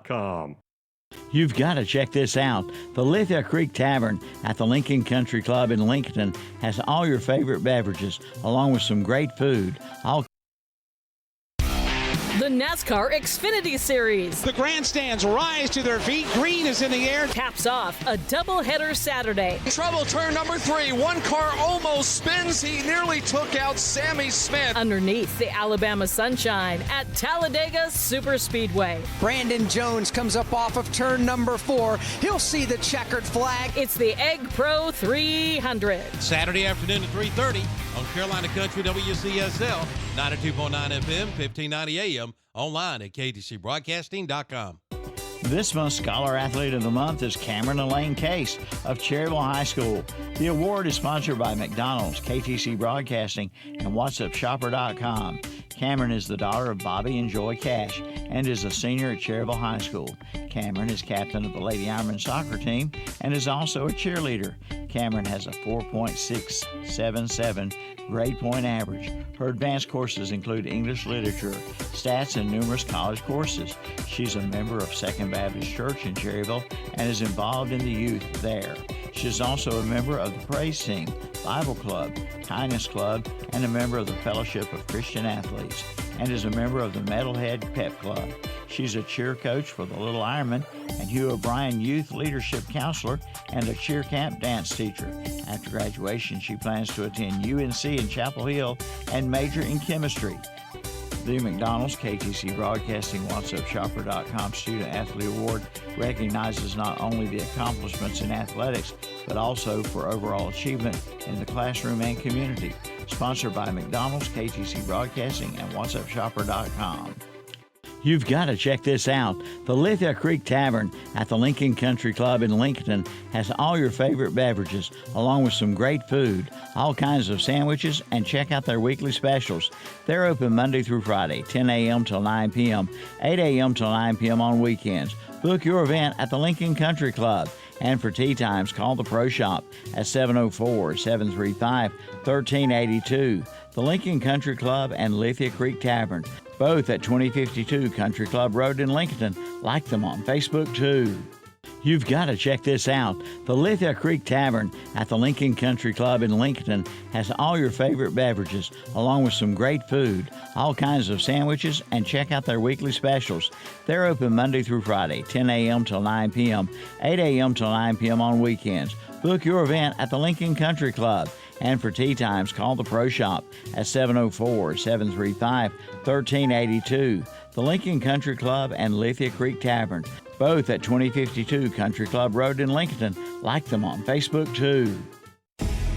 Com. You've got to check this out. The Lithia Creek Tavern at the Lincoln Country Club in Lincoln has all your favorite beverages, along with some great food. The NASCAR Xfinity Series. The grandstands rise to their feet. Green is in the air. Caps off a doubleheader Saturday. Trouble turn number 3. One car almost spins. He nearly took out Sammy Smith. Underneath the Alabama sunshine at Talladega Superspeedway. Brandon Jones comes up off of turn number 4. He'll see the checkered flag. It's the Egg Pro 300. Saturday afternoon at 3:30 on Carolina Country WCSL, 92.9 FM, 1590 AM, online at ktcbroadcasting.com. This month's Scholar Athlete of the Month is Cameron Elaine Case of Cherryville High School. The award is sponsored by McDonald's, KTC Broadcasting, and WhatsAppShopper.com. Cameron is the daughter of Bobby and Joy Cash and is a senior at Cherryville High School. Cameron is captain of the Lady Ironman soccer team and is also a cheerleader. Cameron has a 4.677 grade point average. Her advanced courses include English literature, stats, and numerous college courses. She's a member of Second Baptist Church in Cherryville and is involved in the youth there. She's also a member of the Praise Team, Bible Club, Kindness Club, and a member of the Fellowship of Christian Athletes, and is a member of the Metalhead Pep Club. She's a cheer coach for the Little Ironman and Hugh O'Brien Youth Leadership Counselor and a cheer camp dance teacher. After graduation, she plans to attend UNC in Chapel Hill and major in chemistry. The McDonald's KTC Broadcasting WhatsAppShopper.com Student Athlete Award recognizes not only the accomplishments in athletics, but also for overall achievement in the classroom and community. Sponsored by McDonald's, KTC Broadcasting, and WhatsAppShopper.com. You've got to check this out. The Lithia Creek Tavern at the Lincoln Country Club in Lincoln has all your favorite beverages, along with some great food, all kinds of sandwiches, and check out their weekly specials. They're open Monday through Friday, 10 a.m. till 9 p.m., 8 a.m. till 9 p.m. on weekends. Book your event at the Lincoln Country Club. And for tea times, call the Pro Shop at 704-735-1382. The Lincoln Country Club and Lithia Creek Tavern, both at 2052 Country Club Road in Lincoln. Like them on Facebook, too. You've got to check this out. The Lithia Creek Tavern at the Lincoln Country Club in Lincoln has all your favorite beverages, along with some great food, all kinds of sandwiches, and check out their weekly specials. They're open Monday through Friday, 10 a.m. till 9 p.m., 8 a.m. till 9 p.m. on weekends. Book your event at the Lincoln Country Club. And for tea times, call the Pro Shop at 704-735-1382. The Lincoln Country Club and Lithia Creek Tavern, both at 2052 Country Club Road in Lincoln. Like them on Facebook, too.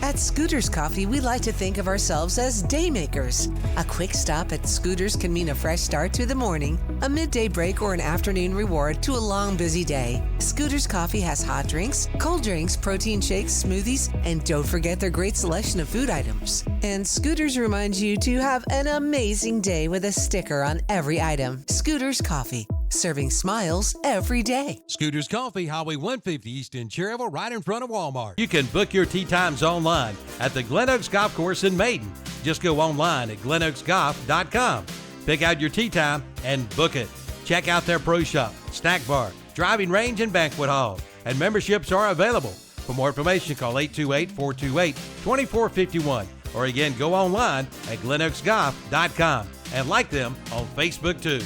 At Scooters Coffee, we like to think of ourselves as day makers. A quick stop at Scooters can mean a fresh start to the morning, a midday break, or an afternoon reward to a long, busy day. Scooters Coffee has hot drinks, cold drinks, protein shakes, smoothies, and don't forget their great selection of food items. And Scooters reminds you to have an amazing day with a sticker on every item. Scooters Coffee, serving smiles every day. Scooters Coffee, Highway 150 East in Cherryville, right in front of Walmart. You can book your tee times online at the Glen Oaks Golf Course in Maiden. Just go online at glenoaksgolf.com. Pick out your tee time and book it. Check out their pro shop, snack bar, driving range, and banquet hall. And memberships are available. For more information, call 828-428-2451. Or again, go online at glenoaksgolf.com and like them on Facebook too.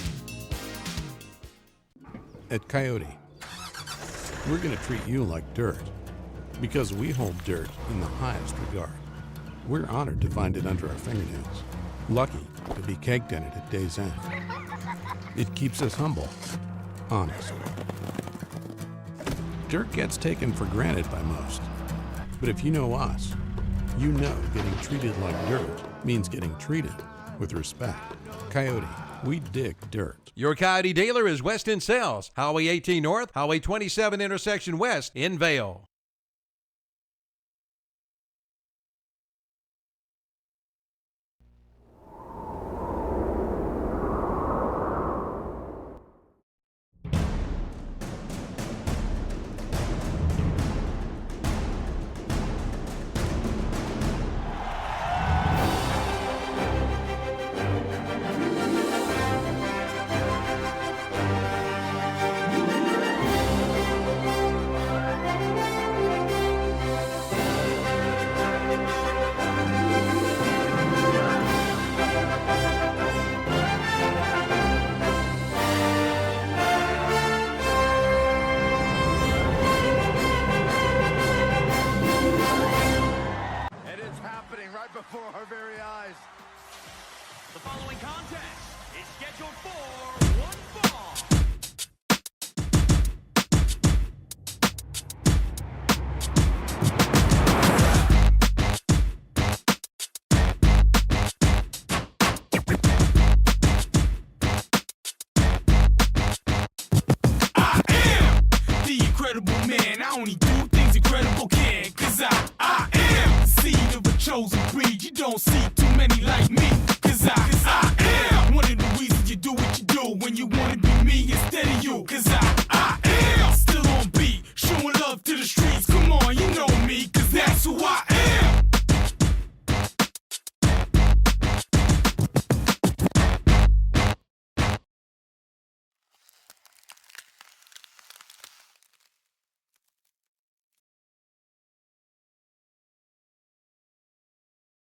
At Coyote, we're going to treat you like dirt because we hold dirt in the highest regard. We're honored to find it under our fingernails, lucky to be caked in it at day's end. It keeps us humble, honest. Dirt gets taken for granted by most, but if you know us, you know getting treated like dirt means getting treated with respect. Coyote, we dig dirt. Your Coyote dealer is Weston Sales, Highway 18 North, Highway 27 intersection west in Vail. only do things incredible can. Cause I am the seed of a chosen breed. You don't see too many like me. Cause I am one of the reasons you do what you do. When you wanna be me instead of you. Cause I am still on beat, showing love to the streets. Come on, you know me, cause that's who I am.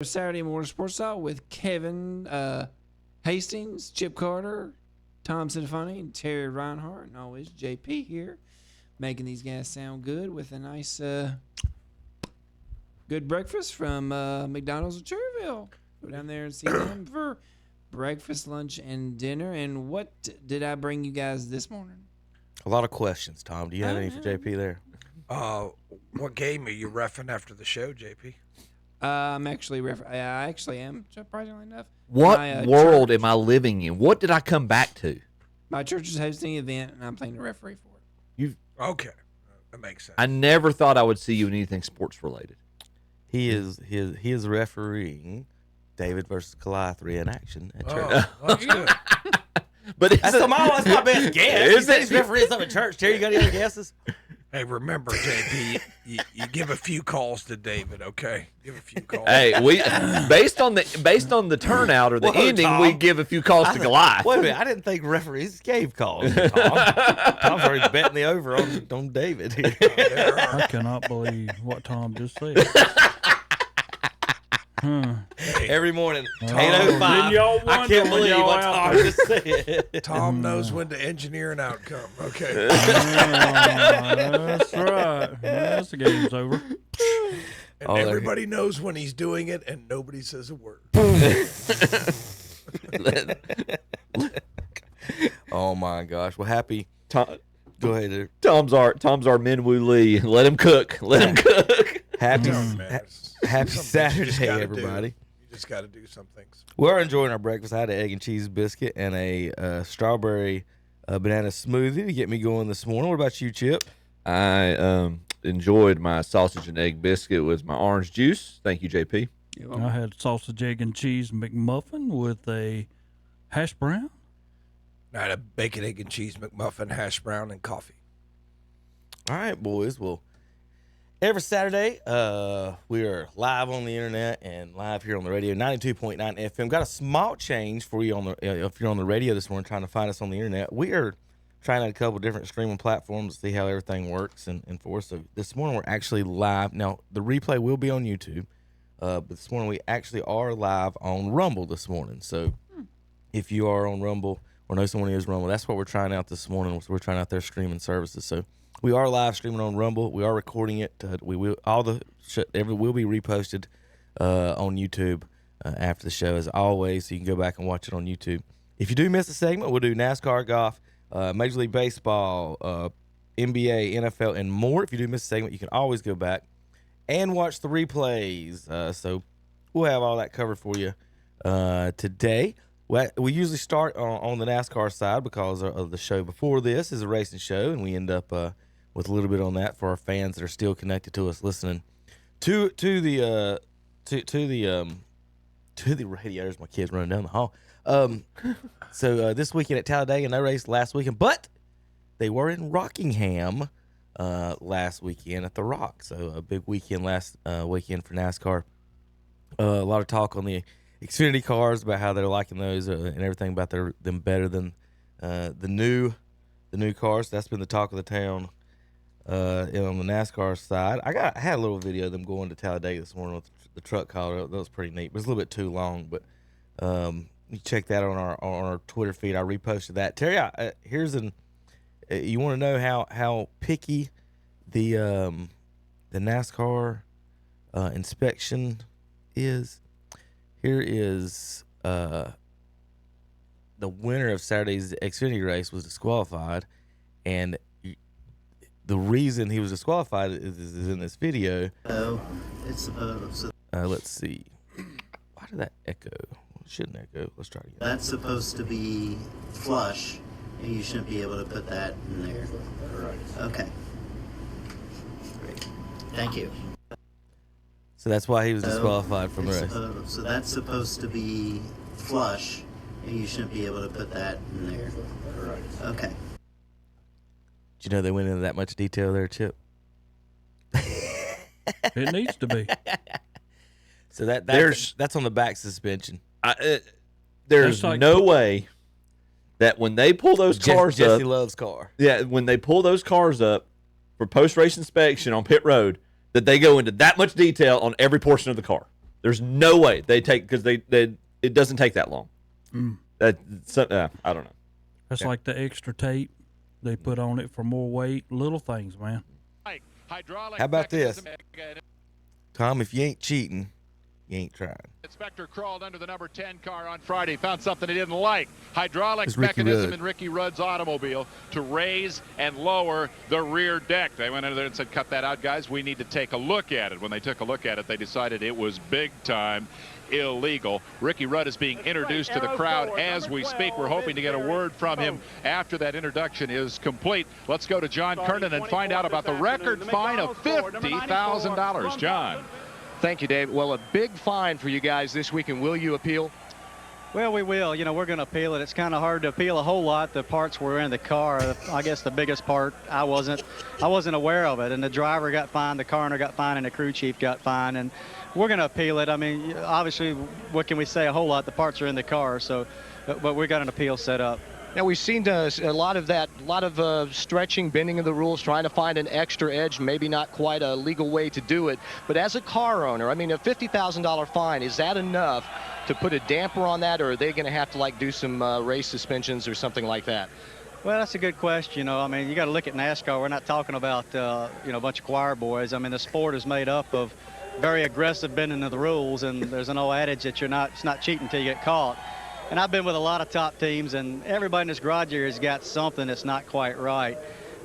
Saturday Morning Sports Talk with Kevin Hastings, Chip Carter, Tom Sinifani, and Terry Reinhardt, and always JP here, making these guys sound good with a nice good breakfast from McDonald's of Cherryville. Go down there and see them for breakfast, lunch, and dinner. And what did I bring you guys this morning? A lot of questions, Tom. Do you have any for JP there? What game are you reffing after the show, JP? I'm actually I actually am, surprisingly enough. What world am I living in? What did I come back to? My church is hosting an event, and I'm playing the referee for it. Okay, that makes sense. I never thought I would see you in anything sports related. He is refereeing David versus Goliath reenaction at church. That's good. But that's my best guess. He said he's refereeing something at church. Terry, you got any other guesses? Hey, remember, JP, you give a few calls to David, okay? Give a few calls. Hey, we based on the turnout or the ending, Tom, we give a few calls to Goliath. Wait a minute, I didn't think referees gave calls to Tom. Tom's already betting the over on David here. I cannot believe what Tom just said. Every morning, 8:05. I can't believe what Tom just said. Tom knows when to engineer an outcome. Okay. That's right. That's the game's over. And everybody knows when he's doing it, and nobody says a word. Oh my gosh! Well, happy Tom. Go ahead. There. Tom's our Min Woo Lee. Let him cook. Let him cook. Happy Saturday, everybody. You just got to do some things. We're enjoying our breakfast. I had an egg and cheese biscuit and a strawberry banana smoothie to get me going this morning. What about you, Chip? I enjoyed my sausage and egg biscuit with my orange juice. Thank you, JP. I had sausage, egg, and cheese McMuffin with a hash brown. I had a bacon, egg, and cheese McMuffin, hash brown, and coffee. All right, boys. Well, every Saturday, we are live on the internet and live here on the radio, 92.9 FM. Got a small change for you if you're on the radio this morning trying to find us on the internet. We are trying out a couple different streaming platforms to see how everything works and for us. So this morning we're actually live. Now, the replay will be on YouTube, but this morning we actually are live on Rumble this morning. So if you are on Rumble or know someone who is Rumble, that's what we're trying out this morning. We're trying out their streaming services. So we are live streaming on Rumble. We are recording it. We will will be reposted on YouTube after the show, as always. So you can go back and watch it on YouTube. If you do miss a segment, we'll do NASCAR, golf, Major League Baseball, NBA, NFL, and more. If you do miss a segment, you can always go back and watch the replays. So we'll have all that covered for you today. We usually start on the NASCAR side because of the show before this is a racing show, and we end up with a little bit on that for our fans that are still connected to us, listening to the radio. There's my kids running down the hall. So this weekend at Talladega, no race last weekend, but they were in Rockingham last weekend at the Rock. So a big weekend last weekend for NASCAR. A lot of talk on the Xfinity cars about how they're liking those and everything about them better than the new cars. That's been the talk of the town on the NASCAR side. I had a little video of them going to Talladega this morning with the truck collar. That was pretty neat. It was a little bit too long, but you check that on our Twitter feed. I reposted that. Terry, you want to know how picky the NASCAR inspection is? Here is the winner of Saturday's Xfinity race was disqualified, and the reason he was disqualified is in this video. Oh, it's supposed to. Let's see. Why did that echo? It shouldn't echo. Let's try it again. That's supposed to be flush, and you shouldn't be able to put that in there. Correct. Okay. Thank you. So that's why he was disqualified from the race. So that's supposed to be flush, and you shouldn't be able to put that in there. Correct. Okay. Did you know they went into that much detail there, Chip? It needs to be. So that's on the back suspension. There's no way that when they pull those cars up, Jesse Love's car. Yeah, when they pull those cars up for post-race inspection on pit road, that they go into that much detail on every portion of the car. There's no way they take, because it doesn't take that long. I don't know. That's like the extra tape they put on it for more weight. Little things, man. How about this, Tom? If you ain't cheating, you ain't trying. Inspector crawled under the number 10 car on Friday, found something he didn't like. Hydraulic It's Ricky mechanism Rudd. in Ricky Rudd's automobile to raise and lower the rear deck. They went in there and said, cut that out, guys. We need to take a look at it. When they took a look at it, they decided it was big time illegal. Ricky Rudd is being introduced to the crowd as we speak. We're hoping to get a word from him after that introduction is complete. Let's go to John Kernan and find out about the record fine of $50,000. John. Thank you, Dave. Well, a big fine for you guys this weekend. Will you appeal? Well, we will. You know, we're going to appeal it. It's kind of hard to appeal a whole lot. The parts were in the car. I guess the biggest part, I wasn't aware of it. And the driver got fined, the coroner got fined, and the crew chief got fined. And we're going to appeal it. I mean, obviously, what can we say? A whole lot. The parts are in the car. So, but we got an appeal set up. Now, we've seen a lot of stretching, bending of the rules, trying to find an extra edge, maybe not quite a legal way to do it. But as a car owner, I mean, a $50,000 fine, is that enough to put a damper on that, or are they going to have to, like, do some race suspensions or something like that? Well, that's a good question. You know, I mean, you got to look at NASCAR. We're not talking about, a bunch of choir boys. I mean, the sport is made up of very aggressive bending of the rules, and there's an old adage that it's not cheating until you get caught. And I've been with a lot of top teams, and everybody in this garage here has got something that's not quite right.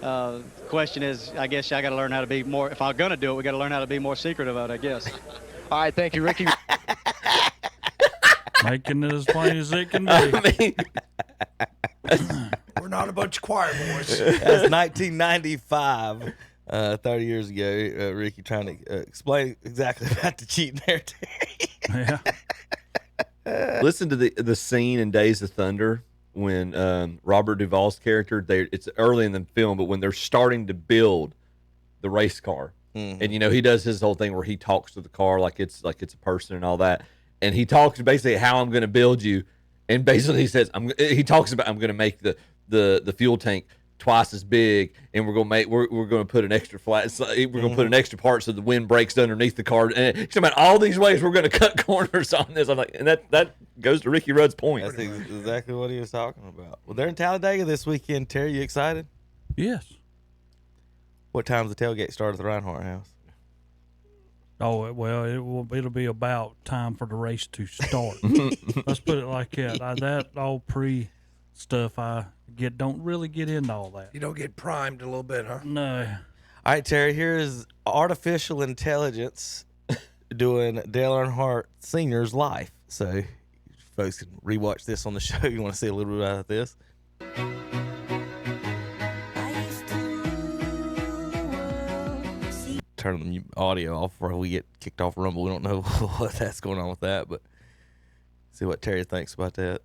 The question is, I guess I got to learn how to be more, if I'm going to do it, we got to learn how to be more secretive about it, I guess. All right, thank you, Ricky. Making it as plain as it can be. We're not a bunch of choir boys. That's 1995, 30 years ago. Ricky trying to explain exactly about the cheating there, Terry. Yeah. Listen to the scene in Days of Thunder when Robert Duvall's character, it's early in the film, but when they're starting to build the race car, and he does his whole thing where he talks to the car like it's a person and all that, and he talks basically how I'm going to build you, and basically he says I'm going to make the fuel tank twice as big, and we're going to put an extra we're going to put an extra part so the wind breaks underneath the car, and it's about all these ways we're going to cut corners on this. I'm like, and that goes to Ricky Rudd's point. That's exactly what he was talking about. Well, they're in Talladega this weekend. Terry, you excited? Yes. What time's the tailgate start at the Reinhardt house? Oh, well, it'll be about time for the race to start. Let's put it like that. That all pre stuff don't really get into all that. You don't get primed a little bit, huh? No. All right, Terry, here is artificial intelligence doing Dale Earnhardt Sr.'s life. So folks can rewatch this on the show. You want to see a little bit about this? Turn the audio off before we get kicked off Rumble. We don't know what that's going on with that, but see what Terry thinks about that.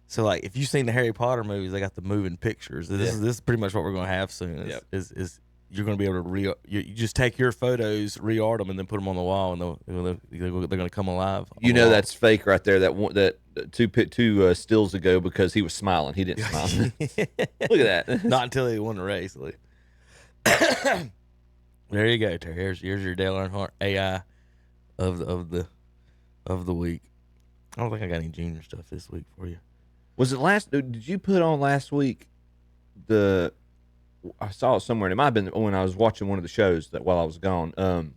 So, like, if you've seen the Harry Potter movies, they got the moving pictures. This is pretty much what we're going to have soon. Is you're going to be able to you just take your photos, re-art them, and then put them on the wall, and they're going to come alive. That's fake right there. That two stills ago, because he was smiling. He didn't smile. Look at that. Not until he won the race. There you go, Terry. Here's your Dale Earnhardt AI of the week. I don't think I got any junior stuff this week for you. Was it did you put on last week I saw it somewhere, and it might have been when I was watching one of the shows while I was gone.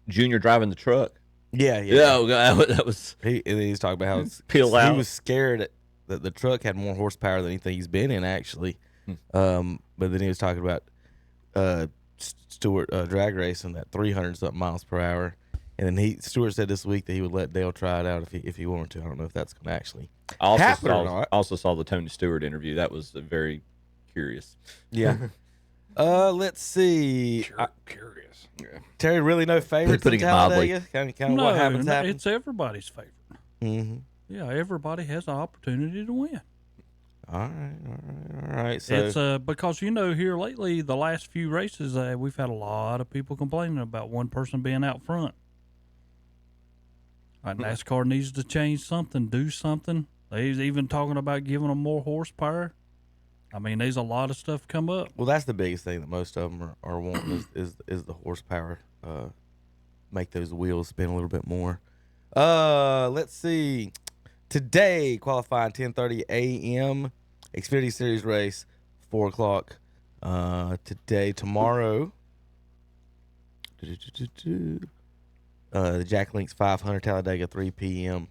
Junior driving the truck. Yeah. That was. He's talking about how peel out. He was scared that the truck had more horsepower than anything he's been in, actually. But then he was talking about Stewart drag racing at 300-something miles per hour. And then Stewart said this week that he would let Dale try it out if he wanted to. I don't know if that's going to actually happen or not. Also saw the Tony Stewart interview. That was very curious. Yeah. Let's see. Curious. Terry, really no favorites in Talladega? Kind of No, what happens. it's everybody's favorite. Mm-hmm. Yeah, everybody has an opportunity to win. All right. So It's because here lately, the last few races, we've had a lot of people complaining about one person being out front. NASCAR needs to change something, do something. They're even talking about giving them more horsepower. I mean, there's a lot of stuff come up. Well, that's the biggest thing that most of them are wanting is the horsepower. Make those wheels spin a little bit more. Let's see. Today, qualifying 10:30 a.m. Xfinity Series race, 4 o'clock. Today, tomorrow. The Jack Links 500 Talladega 3 p.m.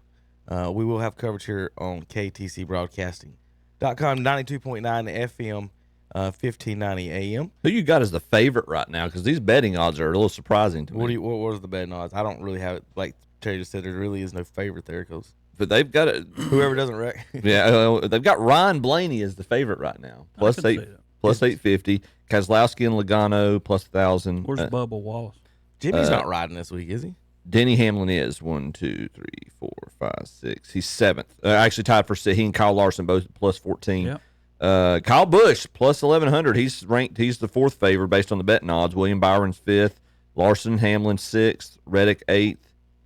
We will have coverage here on KTC Broadcasting.com, 92.9 FM, 1590 AM. Who you got as the favorite right now? Because these betting odds are a little surprising to me. What was the betting odds? I don't really have it. Like Terry just said, there really is no favorite there because. But they've got it. Whoever doesn't wreck. Yeah, they've got Ryan Blaney as the favorite right now. Plus 850. Kozlowski and Logano plus 1,000. Where's Bubba Wallace? Jimmy's not riding this week, is he? Denny Hamlin is 1, 2, 3, 4, 5, 6. He's 7th. Actually tied for 6. He and Kyle Larson both plus 14. Yep. Kyle Busch plus 1,100. He's ranked. He's the 4th favorite based on the betting odds. William Byron's 5th. Larson, Hamlin 6th. Reddick 8th.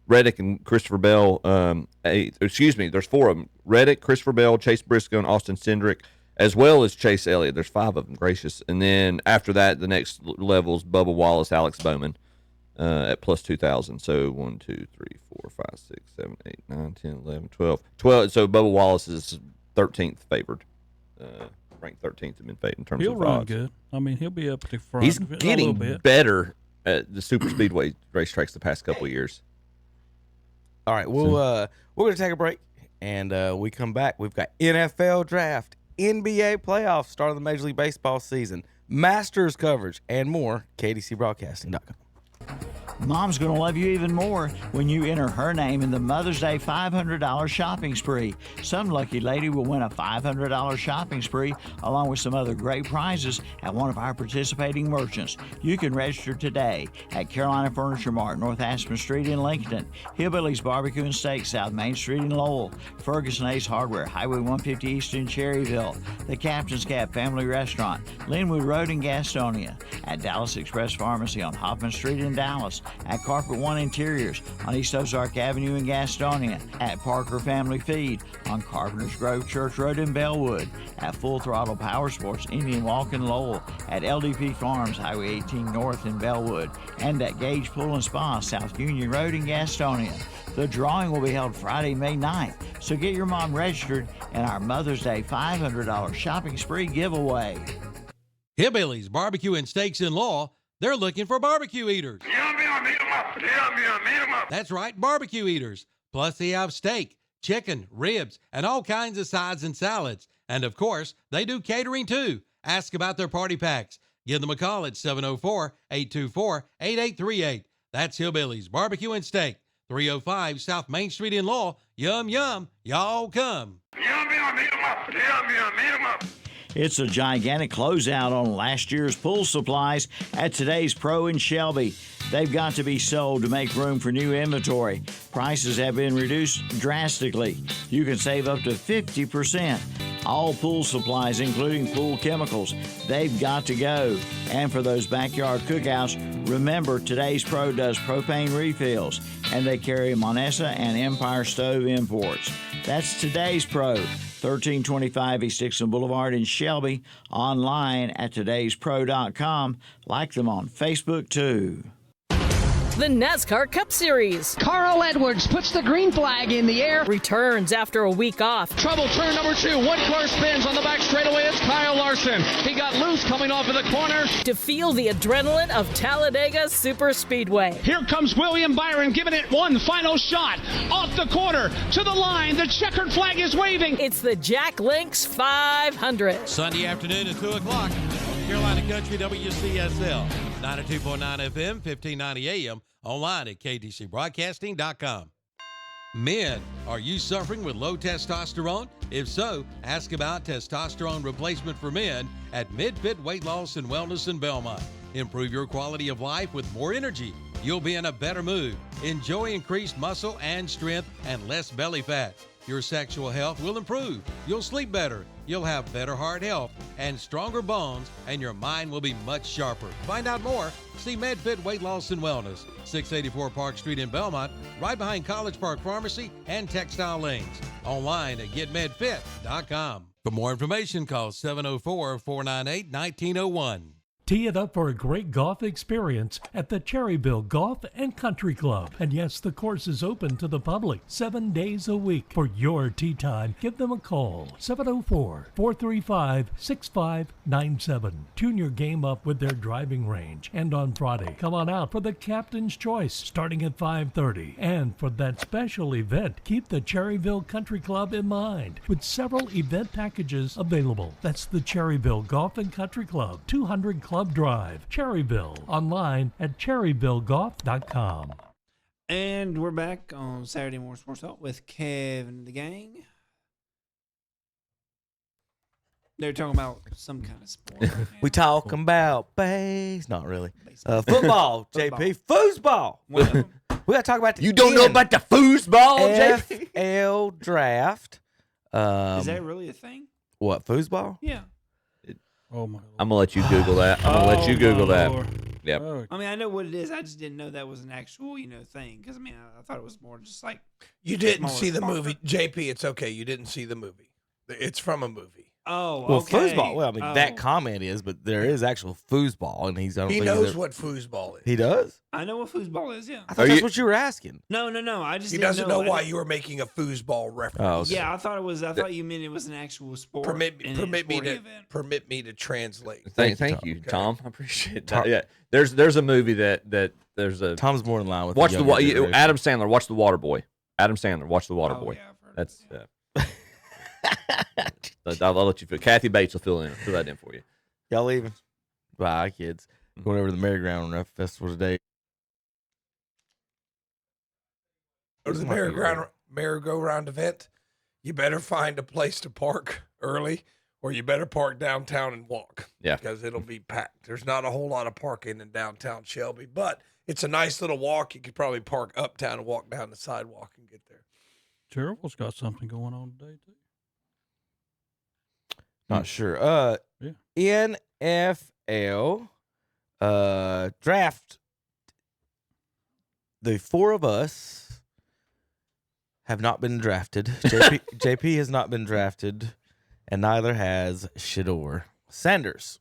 Reddick and Christopher Bell 8th. Excuse me. There's 4 of them. Reddick, Christopher Bell, Chase Briscoe, and Austin Cindric, as well as Chase Elliott. There's 5 of them. Gracious. And then after that, the next level's Bubba Wallace, Alex Bowman. At plus 2,000. So 1, 2, 3, 4, 5, 6, 7, 8, 9, 10, 11, 12. So Bubba Wallace is 13th favored. Ranked 13th in terms he'll of run odds. good. I mean, he'll be up to front. He's a little getting bit. better at the super speedway racetracks the past couple of years. All right, we're going to take a break, and we come back. We've got NFL draft, NBA playoffs, start of the Major League Baseball season, Masters coverage, and more. KDCBroadcasting.com. Mom's going to love you even more when you enter her name in the Mother's Day $500 shopping spree. Some lucky lady will win a $500 shopping spree along with some other great prizes at one of our participating merchants. You can register today at Carolina Furniture Mart, North Aspen Street in Lincoln, Hillbillies Barbecue and Steak, South Main Street in Lowell, Ferguson Ace Hardware, Highway 150 East in Cherryville, the Captain's Cap Family Restaurant, Linwood Road in Gastonia, at Dallas Express Pharmacy on Hoffman Street in Dallas, at Carpet One Interiors on East Ozark Avenue in Gastonia, at Parker Family Feed on Carpenter's Grove Church Road in Bellwood, at Full Throttle Power Sports Indian Walk in Lowell, at LDP Farms Highway 18 North in Bellwood, and at Gage Pool and Spa South Union Road in Gastonia. The drawing will be held Friday, May 9th, so get your mom registered in our Mother's Day $500 shopping spree giveaway. Hillbillies Barbecue and Steaks in Law, they're looking for barbecue eaters. That's right, barbecue eaters. Plus, they have steak, chicken, ribs, and all kinds of sides and salads. And, of course, they do catering, too. Ask about their party packs. Give them a call at 704-824-8838. That's Hillbillies Barbecue and Steak, 305 South Main Street in Law. Yum, yum. Y'all come. It's a gigantic closeout on last year's pool supplies at today's Pro in Shelby. They've got to be sold to make room for new inventory. Prices have been reduced drastically. You can save up to 50%. All pool supplies, including pool chemicals, they've got to go. And for those backyard cookouts, remember today's Pro does propane refills, and they carry Monessa and Empire Stove imports. That's today's Pro, 1325 East Dixon Boulevard in Shelby, online at todayspro.com. Like them on Facebook, too. The NASCAR Cup Series. Carl Edwards puts the green flag in the air. Returns after a week off. Trouble turn number 2. One car spins on the back straightaway. It's Kyle Larson. He got loose coming off of the corner. To feel the adrenaline of Talladega Superspeedway. Here comes William Byron giving it one final shot. Off the corner to the line. The checkered flag is waving. It's the Jack Links 500. Sunday afternoon at 2 o'clock. Carolina Country WCSL. 92.9 FM, 1590 AM. Online at KDCBroadcasting.com. Men, are you suffering with low testosterone? If so, ask about testosterone replacement for men at MidFit Weight Loss and Wellness in Belmont. Improve your quality of life with more energy. You'll be in a better mood. Enjoy increased muscle and strength and less belly fat. Your sexual health will improve. You'll sleep better. You'll have better heart health and stronger bones, and your mind will be much sharper. Find out more. See MedFit Weight Loss and Wellness, 684 Park Street in Belmont, right behind College Park Pharmacy and Textile Lanes. Online at getmedfit.com. For more information, call 704-498-1901. Tee it up for a great golf experience at the Cherryville Golf and Country Club. And yes, the course is open to the public 7 days a week. For your tee time, give them a call, 704-435-6597. Tune your game up with their driving range. And on Friday, come on out for the Captain's Choice, starting at 5:30. And for that special event, keep the Cherryville Country Club in mind, with several event packages available. That's the Cherryville Golf and Country Club, 200 Club Drive, Cherryville. Online at cherryvillegolf.com. And we're back on Saturday Morning Sports Talk with Kevin and the gang. They're talking about some kind of sport. We talking about base. Not really. Football, JP. Foosball. We got to talk about the You don't know about the foosball, JP? FL draft. Is that really a thing? What, foosball? Yeah. Oh my! I'm gonna let you Google that. I'm gonna let you Google that. Yep. I mean, I know what it is. I just didn't know that was an actual, thing. Because I mean, I thought it was more just like You didn't see the smaller movie, JP. It's okay. You didn't see the movie. It's from a movie. Oh, well, okay. foosball. Well, I mean, that comment is, but there is actual foosball, and he's. He knows what foosball is. He does. I know what foosball is. Yeah. I thought that's what you were asking. No. I just He didn't doesn't know why you were making a foosball reference. Oh, okay. Yeah, I thought it was. I thought you meant it was an actual sport. Permit me event. to translate. Thank you, Tom. I appreciate that. Yeah, there's a movie that there's a Tom's more in line with watch the the younger generation. Adam Sandler. Watch the Waterboy. Adam Sandler. Watch the Waterboy. Yeah, That's. I'll let you fill. Kathy Bates will fill that in for you. Y'all leaving? Bye, kids. Going over to the merry-go-round festival today. Go to the merry-go-round event. You better find a place to park early, or you better park downtown and walk. Yeah, because it'll be packed. There's not a whole lot of parking in downtown Shelby, but it's a nice little walk. You could probably park uptown and walk down the sidewalk and get there. Cheryl's got something going on today too. Not sure. NFL draft. The four of us have not been drafted. JP has not been drafted, and neither has Shador Sanders.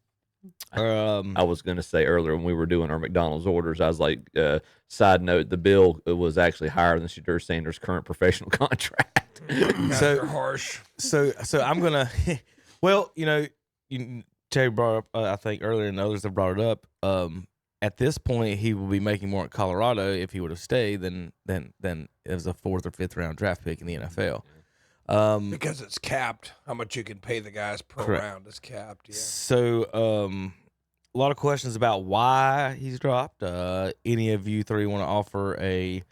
I was going to say earlier when we were doing our McDonald's orders, I was like, side note, the bill was actually higher than Shador Sanders' current professional contract. So harsh. So I'm gonna. Well, Terry brought up, I think earlier, and others have brought it up. At this point, he will be making more at Colorado if he would have stayed than as a 4th or 5th round draft pick in the NFL. Because it's capped. How much you can pay the guys per round is capped. Yeah. So, a lot of questions about why he's dropped. Any of you three want to offer a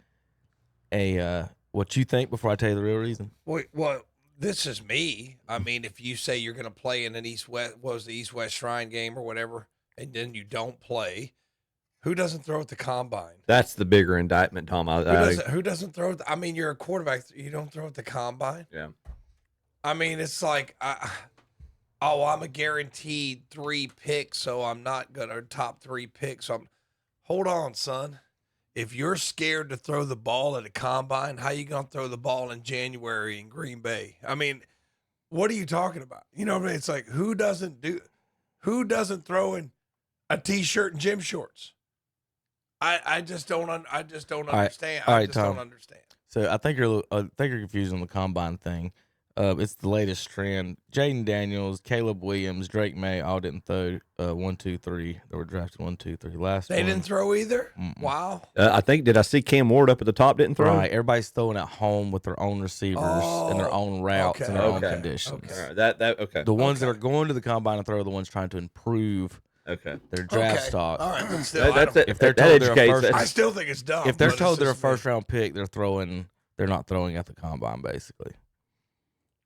what you think before I tell you the real reason? Well, this is me. I mean, if you say you're going to play in an the East-West Shrine game or whatever, and then you don't play, who doesn't throw at the combine? That's the bigger indictment, Tom. Who doesn't throw? I mean, you're a quarterback. You don't throw at the combine. Yeah. I mean, it's like, I'm a guaranteed 3 picks, so I'm not gonna top 3 picks. Hold on, son. If you're scared to throw the ball at a combine, how you gonna throw the ball in January in Green Bay? I mean, what are you talking about? You know what I mean? It's like who doesn't throw in a t-shirt and gym shorts? I just don't understand. All right, I just Tom. don't understand. So I think you're confused on the combine thing. It's the latest trend. Jaden Daniels, Caleb Williams, Drake May all didn't throw 1, 2, 3. They were drafted 1, 2, 3 last. They didn't throw either. Mm-mm. Wow. I think did I see Cam Ward up at the top didn't throw? Right. Everybody's throwing at home with their own receivers and their own routes and their own conditions. Okay. All right. Okay. The ones that are going to the combine and throw are the ones trying to improve. Their draft stock. All right, but still, if they're told they're a first, I still think it's dumb. If they're told they're a first round pick, they're throwing they're not throwing at the combine, basically.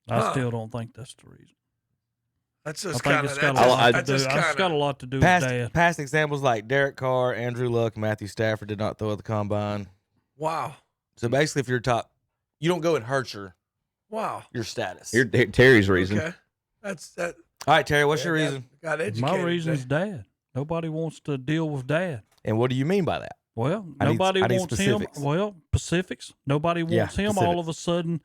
I still don't think that's the reason. That's I just think kind it's of got a lot to do. It's got a lot to do with Dad. Past examples like Derek Carr, Andrew Luck, Matthew Stafford did not throw at the combine. Wow. So basically, if you're top, you don't go and hurt your status. Here, Terry's reason. Okay. That's that. All right, Terry, what's your reason? Got educated. My reason is Dad. Nobody wants to deal with Dad. And what do you mean by that? Well, I need nobody wants specifics. him. Well, Pacifics. Nobody wants him all of a sudden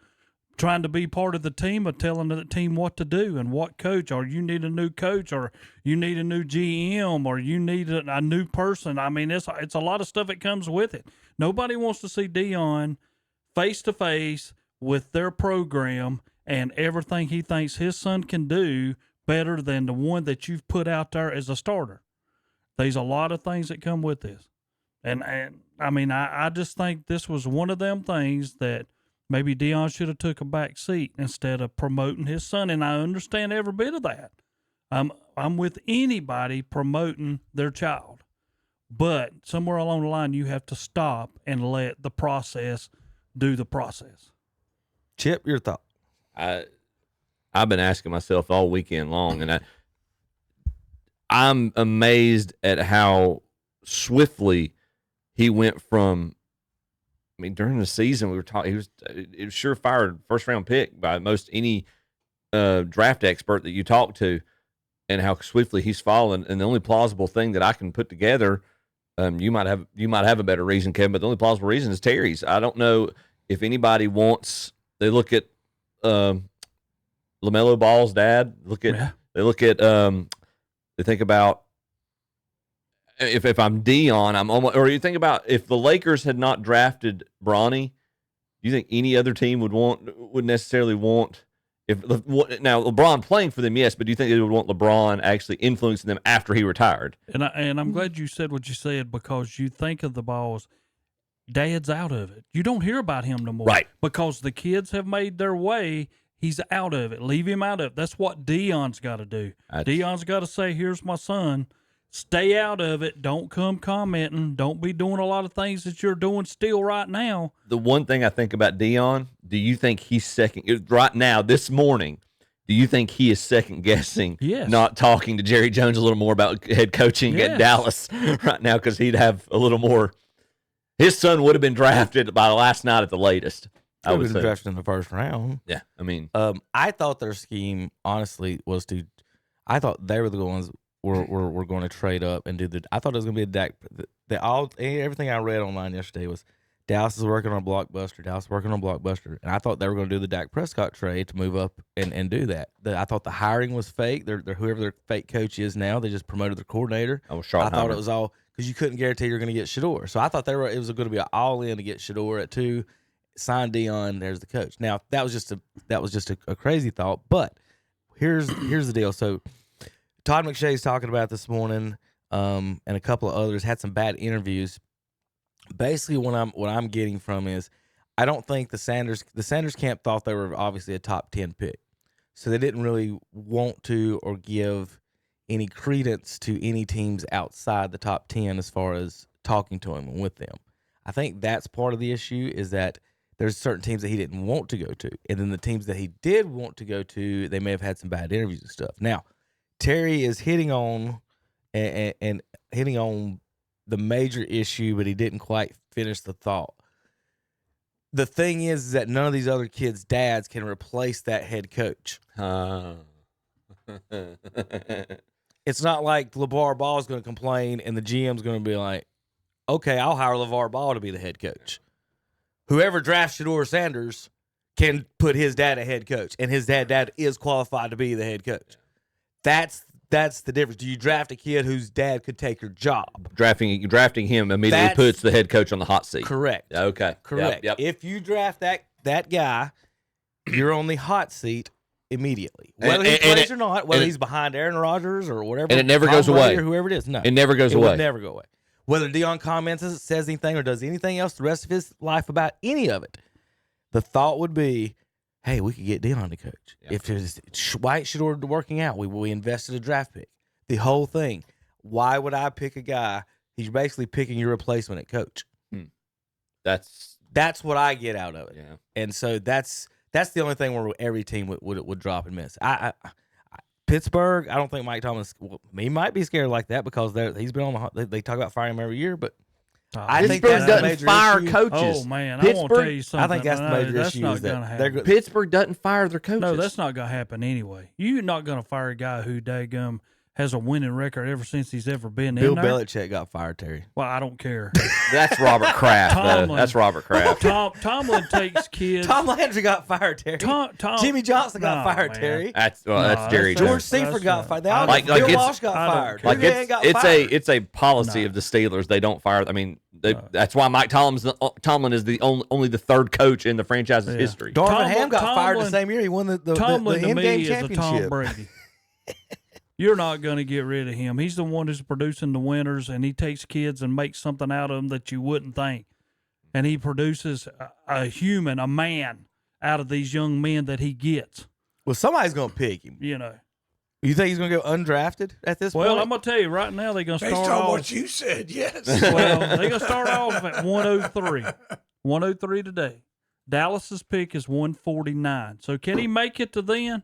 trying to be part of the team or telling the team what to do and what coach, or you need a new coach, or you need a new GM, or you need a new person. I mean, it's a lot of stuff that comes with it. Nobody wants to see Deion face to face with their program and everything he thinks his son can do better than the one that you've put out there as a starter. There's a lot of things that come with this. And I mean, I just think this was one of them things that maybe Deion should have took a back seat instead of promoting his son. And I understand every bit of that. I'm with anybody promoting their child. But somewhere along the line, you have to stop and let the process do the process. Chip, your thought? I've been asking myself all weekend long, and I'm amazed at how swiftly he went from. I mean, during the season, we were talking. He was surefire first round pick by most any draft expert that you talk to, and how swiftly he's fallen. And the only plausible thing that I can put together, you might have a better reason, Kevin, but the only plausible reason is Terry's. I don't know if anybody wants. They look at LaMelo Ball's dad. They look at. They think about. If I'm Deion, I'm almost, or you think about if the Lakers had not drafted Bronny, do you think any other team would necessarily want now LeBron playing for them? Yes, but do you think they would want LeBron actually influencing them after he retired? And I'm glad you said what you said, because you think of the Balls, Dad's out of it. You don't hear about him no more, right? Because the kids have made their way. He's out of it. Leave him out of it. That's what Deion's got to do. Deion's got to say, "Here's my son. Stay out of it. Don't come commenting. Don't be doing a lot of things that you're doing still right now." The one thing I think about Deion, do you think he's right now, this morning, do you think he is second guessing not talking to Jerry Jones a little more about head coaching at Dallas right now, because he'd have a little more? His son would have been drafted by last night at the latest. I would have been drafted in the first round. Yeah, I mean, I thought their scheme, honestly, was I thought they were the ones we're going to trade up and do I thought it was going to be a Dak. Everything I read online yesterday was Dallas is working on a blockbuster. And I thought they were going to do the Dak Prescott trade to move up and do that. I thought the hiring was fake. They're whoever their fake coach is now. They just promoted their coordinator. I thought it was all because you couldn't guarantee you're going to get Shador. So I thought it was going to be an all in to get Shador at 2, sign Deion. There's the coach. Now that was just a crazy thought. But here's the deal. So Todd McShay's talking about this morning, and a couple of others had some bad interviews. Basically, what I'm getting from is, I don't think the Sanders camp thought they were obviously a top 10 pick, so they didn't really want to or give any credence to any teams outside the top 10 as far as talking to him and with them. I think that's part of the issue, is that there's certain teams that he didn't want to go to, and then the teams that he did want to go to, they may have had some bad interviews and stuff. Now, Terry is hitting on and hitting on the major issue, but he didn't quite finish the thought. The thing is that none of these other kids' dads can replace that head coach. It's not like LeVar Ball is going to complain and the GM's going to be like, okay, I'll hire LeVar Ball to be the head coach. Whoever drafts Shador Sanders can put his dad a head coach, and his dad is qualified to be the head coach. That's the difference. Do you draft a kid whose dad could take your job? Drafting him immediately puts the head coach on the hot seat. Correct. Okay. Correct. Yep. If you draft that guy, you're on the hot seat immediately. Whether he plays or not, whether he's behind Aaron Rodgers or whatever. And it never goes away. Or whoever it is. No. It never goes away. It would never go away. Whether Deion comments, says anything, or does anything else the rest of his life about any of it, the thought would be, hey, we could get Deion to coach. Yeah. If there's White Shador working out, we invested a draft pick. The whole thing. Why would I pick a guy? He's basically picking your replacement at coach. That's That's what I get out of it. Yeah. And so that's the only thing where every team would drop and miss. Pittsburgh, I don't think Mike Tomlin. He might be scared like that because he's been on they talk about firing him every year, but I think Pittsburgh that's the doesn't major fire issue. coaches. Oh man, I Pittsburgh, want to tell you something. I think that's the major that's issue not is that gonna happen. Pittsburgh doesn't fire their coaches. No, that's not going to happen anyway. You're not going to fire a guy who daggum has a winning record ever since he's ever been Bill in there. Belichick got fired, Terry. Well, I don't care. That's Robert Kraft. Tomlin. That's Robert Kraft. Tomlin takes kids. Tom Landry got fired, Terry. Jimmy Johnson got fired, man. Terry. That's Jerry George Jones. Seifert got fired. Bill Walsh got fired. Like got it's fired. it's a policy of the Steelers. They don't fire. I mean, that's why Mike Tomlin is the only the third coach in the franchise's history. Darvin Ham got fired the same year he won the Tomlin end to game me is a Tom championship. Brady. You're not going to get rid of him. He's the one who's producing the winners, and he takes kids and makes something out of them that you wouldn't think. And he produces a human, a man, out of these young men that he gets. Well, somebody's going to pick him. You know. You think he's going to go undrafted at this point? Well, I'm going to tell you right now, they're going to Based start on off. what you said, yes. Well, they're going to start off at 103. 103 today. Dallas's pick is 149. So can he make it to then?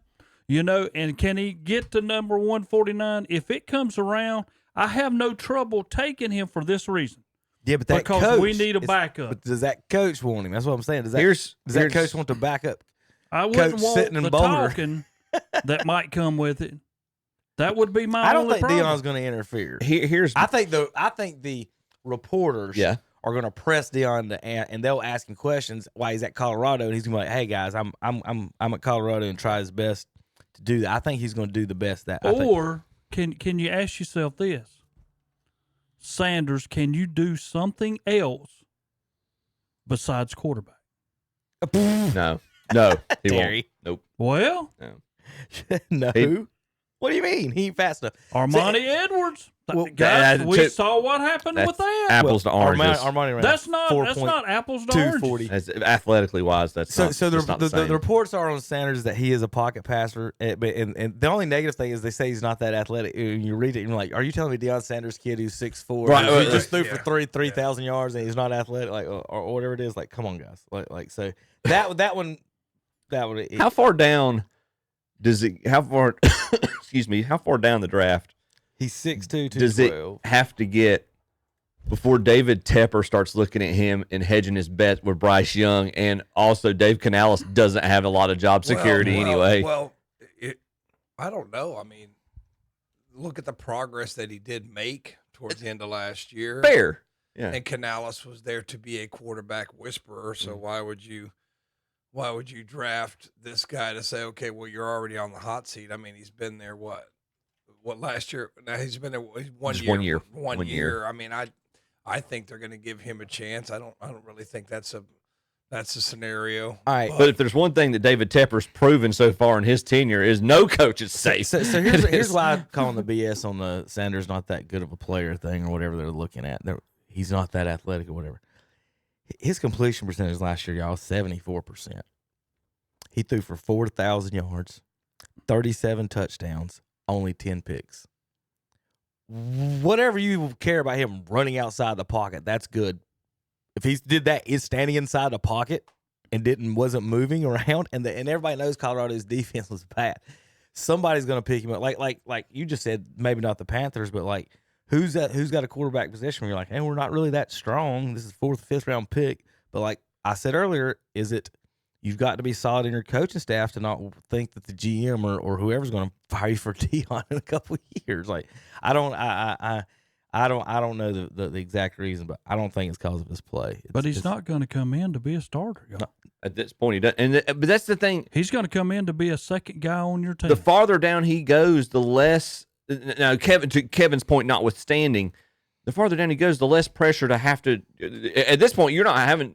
You know, and can he get to number 149? If it comes around, I have no trouble taking him for this reason. Yeah, but that because coach we need a backup. But does that coach want him? That's what I'm saying. Does that coach want to back up? I wouldn't want sitting in the Boulder? talking that might come with it. That would be my I don't only think problem. Deion's going to interfere. I think the reporters are going to press Deion and they'll ask him questions while he's at Colorado, and he's going to be like, "Hey guys, I'm at Colorado and try his best to do that." I think he's going to do the best that. Or can you ask yourself this, Sanders? Can you do something else besides quarterback? No, he Terry. won't. Nope. Well, no. What do you mean? He ain't fast enough. Armani Edwards. Well, Guys, that- we saw what happened with that. Apples to oranges. Armani ran That's not apples to oranges. 240. As athletically wise, that's So, not, so that's not the the same. reports are on Sanders that he is a pocket passer, and the only negative thing is they say he's not that athletic. And you read it, and you're like, "Are you telling me Deion Sanders kid who's 6'4", Right, he just threw for 3,000 yards and he's not athletic, like or whatever it is? Like, come on, guys, like so that one. How far down does it? How far? Excuse me. How far down the draft? He's 6'2", Does it 212. have to get before David Tepper starts looking at him and hedging his bet with Bryce Young, and also Dave Canales doesn't have a lot of job security anyway? Well, I don't know. I mean, look at the progress that he did make towards the end of last year. Fair, yeah. And Canales was there to be a quarterback whisperer. So why would you draft this guy to say, okay, well, you're already on the hot seat? I mean, he's been there what last year? Now he's been there one year. One year. I mean, I think they're going to give him a chance. I don't really think that's a scenario. All right, but if there's one thing that David Tepper's proven so far in his tenure is no coach is safe. So here's why I'm calling the BS on the Sanders not that good of a player thing or whatever they're looking at. He's not that athletic or whatever. His completion percentage last year, y'all, 74%. He threw for 4,000 yards, 37 touchdowns, only 10 picks. Whatever you care about him running outside the pocket, that's good. If he did that, is standing inside the pocket and wasn't moving around, and everybody knows Colorado's defense was bad, somebody's going to pick him up. Like you just said, maybe not the Panthers, but like who's got a quarterback position where you're like, hey, we're not really that strong. This is 4th, 5th round pick. But like I said earlier, you've got to be solid in your coaching staff to not think that the GM or whoever's going to fire you for Deion in a couple of years. Like I don't know the exact reason, but I don't think it's because of his play. But he's not going to come in to be a starter, y'all. At this point, he doesn't. But that's the thing. He's going to come in to be a second guy on your team. The farther down he goes, the less. Now, to Kevin's point notwithstanding, the farther down he goes, the less pressure to have to. At this point, you're not having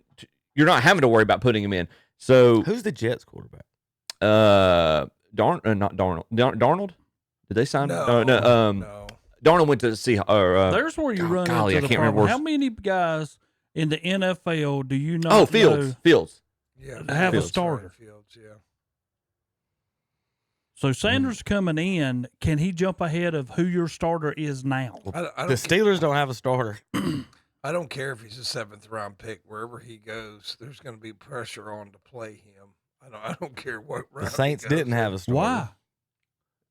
to worry about putting him in. So who's the Jets quarterback? Not Darnold. Darnold? Did they sign? No. Darnold went to the Seahawks. There's where you run into the problem. How many guys in the NFL do you know? Fields. Yeah, have a starter. Fields, yeah. So Sanders coming in, can he jump ahead of who your starter is now? The Steelers don't have a starter. I don't care if he's a 7th round pick. Wherever he goes, there's going to be pressure on to play him. I don't care what round. The Saints he goes didn't have a starter. Why?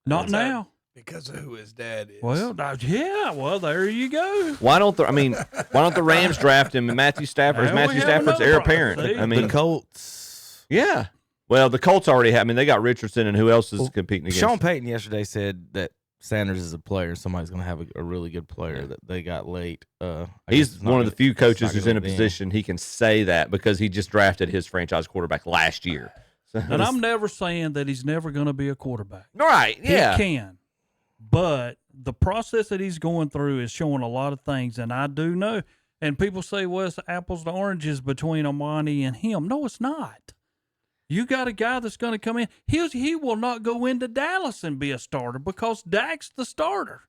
Not now. Because of who his dad is. Well, yeah. Well, there you go. Why don't the Rams draft him? And Matthew Stafford. Now we Matthew have Stafford's another heir problem. apparent. See? I mean, The Colts. yeah. Well, the Colts already have. I mean, they got Richardson, and who else is competing against? Sean Payton yesterday said that Sanders is a player. Somebody's going to have a really good player that they got late. He's one of the few coaches who's in a position he can say that because he just drafted his franchise quarterback last year. So And I'm never saying that he's never going to be a quarterback. Right, yeah. He can. But the process that he's going through is showing a lot of things. And I do know. And people say, well, it's apples to oranges between Amani and him. No, it's not. You got a guy that's going to come in. He will not go into Dallas and be a starter because Dak's the starter.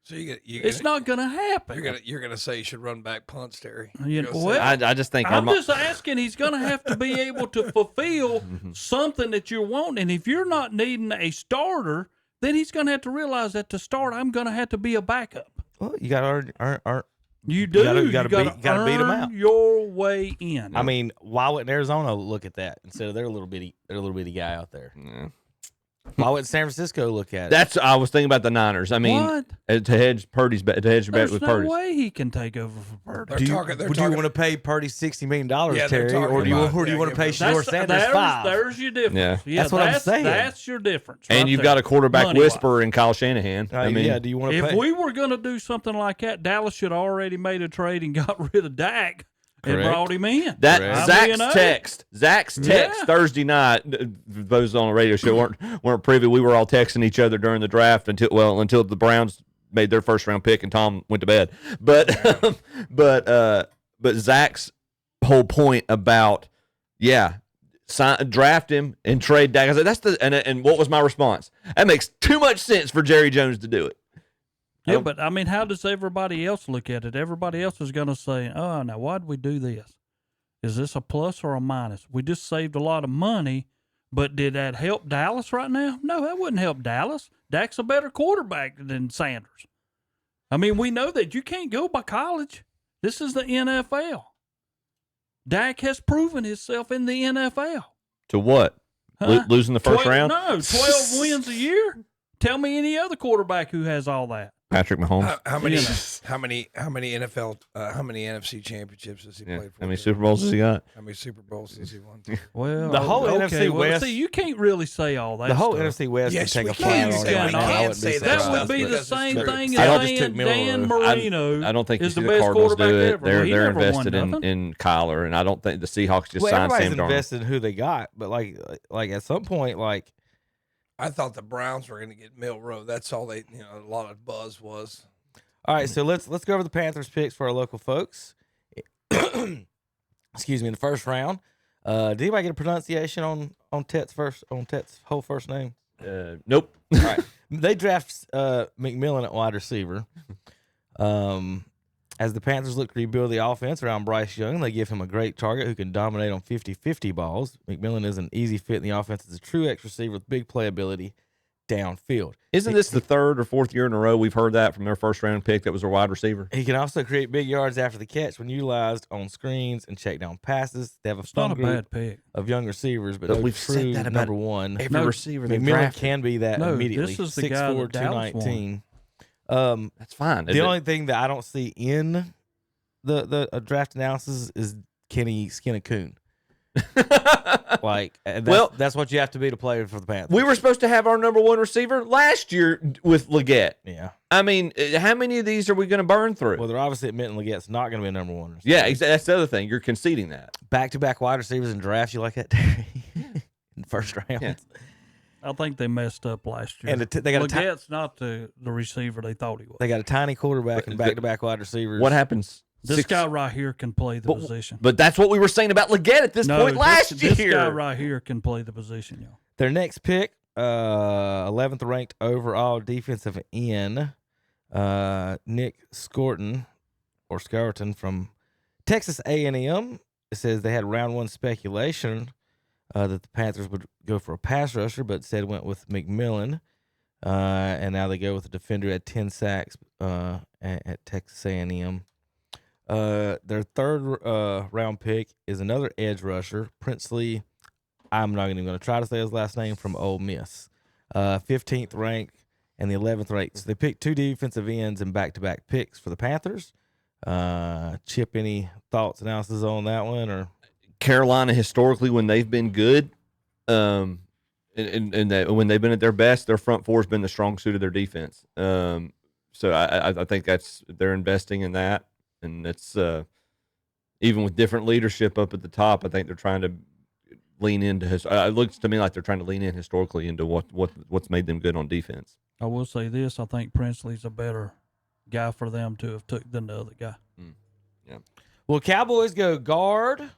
So it's not going to happen. You're gonna say you should run back punts, Terry. You know, well, I just think I'm just asking. He's going to have to be able to fulfill something that you want. And if you're not needing a starter, then he's going to have to realize that to start, I'm going to have to be a backup. Well, you got to earn. You do. You got to beat them out. Your way in. I mean, why wouldn't Arizona look at that instead of their little bitty guy out there? Yeah. Why wouldn't San Francisco look at it? That's I was thinking about the Niners. I mean, What? to hedge Purdy's bet, to hedge your bet There's with no Purdy. way he can take over for Purdy. Do you want to pay Purdy $60 million, Terry, or do you want to pay Shador Sanders $5? There's your difference. Yeah. That's what I'm saying. That's your difference. And right you've there. got a quarterback Money-wise. whisperer in Kyle Shanahan. I mean, yeah. Do you want to If pay? we were going to do something like that, Dallas should have already made a trade and got rid of Dak and Correct. brought him in. that Zach's text Yeah. Thursday night. Those on the radio show weren't privy. We were all texting each other during the draft until the Browns made their first round pick and Tom went to bed. But but Zach's whole point about draft him and trade Dak. I said that's and what was my response? That makes too much sense for Jerry Jones to do it. Yeah, but I mean, how does everybody else look at it? Everybody else is going to say, "Oh, now why'd we do this? Is this a plus or a minus? We just saved a lot of money, but did that help Dallas right now? No, that wouldn't help Dallas. Dak's a better quarterback than Sanders. I mean, we know that you can't go by college. This is the NFL. Dak has proven himself in the NFL. To what? Huh? Losing the first round? No, 12 wins a year. Tell me any other quarterback who has all that. Patrick Mahomes. How many NFL, how many NFC championships has he played for? How many Super Bowls has he got? How many Super Bowls has he won? Well, The whole NFC West. See, you can't really say all that. The whole stuff. NFC West Yes, can we take a can. flyer We on it right can. now. We I can wouldn't be say that surprised. That would be the Because it's same true. thing I as just took saying Dan Milroe. Marino I don't think is you the see the best Cardinals quarterback do it. ever. Well, he They're never won invested nothing. in Kyler, and I don't think the Seahawks just Well, signed everybody's Sam Darnold. invested in who they got, but like at some point, like I thought the Browns were going to get Milroe. That's all they, a lot of buzz was. all right, so let's go over the Panthers picks for our local folks. Excuse me, in the first round. Did anybody get a pronunciation on Tet's whole first name? Nope. All right. They draft McMillan at wide receiver. As the Panthers look to rebuild the offense around Bryce Young, they give him a great target who can dominate on 50-50 balls. McMillan is an easy fit in the offense as a true X receiver with big playability downfield. Isn't this the third or fourth year in a row we've heard that from their first round pick that was their wide receiver? He can also create big yards after the catch when utilized on screens and check down passes. They have a fun not a group bad pick. of young receivers, but But no we've said true that about number one. every receiver they've McMillan drafted. can be that No, immediately. this is the guy 6'4", that Dallas 219. That's fine. The only thing that I don't see in the draft analysis is Kenny Skin a Coon. That's what you have to be to play for the Panthers. we were supposed to have our number one receiver last year with Leggett. Yeah. I mean, how many of these are we going to burn through? Well, they're obviously admitting Legette's not going to be a number one receiver. Yeah, exactly. That's the other thing. You're conceding that. Back-to-back wide receivers in drafts, you like that, Terry? In the first round. Yeah. I think they messed up last year. And they got Legette's not the receiver they thought he was. They got a tiny quarterback and back-to-back wide receivers. What happens? This guy right here can play the position. But that's what we were saying about Leggett at this point last year. This guy right here can play the position, y'all. Their next pick, 11th ranked overall defensive end, Nick Scorton from Texas A&M. It says they had round one speculation that the Panthers would go for a pass rusher, but instead went with McMillan. And now they go with the defender at 10 sacks at Texas A&M. Their third round pick is another edge rusher, Princely. I'm not even going to try to say his last name, from Ole Miss. 15th ranked and the 11th ranked. So they picked 2 defensive ends in back-to-back picks for the Panthers. Chip, any thoughts, analysis on that one? Or Carolina, historically, when they've been good, and that when they've been at their best, their front four has been the strong suit of their defense. So I think they're investing in that, and it's even with different leadership up at the top. I think they're trying to lean into it looks to me like they're trying to lean in historically into what's made them good on defense. I will say this: I think Princely's a better guy for them to have took than the other guy. Yeah. Well, Cowboys go guard,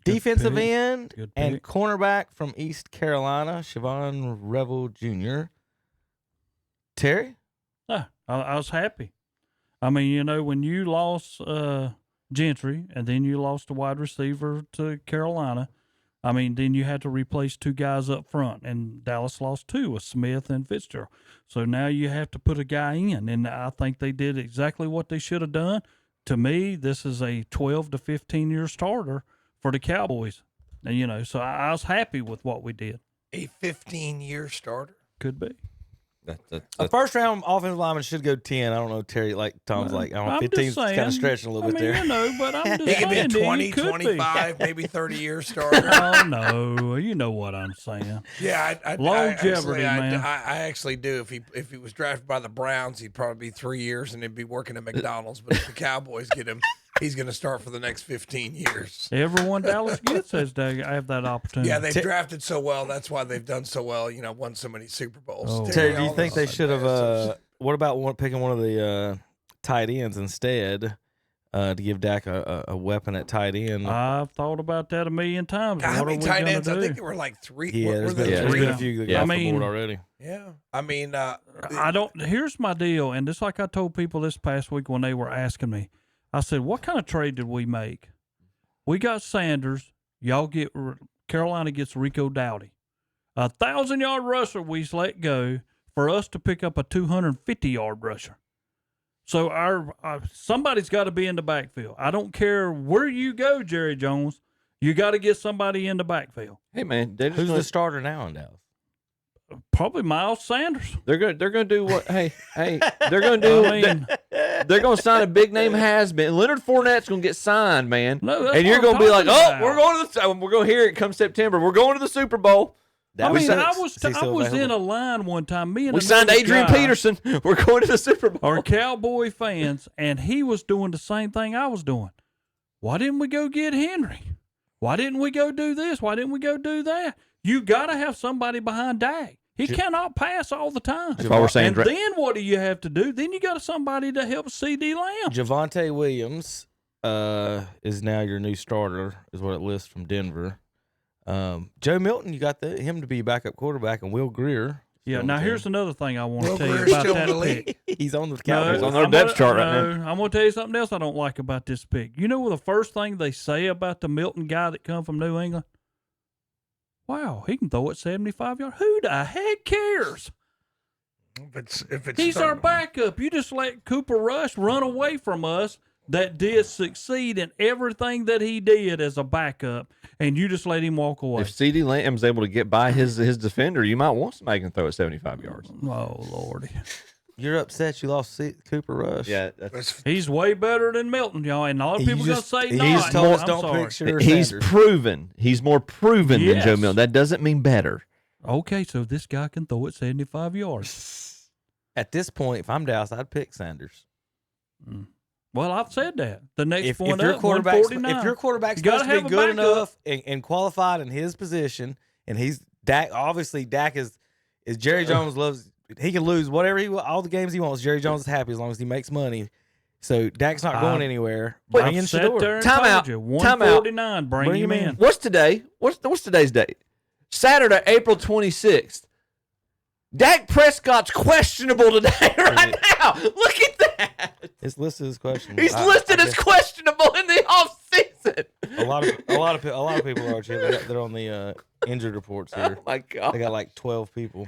defensive end, and cornerback from East Carolina, Siobhan Revel Jr. Terry? Yeah, I was happy. I mean, when you lost Gentry and then you lost a wide receiver to Carolina, I mean, then you had to replace 2 guys up front, and Dallas lost 2 with Smith and Fitzgerald. So now you have to put a guy in, and I think they did exactly what they should have done. To me, this is a 12 to 15-year starter for the Cowboys. And, so I was happy with what we did. A 15-year starter? Could be. A first-round offensive lineman should go 10. I don't know, Terry. Like Tom's I don't know, 15's kind of stretching a little bit there. But I'm just He could be saying, a 20, 25, maybe 30-year starter. Oh, no. You know what I'm saying. Yeah, longevity, man. I actually do. If he was drafted by the Browns, he'd probably be 3 years and he'd be working at McDonald's. But if the Cowboys get him, he's going to start for the next 15 years. Everyone Dallas gets says they have that opportunity. Yeah, they've drafted so well. That's why they've done so well. Won so many Super Bowls. Oh. Terry, do you think they should have? What about picking one of the tight ends instead to give Dak a weapon at tight end? I've thought about that a million times. God, how many tight ends? Do? I think there were like 3. Yeah, there's been a few that got off the board already. Yeah, I mean, I don't. Here's my deal, and this like I told people this past week when they were asking me. I said, what kind of trade did we make? We got Sanders. Carolina gets Rico Dowdy. 1,000-yard rusher we let go for us to pick up a 250-yard rusher. So somebody's got to be in the backfield. I don't care where you go, Jerry Jones. You got to get somebody in the backfield. Hey, man. Who's the starter now in Dallas? Probably Miles Sanders. They're gonna do what? Hey, they're gonna do. They're gonna sign a big name has-been. Leonard Fournette's gonna get signed, man. No, and you're gonna be like, oh, we're gonna hear it come September. We're going to the Super Bowl. I was in a line one time. We signed Adrian Peterson. We're going to the Super Bowl. Our Cowboy fans, and he was doing the same thing I was doing. Why didn't we go get Henry? Why didn't we go do this? Why didn't we go do that? You got to have somebody behind Dak. He cannot pass all the time. That's why we're saying. And then what do you have to do? Then you got somebody to help C.D. Lamb. Javonte Williams is now your new starter, is what it lists from Denver. Joe Milton, you got him to be backup quarterback, and Will Greer. Yeah, now here's another thing I want to tell you about that pick. He's on the Cowboys. He's on their depth chart right now. I'm going to tell you something else I don't like about this pick. You know the first thing they say about the Milton guy that come from New England? Wow, he can throw it 75 yards. Who the heck cares? If it's He's our backup. You just let Cooper Rush run away from us that did succeed in everything that he did as a backup, and you just let him walk away. If C.D. Lamb's able to get by his defender, you might want somebody who can throw it 75 yards. Oh, Lordy. You're upset you lost Cooper Rush. Yeah, he's way better than Milton, y'all. And a lot of people going to say not. He's proven. He's more proven than Joe Milton. That doesn't mean better. Okay, so this guy can throw it 75 yards. At this point, if I'm Dallas, I'd pick Sanders. Well, I've said that. The next if point your up, quarterback's 149. If your quarterback's supposed to be good enough and qualified in his position, and he's Dak, obviously Dak is Jerry Jones loves. He can lose whatever all the games he wants. Jerry Jones is happy as long as he makes money. So Dak's not going anywhere. Bring in Shador. Time out. 149. Bring him in. What's today? What's today's date? Saturday, April 26th. Dak Prescott's questionable today right now. Look at that. It's listed as questionable. He's listed as questionable in the offseason. A lot of people are. They're on the injured reports here. Oh my God. They got like 12 people.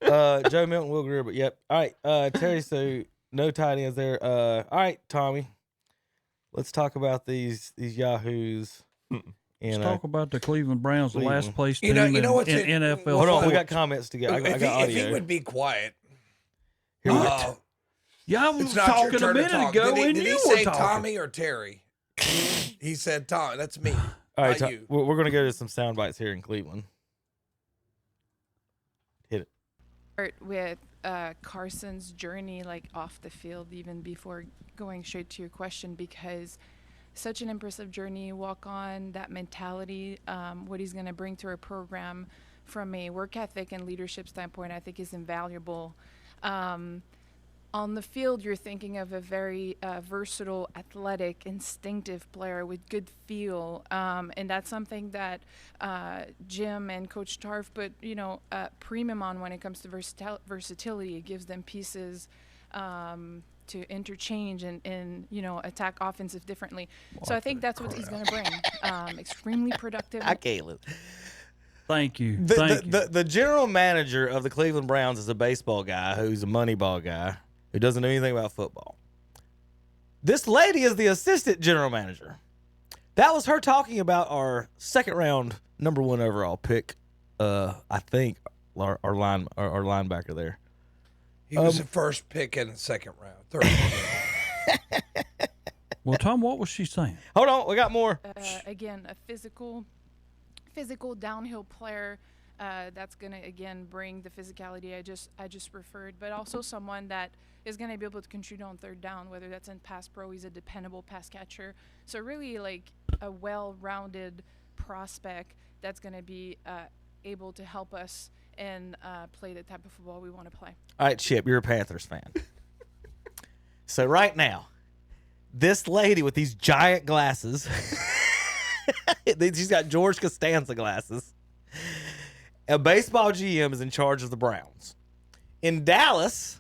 Joe Milton, Will Greer, but yep. All right, Terry. So no tight ends there. All right, Tommy. Let's talk about these yahoos. Let's talk about the Cleveland Browns, the last place team you know what's in NFL. Hold on, we sports. got comments to get. I got audio. If he would be quiet. Yeah, I was It's not your talking a turn to minute talk. ago, Did and he you say were talking. Tommy or Terry? He said Tommy. That's me. All right, not you. we're going to go to some sound bites here in Cleveland. Hit it. Start with Carson's journey, like off the field, even before going straight to your question, because such an impressive journey, walk on, that mentality, what he's going to bring to our program from a work ethic and leadership standpoint, I think is invaluable. On the field, you're thinking of a very versatile, athletic, instinctive player with good feel, and that's something that Jim and Coach Tarf put, premium on when it comes to versatility. It gives them pieces to interchange and attack offensive differently. So I think that's what he's going to bring. Extremely productive. I can't live. Thank you. The general manager of the Cleveland Browns is a baseball guy who's a Moneyball guy who doesn't know anything about football. This lady is the assistant general manager. That was her talking about our second round number 1 overall pick. I think our linebacker there. He was the first pick in the second round. Third. Well, Tom, what was she saying? Hold on, we got more. Again, a physical downhill player that's going to, again, bring the physicality I just referred, but also someone that is going to be able to contribute on third down, whether that's in pass pro. He's a dependable pass catcher. So really like a well-rounded prospect that's going to be able to help us and play the type of football we want to play. All right, Chip, you're a Panthers fan. So right now, this lady with these giant glasses, she's got George Costanza glasses. A baseball GM is in charge of the Browns. In Dallas,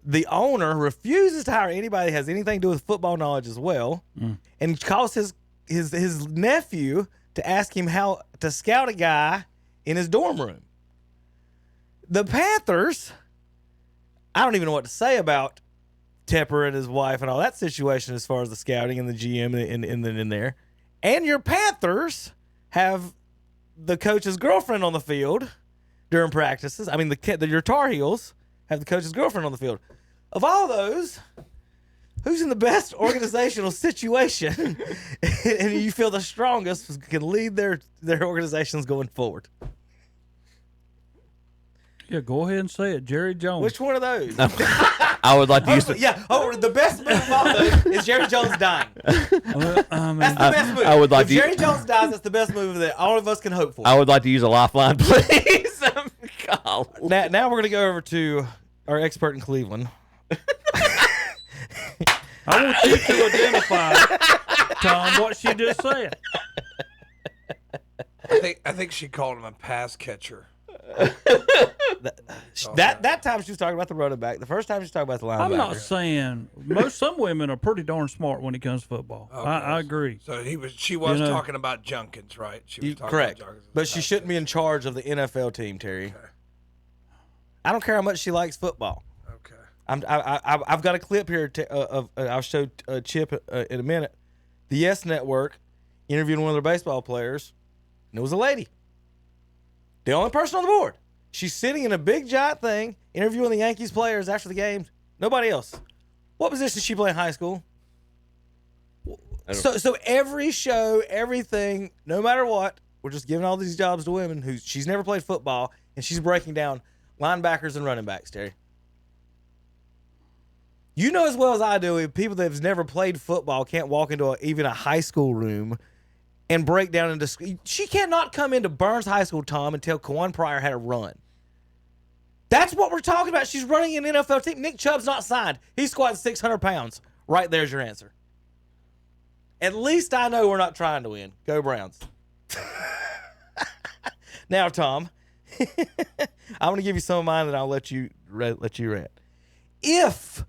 the owner refuses to hire anybody that has anything to do with football knowledge as well, and calls his nephew to ask him how to scout a guy in his dorm room. The Panthers, I don't even know what to say about Tepper and his wife and all that situation as far as the scouting and the GM in there. And your Panthers have the coach's girlfriend on the field during practices. I mean, your Tar Heels have the coach's girlfriend on the field. Of all those, who's in the best organizational situation and you feel the strongest can lead their organizations going forward? Yeah, go ahead and say it. Jerry Jones. Which one of those? I would like to use the best move of all those is Jerry Jones dying. That's the best move. I would like if Jerry Jones dies, that's the best move that all of us can hope for. I would like to use a lifeline, please. Now we're going to go over to our expert in Cleveland. I want you to identify, Tom, what she just said. I think she called him a pass catcher. That time she was talking about the running back. The first time she was talking about the linebacker. I'm not saying some women are pretty darn smart when it comes to football. Okay. I agree. So she was talking about Junkins, right? She was talking correct. about Junkins. But she shouldn't be in charge of the NFL team, Terry. Okay. I don't care how much she likes football. Okay. I've got a clip here I'll show Chip in a minute. The Yes Network interviewed one of their baseball players, and it was a lady. The only person on the board. She's sitting in a big giant thing, interviewing the Yankees players after the games. Nobody else. What position did she play in high school? So every show, everything, no matter what, we're just giving all these jobs to women who she's never played football, and she's breaking down linebackers and running backs, Terry. You know as well as I do, if people that have never played football can't walk into even a high school room and break down into. She cannot come into Burns High School, Tom, and tell Kawan Pryor how to run. That's what we're talking about. She's running an NFL team. Nick Chubb's not signed. He's squatting 600 pounds. Right there's your answer. At least I know we're not trying to win. Go Browns. Now, Tom, I'm going to give you some of mine, and I'll let you rant. If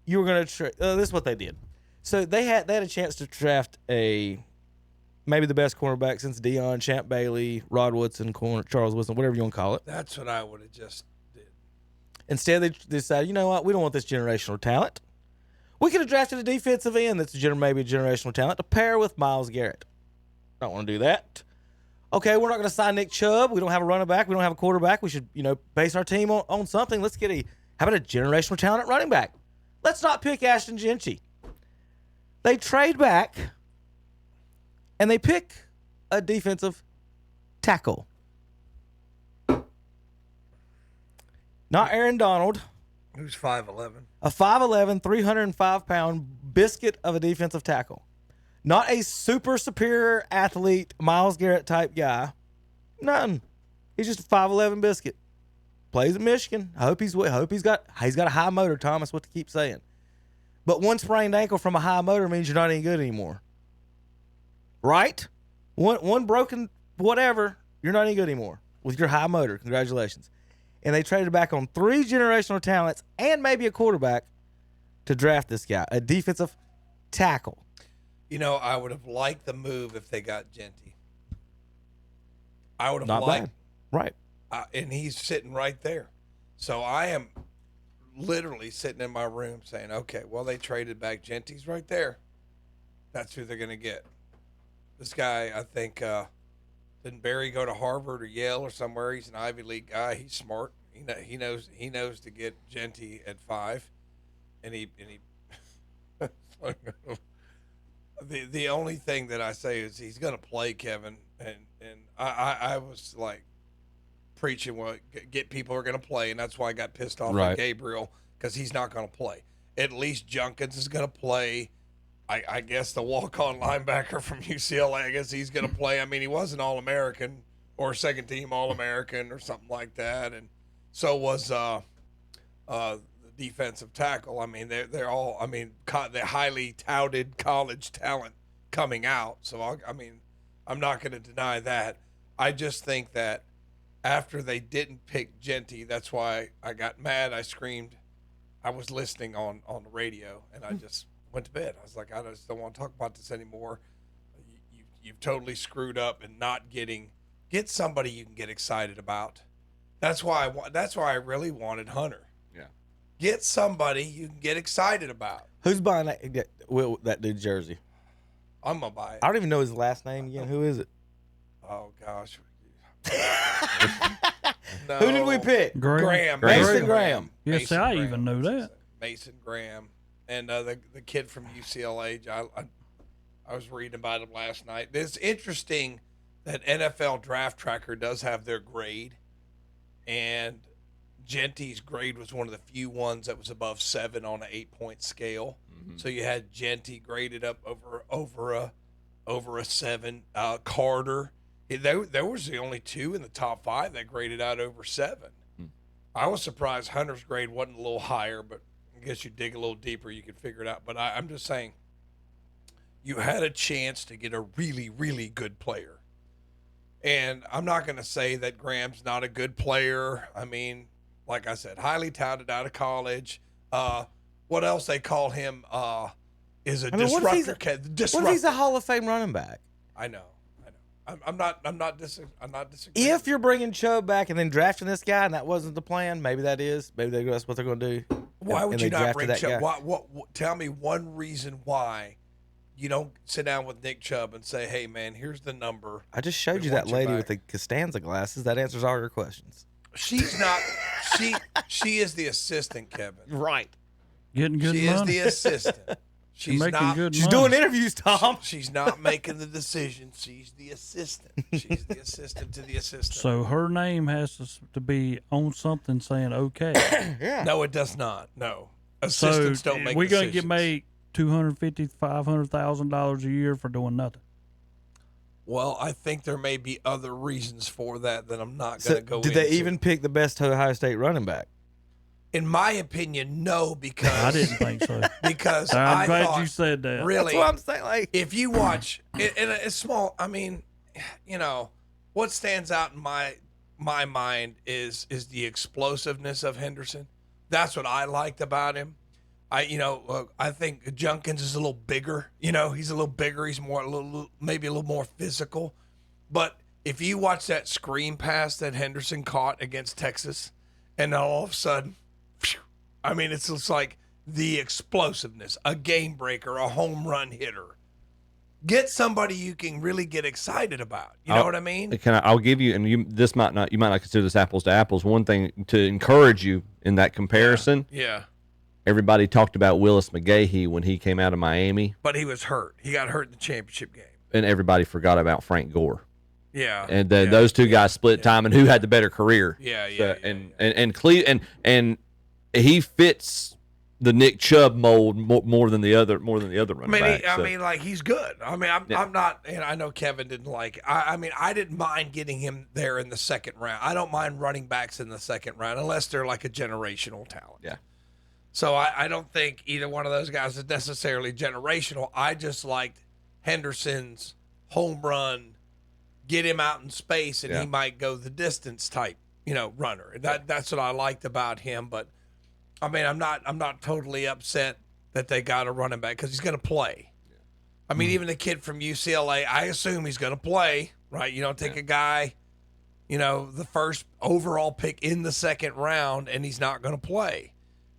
you were going to this is what they did. So they had a chance to draft maybe the best cornerback since Deion, Champ Bailey, Rod Woodson, Charles Woodson, whatever you want to call it. That's what I would have just did. Instead, they decided, you know what? We don't want this generational talent. We could have drafted a defensive end that's maybe a generational talent to pair with Myles Garrett. Don't want to do that. Okay, we're not going to sign Nick Chubb. We don't have a running back. We don't have a quarterback. We should, base our team on something. Let's get how about a generational talent running back? Let's not pick Ashton Genty. They trade back, and they pick a defensive tackle. Not Aaron Donald. Who's 5'11"? A 5'11", 305-pound biscuit of a defensive tackle. Not a super superior athlete, Myles Garrett type guy. Nothing. He's just a 5'11" biscuit. Plays at Michigan. I hope he's got a high motor, Thomas, what to keep saying. But one sprained ankle from a high motor means you're not any good anymore. Right? One broken whatever, you're not any good anymore with your high motor. Congratulations. And they traded back on 3 generational talents and maybe a quarterback to draft this guy, a defensive tackle. I would have liked the move if they got Genty. I would have Not liked. bad. Right. And he's sitting right there. So I am literally sitting in my room saying, okay, well, they traded back. Genty's right there. That's who they're going to get. This guy, I think, didn't Barry go to Harvard or Yale or somewhere? He's an Ivy League guy. He's smart. He knows to get Genty at 5. And he The only thing that I say is he's going to play, Kevin, and I was like preaching get people who are going to play, and that's why I got pissed off at Gabriel, because he's not going to play. At least Junkins is going to play. I guess the walk-on linebacker from UCLA, I guess he's going to play. I mean, he was an All-American or second-team All-American or something like that, and so was the defensive tackle. I mean, they're all, they're highly touted college talent coming out. So, I'm not going to deny that. I just think that after they didn't pick Genty, that's why I got mad. I screamed. I was listening on the radio, and I just went to bed. I was like, I just don't want to talk about this anymore. You've totally screwed up and not get somebody you can get excited about. That's why I really wanted Hunter. Get somebody you can get excited about. Who's buying that dude's jersey? I'm going to buy it. I don't even know his last name again. Who is it? Oh, gosh. No. Who did we pick? Graham. Mason Graham. Yes, Mason I Graham. even knew that. Mason Graham. And the kid from UCLA, I was reading about him last night. It's interesting that NFL Draft Tracker does have their grade, and Genty's grade was one of the few ones that was above 7 on an 8-point scale. Mm-hmm. So you had Genty graded up over a 7. Carter, there was the only 2 in the top 5 that graded out over 7. I was surprised Hunter's grade wasn't a little higher, but I guess you dig a little deeper, you could figure it out. But I'm just saying, you had a chance to get a really, really good player. And I'm not going to say that Graham's not a good player. I mean, like I said, highly touted out of college. What else they call him is a disruptor. What if he's a Hall of Fame running back? I know. I'm not disagreeing. If you're bringing Chubb back and then drafting this guy, and that wasn't the plan, maybe that is. Maybe that's what they're going to do. Why would you not bring Chubb? What? Tell me one reason why you don't sit down with Nick Chubb and say, "Hey, man, here's the number." I just showed you that lady with the Costanza glasses. That answers all your questions. She's not. She is the assistant, Kevin. Right. Getting good money. She is the assistant. She's making good She's money. doing interviews, Tom. She's not making the decision. She's the assistant. She's the assistant to the assistant. So her name has to be on something saying okay. Yeah. No, it does not. No. Assistants don't make we're decisions. going to get made $250,000, $500,000 a year for doing nothing. Well, I think there may be other reasons for that I'm not going to go into. Did they even pick the best Ohio State running back? In my opinion, no, because I didn't think so. Because I'm glad thought, you said that. Really, that's what I'm saying. Like, if you watch, and it's small. I mean, what stands out in my mind is the explosiveness of Henderson. That's what I liked about him. I think Junkins is a little bigger. He's a little bigger. He's maybe a little more physical. But if you watch that screen pass that Henderson caught against Texas, and all of a sudden, it's just like the explosiveness, a game breaker, a home run hitter. Get somebody you can really get excited about. You know what I mean? I'll give you, and you might not consider this apples to apples. One thing to encourage you in that comparison. Yeah. Everybody talked about Willis McGahee when he came out of Miami. But he was hurt. He got hurt in the championship game. And everybody forgot about Frank Gore. Yeah. And then those two guys split time, and who had the better career? And he fits the Nick Chubb mold more than the other running backs. I mean, like, he's good. I mean, I'm not, and I know Kevin didn't like it. I mean, I didn't mind getting him there in the second round. I don't mind running backs in the second round unless they're like a generational talent. Yeah. So I don't think either one of those guys is necessarily generational. I just liked Henderson's home run, get him out in space, and he might go the distance type, runner. That's what I liked about him. But I mean, I'm not totally upset that they got a running back because he's going to play. I mean, even the kid from UCLA, I assume he's going to play, right? You don't take a guy, the first overall pick in the second round, and he's not going to play.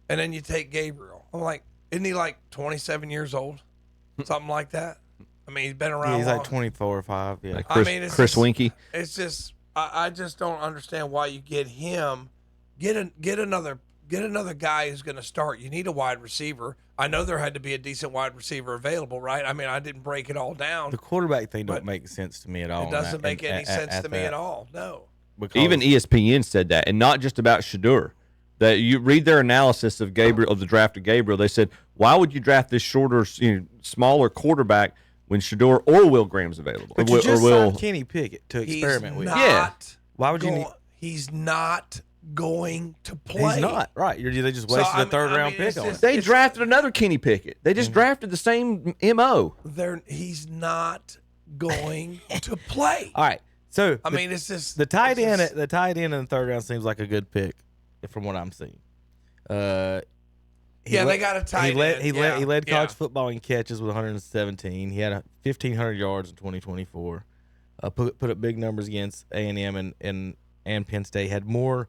And then you take Gabriel. I'm like, isn't he like 27 years old? Something like that? I mean, he's been around. Yeah, he's long. like 24 or 5. Yeah. Like Chris Winkie. It's just, I just don't understand why you get him. Get another guy who's going to start. You need a wide receiver. I know there had to be a decent wide receiver available, right? I mean, I didn't break it all down. The quarterback thing don't make sense to me at all. It doesn't make any sense to me at all. No. Because even ESPN said that, and not just about Shedeur. That you read their analysis of the draft of Gabriel. They said, why would you draft this shorter, smaller quarterback when Shedeur or Will Graham's available? But you just signed Kenny Pickett to experiment with. Why would you? He's not going to play. He's not right. They just wasted a third round pick on it. They drafted another Kenny Pickett. They just drafted the same MO. He's not going to play. All right. So I mean, it's just the tight end. The tight end in the third round seems like a good pick, from what I'm seeing. They got a tight end. He led college football in catches with 117. He had 1,500 yards in 2024. Put up big numbers against A&M and Penn State. Had more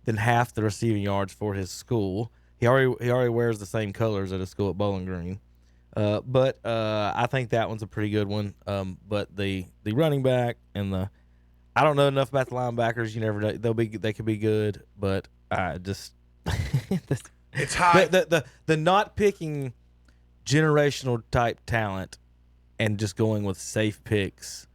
than half the receiving yards for his school. He already wears the same colors at his school at Bowling Green. But I think that one's a pretty good one. But the running back and I don't know enough about the linebackers. You never know. They could be good, but I just it's high. The not picking generational type talent and just going with safe picks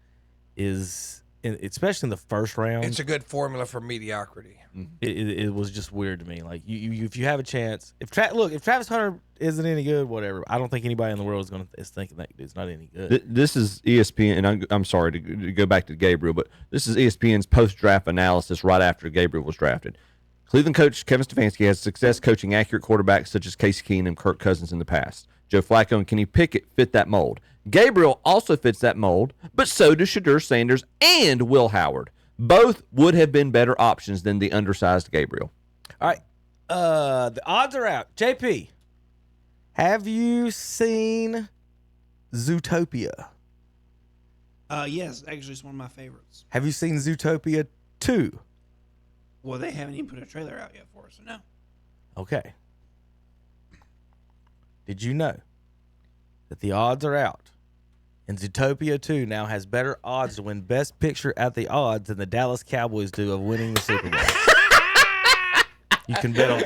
is, especially in the first round. It's a good formula for mediocrity. It was just weird to me. Like if you have a chance, if Travis Hunter isn't any good, whatever. I don't think anybody in the world is thinking that dude's not any good. This is ESPN, and I'm sorry to go back to Gabriel, but this is ESPN's post-draft analysis right after Gabriel was drafted. Cleveland coach Kevin Stefanski has success coaching accurate quarterbacks such as Casey Keenum and Kirk Cousins in the past. Joe Flacco and Kenny Pickett fit that mold. Gabriel also fits that mold, but so do Shedeur Sanders and Will Howard. Both would have been better options than the undersized Gabriel. All right. The odds are out. JP, have you seen Zootopia? Yes, actually, it's one of my favorites. Have you seen Zootopia 2? Well, they haven't even put a trailer out yet for us, so no. Okay. Did you know that the odds are out? And Zootopia 2 now has better odds to win Best Picture at the odds than the Dallas Cowboys do of winning the Super Bowl. You can bet on.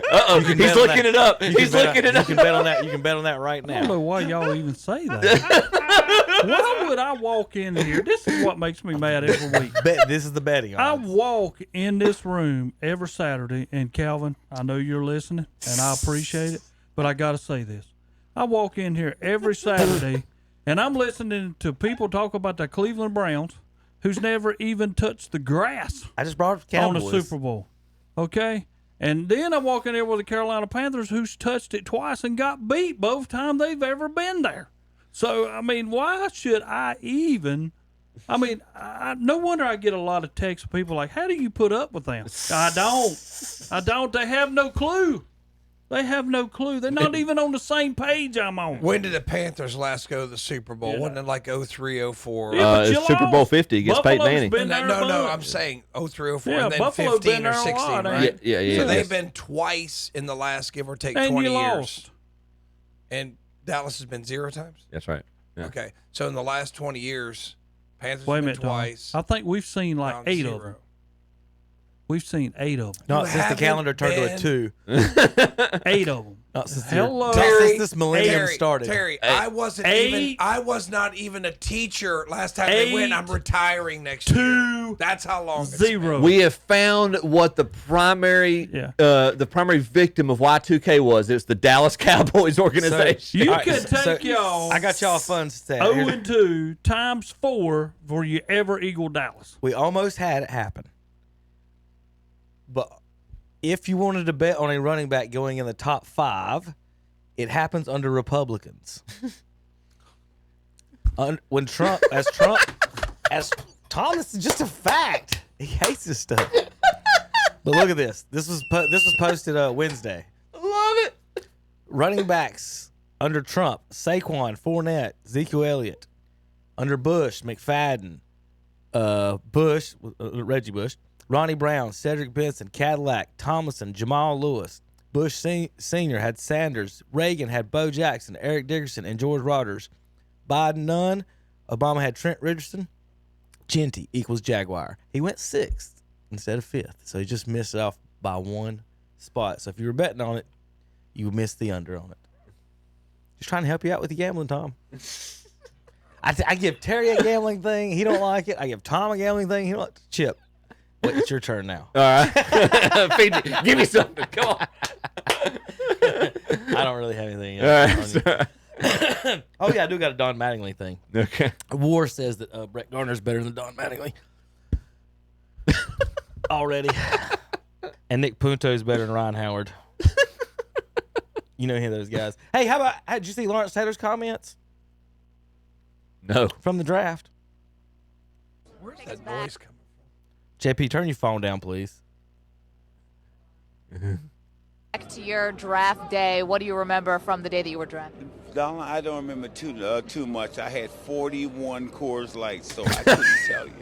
He's looking it up. He's looking it up. You can bet on that. You can bet on that right now. I don't know why y'all even say that. Why would I walk in here? This is what makes me mad every week. This is the betting I odds. walk in this room every Saturday, and Calvin, I know you're listening, and I appreciate it, but I got to say this. I walk in here every Saturday, and I'm listening to people talk about the Cleveland Browns, who's never even touched the grass. I just brought up the on the Cowboys. Super Bowl. Okay? And then I walk in there with the Carolina Panthers, who's touched it twice and got beat both times they've ever been there. So, I mean, why should I even... I mean, no wonder I get a lot of texts from people like, how do you put up with them? I don't. They have no clue. They have no clue. They're not even on the same page I'm on. When did the Panthers last go to the Super Bowl? Yeah. Wasn't it like 03, 04? It's Super Bowl 50 against Peyton Manning. No, I'm saying 03, 04, Yeah, and then Buffalo's 15 been there or a 16, lot, right? Yeah. So they've been twice in the last, give or take, And 20 you years. lost. And Dallas has been 0 times? That's right. Yeah. Okay. So in the last 20 years, Panthers Wait a have been minute, Tom. twice. I think we've seen like Browns 8 0. of them. We've seen 8 of them. Not since the calendar turned to a 2. 8 of them. Not since Hello. since this millennium started. Terry, I was not even a teacher last time they went. I'm retiring next year. That's how long it's been. We have found what the primary victim of Y2K was. It's the Dallas Cowboys organization. You can take y'all. I got y'all a fun stat. 0-2 times 4 for you ever equal Dallas. We almost had it happen. But if you wanted to bet on a running back going in the top 5, it happens under Republicans. When Trump, as Tom, this is just a fact. He hates this stuff. But look at this. This was posted Wednesday. Love it. Running backs under Trump: Saquon, Fournette, Ezekiel Elliott. Under Bush, McFadden, Reggie Bush. Ronnie Brown, Cedric Benson, Cadillac, Tomlinson, Jamal Lewis. Bush Sr. had Sanders. Reagan had Bo Jackson, Eric Dickerson, and George Rogers. Biden, none. Obama had Trent Richardson. Genty equals Jaguar. He went 6th instead of 5th, so he just missed it off by 1 spot. So if you were betting on it, you missed the under on it. Just trying to help you out with the gambling, Tom. I give Terry a gambling thing. He don't like it. I give Tom a gambling thing. He don't like it. Chip. Wait, it's your turn now. All right. Give me something. Come on. I don't really have anything. Oh, yeah, I do got a Don Mattingly thing. Okay. War says that Brett Gardner's better than Don Mattingly. Already. And Nick Punto's better than Ryan Howard. You know any of those guys. Hey, did you see Lawrence Taylor's comments? No. From the draft. Where's that noise coming? JP, turn your phone down, please. Back to your draft day, what do you remember from the day that you were drafted? Donald, I don't remember too much. I had 41 Coors Lights, so I couldn't tell you.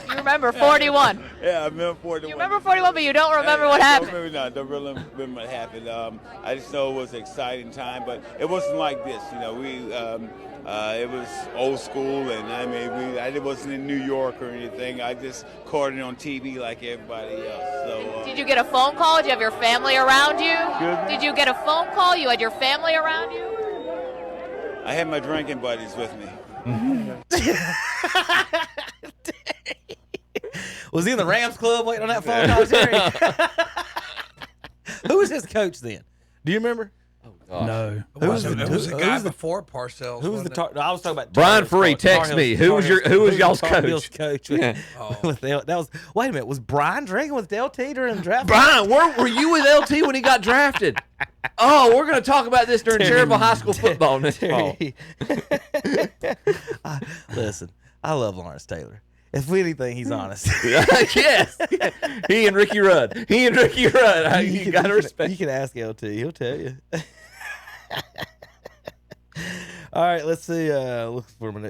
You remember 41? Yeah, I remember 41. You remember 41, but you don't remember what happened? Don't really remember what happened. I just know it was an exciting time, but it wasn't like this. You know, it was old school, and I mean, I wasn't in New York or anything. I just caught it on TV like everybody else. So, Did you get a phone call? Did you have your family around you? Excuse me? Did you get a phone call? You had your family around you? I had my drinking buddies with me. Was he in the Rams club waiting on that phone call, Terry? Who was his coach then? Do you remember? No. It was the guy before Parcells. Who was the I was talking about Brian Free, text me. Who was y'all's coach? Yeah. That was. Wait a minute. Was Brian drinking with LT during the draft? Brian, where were you with LT when he got drafted? Oh, we're going to talk about this during Cherryville High School football next fall. Listen, I love Lawrence Taylor. If anything, he's honest. Yes. He and Ricky Rudd. You got to respect. You can ask LT. He'll tell you. All right, let's see. Looking for my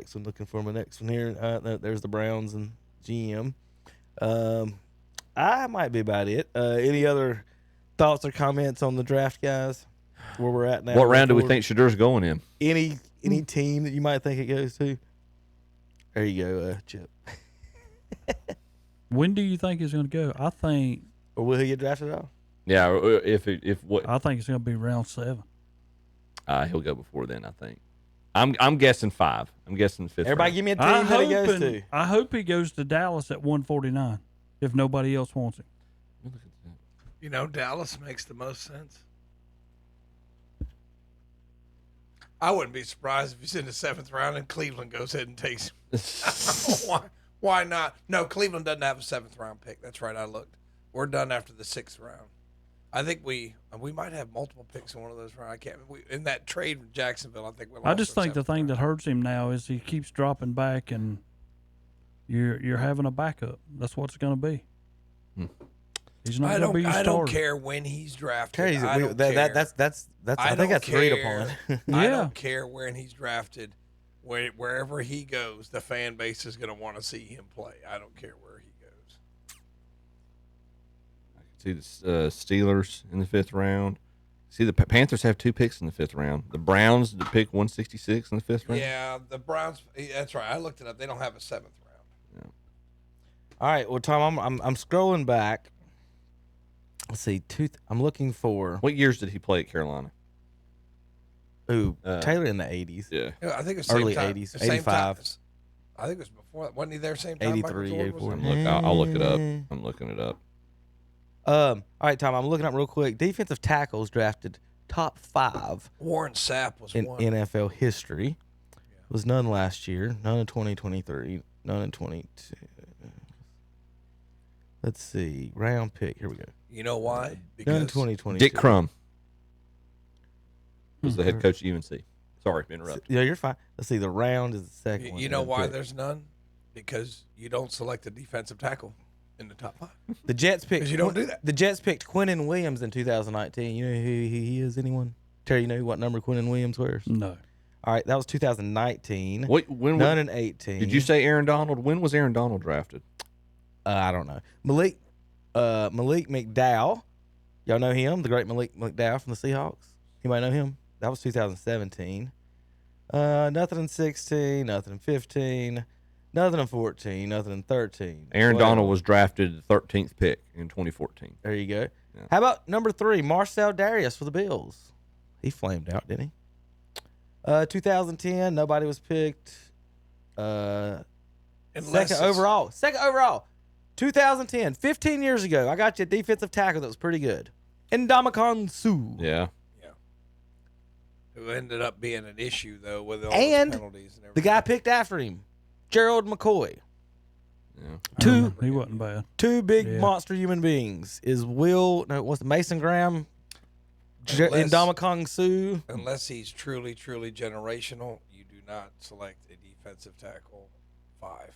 next one here. There's the Browns and GM. I might be about it. Any other thoughts or comments on the draft, guys? Where we're at now? What round do we think Shadur's going in? Any team that you might think it goes to? There you go, Chip. When do you think he's going to go? I think. Or will he get drafted at all? Yeah, if what? I think it's going to be round 7. He'll go before then. I think. I'm guessing 5. I'm guessing 5th. Everybody, round. give me a team that he goes to. I hope he goes to Dallas at 149. If nobody else wants him. You know, Dallas makes the most sense. I wouldn't be surprised if he's in the 7th round and Cleveland goes ahead and takes him. Why not? No, Cleveland doesn't have a 7th round pick. That's right. I looked. We're done after the 6th round. I think we might have multiple picks in one of those rounds. I can't. In that trade with Jacksonville, I think we lost. I just think the thing that hurts him now is he keeps dropping back, and you're having a backup. That's what it's going to be. He's not going to be your starter. I don't care when he's drafted. That's I think that's agreed upon. I don't care when he's drafted. Wherever he goes, the fan base is going to want to see him play. I don't care where he goes. I can see the Steelers in the 5th round. See, the Panthers have 2 picks in the 5th round. The Browns pick 166 in the 5th round. Yeah, the Browns. That's right. I looked it up. They don't have a 7th round. All right. Well, Tom, I'm scrolling back. Let's see. I'm looking for. What years did he play at Carolina? Ooh, Taylor in the 80s. Yeah. I think it was early same time, 80s, same 85. time. I think it was before that. Wasn't he there same time? 83, 84. I'll look it up. I'm looking it up. All right, Tom, I'm looking up real quick. Defensive tackles drafted top 5 Warren Sapp was in one. NFL history. Was none last year, none in 2023, none in 22. Let's see. Round pick. Here we go. You know why? None in Because 2022. Dick Crum was the head coach of UNC. Sorry to interrupt. Yeah, you're fine. Let's see. The round is the second one. you know why Pick. there's none? Because you don't select a defensive tackle in the top 5. The Jets picked. 'Cause you don't do that. The Jets picked Quinnen Williams in 2019. You know who he is? Anyone? Terry, you know what number Quinnen Williams wears? No. All right, that was 2019. When none in 18. Did you say Aaron Donald? When was Aaron Donald drafted? I don't know. Malik McDowell. Y'all know him? The great Malik McDowell from the Seahawks. You might know him. That was 2017. Nothing in 16. Nothing in 15. Nothing in 14. Nothing in 13. Aaron 12. Donald was drafted the 13th pick in 2014. There you go. Yeah. How about number 3, Marcel Darius for the Bills? He flamed out, didn't he? 2010, nobody was picked. Second overall. 2010, 15 years ago, I got you a defensive tackle that was pretty good. Ndamukong Suh. Yeah. Who ended up being an issue, though, with all And those penalties and everything. the guy picked after him, Gerald McCoy. Yeah. He wasn't bad. 2 big monster human beings is Mason Graham, Ndamukong Suh. Unless he's truly, truly generational, you do not select a defensive tackle 5.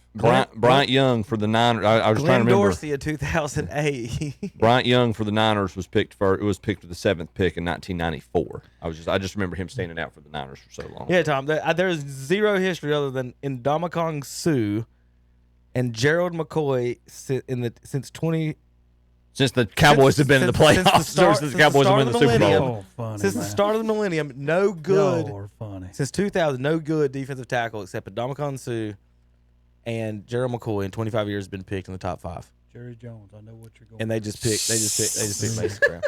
Bryant Young for the Niners. I was trying to remember. Dorsey in 2008. Bryant Young for the Niners was picked with the 7th pick in 1994. I just remember him standing out for the Niners for so long. Yeah, Tom. There's zero history other than Ndamukong Suh and Gerald McCoy Since the Cowboys have been in the playoffs, since the Cowboys have been in the Super Bowl. Since the start of the millennium, no good. Y'all are funny. Since 2000, no good defensive tackle except Ndamukong Suh and Gerald McCoy in 25 years has been picked in the top 5. Jerry Jones, I know what you're going. And they just picked Mason Graham.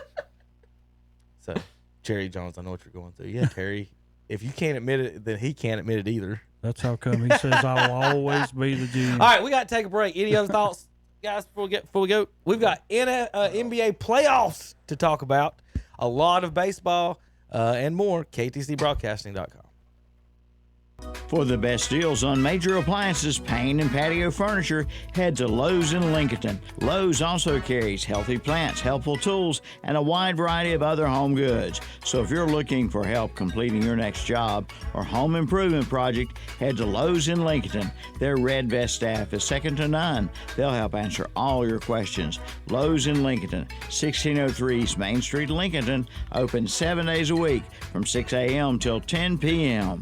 So, Jerry Jones, I know what you're going through. Yeah, Terry. If you can't admit it, then he can't admit it either. That's how come he says I will always be the GM. All right, we got to take a break. Any other thoughts, guys, before we go? We've got NBA playoffs to talk about, a lot of baseball, and more. KTCBroadcasting.com. For the best deals on major appliances, paint, and patio furniture, head to Lowe's in Lincoln. Lowe's also carries healthy plants, helpful tools, and a wide variety of other home goods. So if you're looking for help completing your next job or home improvement project, head to Lowe's in Lincoln. Their Red Vest staff is second to none. They'll help answer all your questions. Lowe's in Lincoln, 1603 East Main Street, Lincoln, open 7 days a week from 6 a.m. till 10 p.m.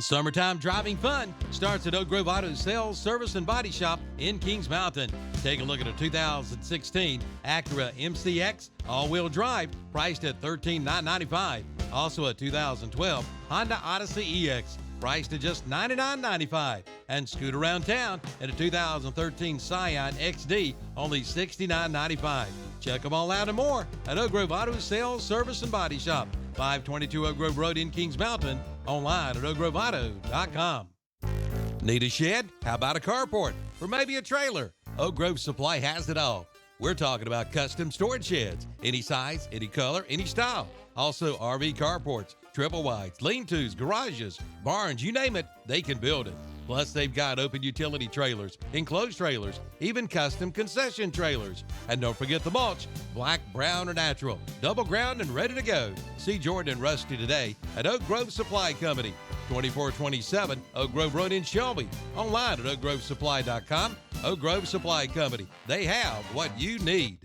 Summertime driving fun starts at Oak Grove Auto Sales, Service, and Body Shop in Kings Mountain. Take a look at a 2016 Acura MCX all-wheel drive, priced at $13,995. Also a 2012 Honda Odyssey EX, priced at just $99.95. And scoot around town in a 2013 Scion XD, only $69.95. Check them all out and more at Oak Grove Auto Sales, Service, and Body Shop, 522 Oak Grove Road in Kings Mountain. Online at oakgroveauto.com. Need a shed? How about a carport? Or maybe a trailer? Oak Grove Supply has it all. We're talking about custom storage sheds. Any size, any color, any style. Also RV carports, triple wides, lean-tos, garages, barns, you name it, they can build it. Plus, they've got open utility trailers, enclosed trailers, even custom concession trailers. And don't forget the mulch, black, brown, or natural, double ground and ready to go. See Jordan and Rusty today at Oak Grove Supply Company, 2427 Oak Grove Road in Shelby. Online at oakgrovesupply.com. Oak Grove Supply Company. They have what you need.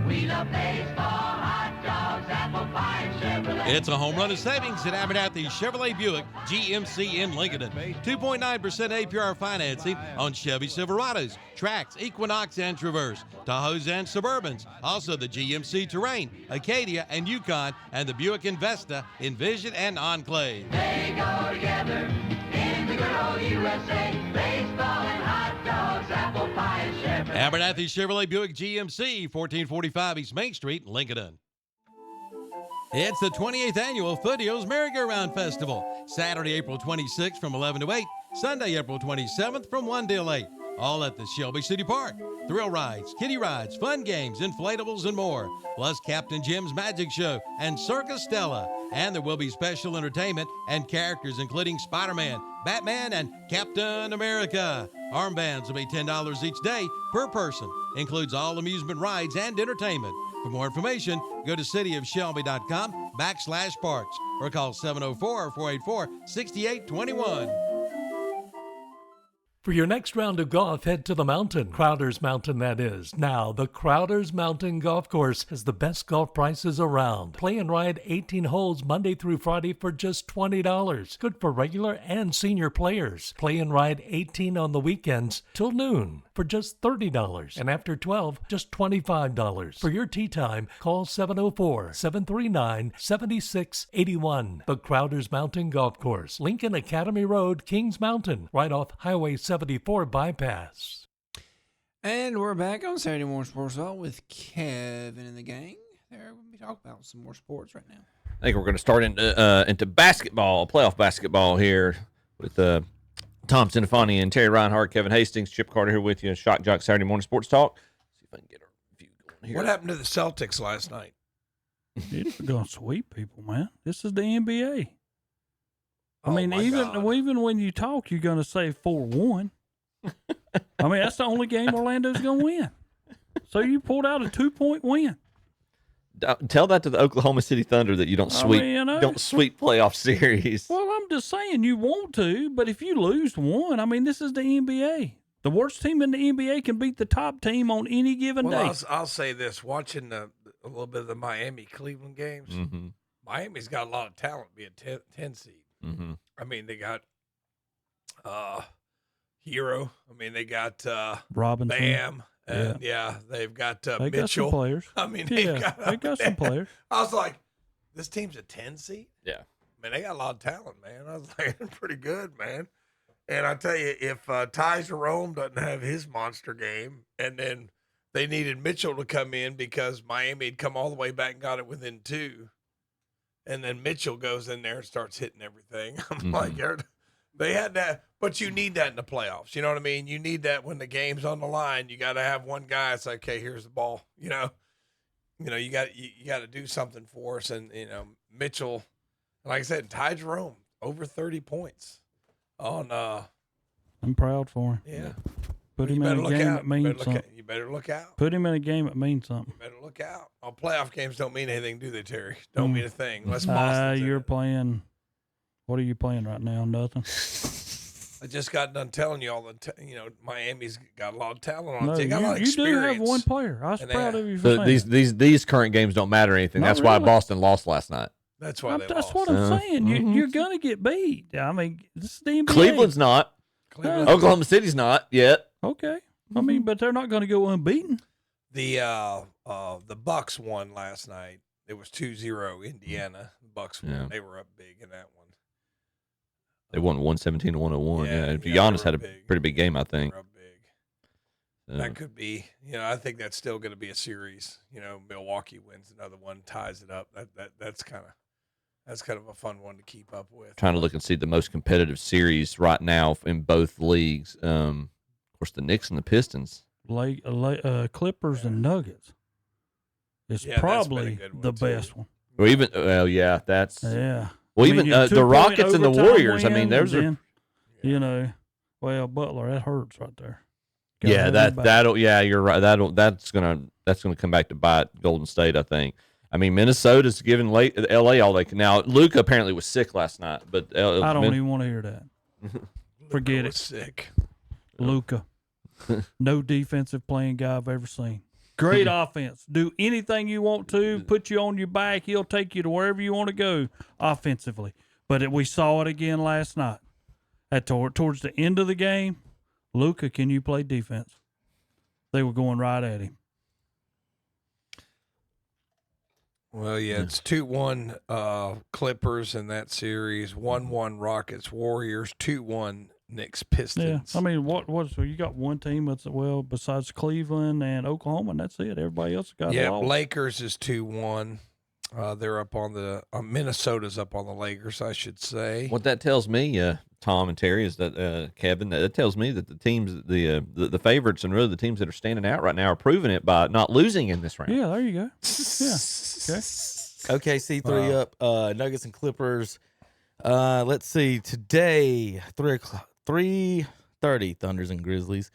We love baseball, hot dogs, apple pie, Chevrolet. It's a home run of savings at Abernathy Chevrolet Buick GMC in Lincoln. 2.9% APR financing on Chevy Silverados, Trax, Equinox, and Traverse, Tahoes and Suburbans. Also the GMC Terrain, Acadia, and Yukon, and the Buick Investa, Envision, and Enclave. They go together in the good old USA. Baseball and hot dogs, apple pie and Chevrolet. Abernathy Chevrolet Buick GMC, 1445 East Main Street, Lincoln. It's the 28th annual Foothills Merry-Go-Round Festival. Saturday, April 26th from 11 to 8. Sunday, April 27th from 1 till 8. All at the Shelby City Park. Thrill rides, kiddie rides, fun games, inflatables, and more. Plus Captain Jim's Magic Show and Circus Stella. And there will be special entertainment and characters including Spider-Man, Batman, and Captain America. Armbands will be $10 each day per person. Includes all amusement rides and entertainment. For more information, go to cityofshelby.com/parks or call 704-484-6821. For your next round of golf, head to the mountain. Crowder's Mountain, that is. Now, the Crowder's Mountain Golf Course has the best golf prices around. Play and ride 18 holes Monday through Friday for just $20. Good for regular and senior players. Play and ride 18 on the weekends till noon for just $30. And after 12, just $25. For your tee time, call 704-739-7681. The Crowder's Mountain Golf Course. Lincoln Academy Road, Kings Mountain, right off Highway 74 bypass. And we're back on Saturday Morning Sports Talk with Kevin and the gang. They're going to be talking about some more sports right now. I think we're going to start into basketball, playoff basketball here with Tom Sinifani and Terry Reinhardt, Kevin Hastings, Chip Carter here with you. Shock Jock Saturday Morning Sports Talk. See if I can get our view going here. What happened to the Celtics last night? They're going to sweep people, man. This is the NBA. I mean, even when you talk, you're going to say 4-1. I mean, that's the only game Orlando's going to win. So you pulled out a 2-point win. Tell that to the Oklahoma City Thunder that you don't sweep, don't sweep playoff series. Well, I'm just saying you want to, but if you lose one, I mean, this is the NBA. The worst team in the NBA can beat the top team on any given day. I'll say this: watching a little bit of the Miami-Cleveland games, Miami's got a lot of talent, be a 10 seed. Mm-hmm. I mean, they got Hero. I mean, they got Robinson. Bam. And they've got they Mitchell. Got some players. I mean, they got some players. I was like, this team's a 10 seed? Yeah. I mean, they got a lot of talent, man. I was like, they're pretty good, man. And I tell you, if Ty Jerome doesn't have his monster game, and then they needed Mitchell to come in because Miami had come all the way back and got it within 2. And then Mitchell goes in there and starts hitting everything. I'm like, they had that, but you need that in the playoffs. You know what I mean? You need that when the game's on the line. You got to have one guy. It's like, okay, here's the ball. You know, you got to do something for us. And Mitchell, like I said, Ty Jerome over 30 points on. I'm proud for him. Yeah. Put him in a game that means something. You better look out. Put him in a game that means something. You better look out. Oh, playoff games don't mean anything, do they, Terry? Don't mean a thing. Unless Boston's you're playing. What are you playing right now? Nothing. I just got done telling you all Miami's got a lot of talent on No, it. They got a lot of you do have experience. one player. I was proud of you for So saying these current games don't matter anything. That's why Boston lost last night. That's why that's what I'm saying. You're going to get beat. I mean, this is the NBA. Cleveland's not. Oklahoma City's not yet. Okay. I mean, but they're not going to go unbeaten. The Bucks won last night. It was 2-0 Indiana. The Bucks won. Yeah. They were up big in that one. They won 117-101. Yeah, Giannis had a pretty big game, I think. They were up big. That could be. I think that's still going to be a series. Milwaukee wins another one, ties it up. That's kind of a fun one to keep up with. Trying to look and see the most competitive series right now in both leagues. Of course, the Knicks and the Pistons. Clippers and Nuggets. It's probably the best one. Or even, that's. Yeah. Well, even the Rockets and the Warriors. I mean, there's Butler, that hurts right there. You're right. That's gonna come back to bite Golden State, I think. I mean, Minnesota's giving LA all they can. Now, Luka apparently was sick last night, but I don't even want to hear that. Forget it. Sick. Luka, no defensive playing guy I've ever seen. Great offense. Do anything you want to. Put you on your back. He'll take you to wherever you want to go offensively. But we saw it again last night. Towards the end of the game, Luka, can you play defense? They were going right at him. Well, yeah, it's 2-1 Clippers in that series, 1-1 Rockets Warriors, 2-1 Knicks Pistons. Yeah, I mean, so you got one team that's, well, besides Cleveland and Oklahoma, and that's it. Everybody else got Yeah, lost. Lakers is 2-1. They're up on the Minnesota's up on the Lakers, I should say. What that tells me, Tom and Terry, is that Kevin, that tells me that the teams, the favorites, and really the teams that are standing out right now are proving it by not losing in this round. Yeah, there you go. Yeah. Okay. OKC up. Nuggets and Clippers. Let's see. Today, 3:30 Thunders and Grizzlies.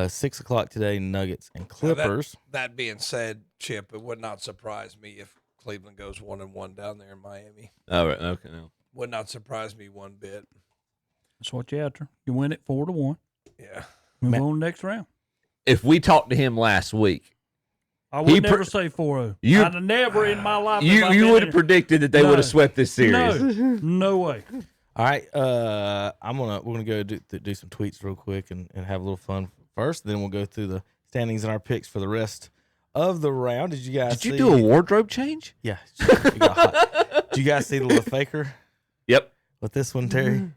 6 o'clock today, Nuggets and Clippers. That being said, Chip, it would not surprise me if Cleveland goes 1-1 down there in Miami. Oh, right. Okay. No. Would not surprise me one bit. That's what you after. You win it 4-1. Yeah. Move on next round. If we talked to him last week, I would never say 4-0. I'd never in my life. You would have predicted that they would have swept this series. No way. All right, we're gonna go do some tweets real quick and have a little fun first. Then we'll go through the standings and our picks for the rest of the round. Did you guys? Did you do a wardrobe change? Yeah. Did you guys see the little faker? Yep. With this one, Terry.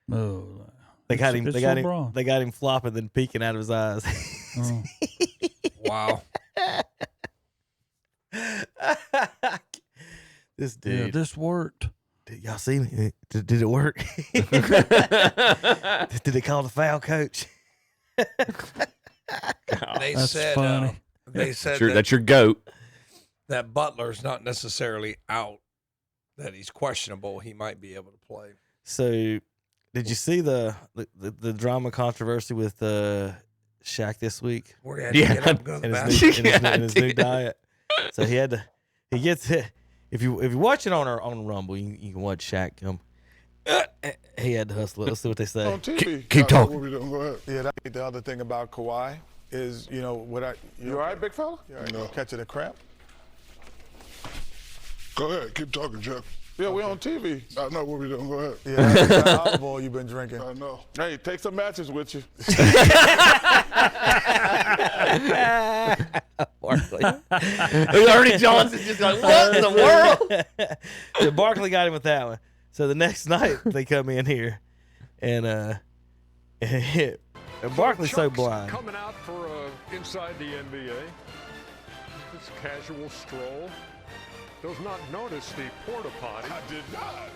No. They got him. They got him flopping, then peeking out of his eyes. Oh. Wow. This dude. Yeah, this worked. Did y'all see me? Did it work? Did they call the foul, coach? They That's said. funny. They said Sure, that's your goat. that Butler's not necessarily out. That he's questionable. He might be able to play. So, did you see the drama controversy with Shaq this week? Where he had to get up and go to the bathroom. In his new diet. So he gets it. If you watch it on Rumble, you can watch Shaq come. He had to hustle it. Let's see what they say. On TV. Keep talking. Go ahead. Yeah, I think the other thing about Kawhi is, you all right, big fella? Catching a cramp? Go ahead, keep talking, Jeff. Yeah, we're on TV. I know what we're doing. Go ahead. Yeah, that's that olive oil you've been drinking. I know. Hey, take some matches with you. Barkley. Ernie Johnson just like, what in the world? So Barkley got him with that one. So the next night they come in here, and Barkley's so blind. Coming out for inside the NBA. This casual stroll. Does not notice the porta potty. I did not.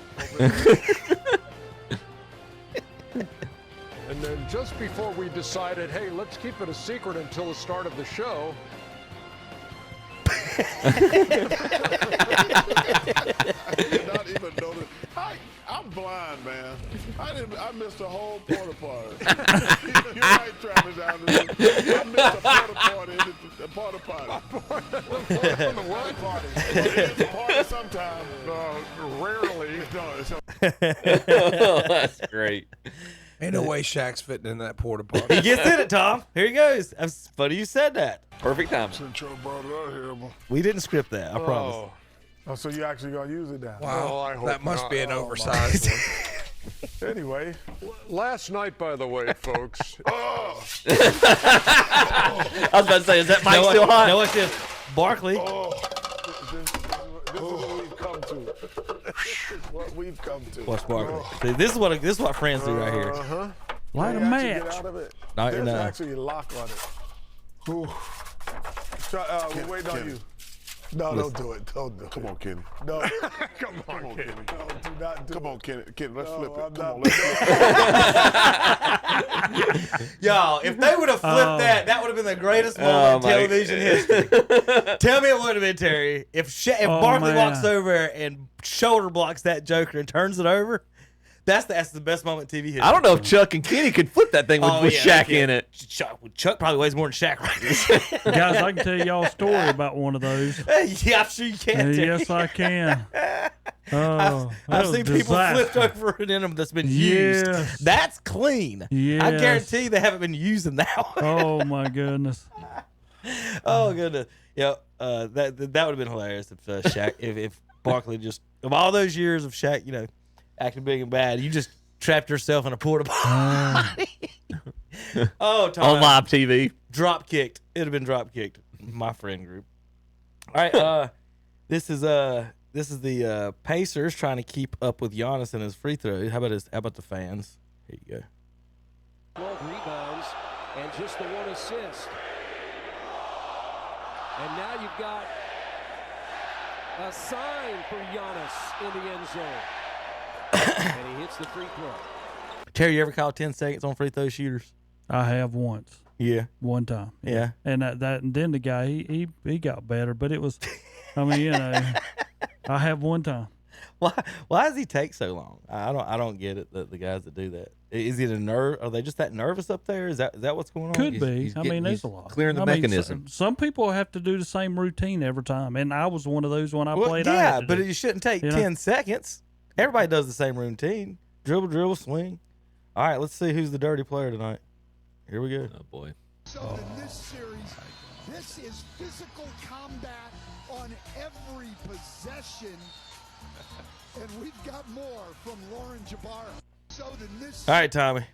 And then just before we decided, hey, let's keep it a secret until the start of the show. I did not even notice. I'm blind, man. I missed the whole porta potty. You're right, Travis. I missed the porta potty. The porta potty. What party? It's a party sometime. Rarely. That's great. Ain't no way Shaq's fitting in that porta potty. He gets in it, Tom. Here he goes. That's funny you said that. Perfect time. We didn't script that. I promise. Oh, so you actually gonna use it now? Wow, that must be an oversized one. Anyway. Last night, by the way, folks. I was about to say, is that mic still hot? No, it's just Barkley. This is what we've come to. This is what we've come to. Watch Barkley. See, this is what friends do right here. Light a Get match. out of it. No, There's no. actually a lock on it. We're waiting on you. No, don't do it. Don't do it. Come on, Kenny. No. Come on, Kenny. No, do not do Come on, Kenny. Kenny, let's flip it. I'm Come on, not- let's flip it. Y'all, if they would have flipped that would have been the greatest moment in television history. Tell me it would have been, Terry. If Barkley walks over and shoulder blocks that Joker and turns it over, that's the best moment in TV history. I don't know if Chuck and Kenny could flip that thing with Shaq in it. Chuck probably weighs more than Shaq right now. Guys, I can tell y'all a story about one of those. Yeah, I'm sure you can. Yes, I can. Oh, I've seen people flipped over in them that's been used. Yes. That's clean. Yes. I guarantee they haven't been using that one. Oh, my goodness. Oh goodness. Yeah. That would have been hilarious if Shaq, if Barkley just of all those years of Shaq, acting big and bad, you just trapped yourself in a porta potty. Oh, Tom, on live TV. Drop kicked. It'd have been drop kicked. My friend group. All right. This is the Pacers trying to keep up with Giannis and his free throws. How about the fans? Here you go. 12 rebounds and just the one assist. And now you've got a sign for Giannis in the end zone. And he hits the free throw. Terry, you ever call 10 seconds on free throw shooters? I have once. Yeah. One time. Yeah. And and then the guy he got better, but it was, I mean, I have one time. Why does he take so long? I don't get it. The guys that do that. Is it a nerve? Are they just that nervous up there? Is that what's going on? Could be. I mean, there's a lot. Clearing the mechanism. Some people have to do the same routine every time, and I was one of those when I played. Yeah, but it shouldn't take 10 seconds. Everybody does the same routine. Dribble, swing. All right, let's see who's the dirty player tonight. Here we go. Oh boy. So in this series, this is physical combat on every possession, and we've got more from Lauren Jabara. So in this. All right, Tommy.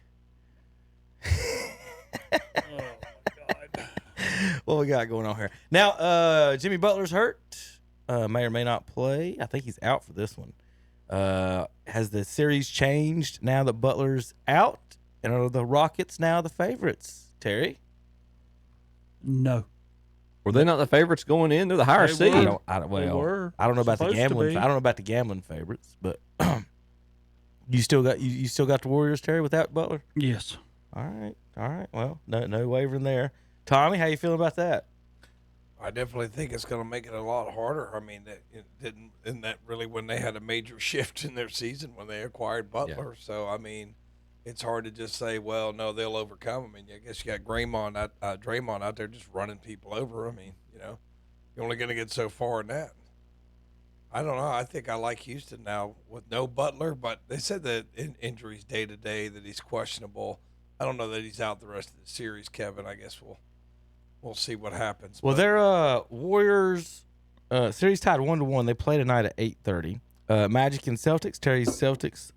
What we got going on here now? Jimmy Butler's hurt. May or may not play. I think he's out for this one. Has the series changed now that Butler's out? And are the Rockets now the favorites? Terry? No. Were they not the favorites going in? They're the higher seed. I don't know about the gambling. I don't know about the gambling favorites, but you still got the Warriors, Terry, without Butler. Yes. All right. Well, no wavering there. Tommy, how you feeling about that? I definitely think it's going to make it a lot harder. I mean, isn't that really when they had a major shift in their season when they acquired Butler? Yeah. So I mean, it's hard to just say, well, no, they'll overcome them. I mean, I guess you got Draymond out there just running people over. I mean, you're only going to get so far in that. I don't know. I think I like Houston now with no Butler, but they said that injuries day to day, that he's questionable. I don't know that he's out the rest of the series, Kevin. I guess we'll see what happens. Well, they're Warriors series tied 1-1. They play tonight at 8:30. Magic and Celtics. Terry's Celtics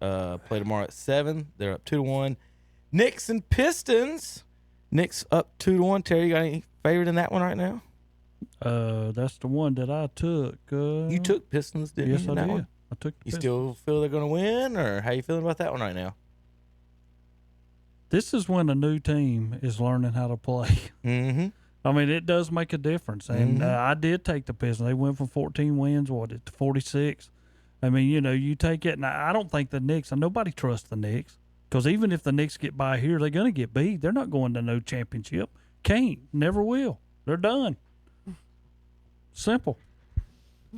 play tomorrow at 7. They're up 2-1. Knicks and Pistons. Knicks up 2-1. Terry, you got any favorite in that one right now? That's the one that I took. You took Pistons, didn't you? Yes, I did. One? I took the You Pistons. still feel they're going to win, or how you feeling about that one right now? This is when a new team is learning how to play. Mm-hmm. I mean, it does make a difference. And I did take the Pistons. They went from 14 wins, to 46. I mean, you take it. And I don't think the Knicks, and nobody trusts the Knicks, because even if the Knicks get by here, they're going to get beat. They're not going to no championship. Can't. Never will. They're done. Simple.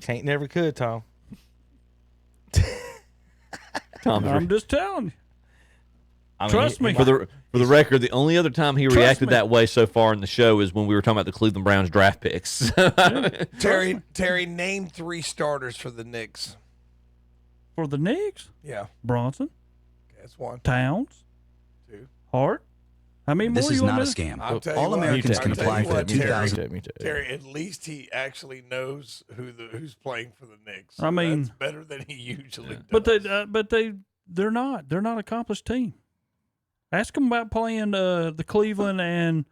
Can't never could, Tom. I'm just telling you. Trust me. For the record, the only other time he reacted that way so far in the show is when we were talking about the Cleveland Browns draft picks. Terry, name 3 starters for the Knicks. For the Knicks? Yeah. Bronson. Okay, that's 1. Towns. 2. Hart. I mean, this is not a scam. All Americans can apply for the 2000. Terry, at least he actually knows who's playing for the Knicks. I mean, that's better than he usually does. But they're not. They're not an accomplished team. Ask them about playing the Cleveland and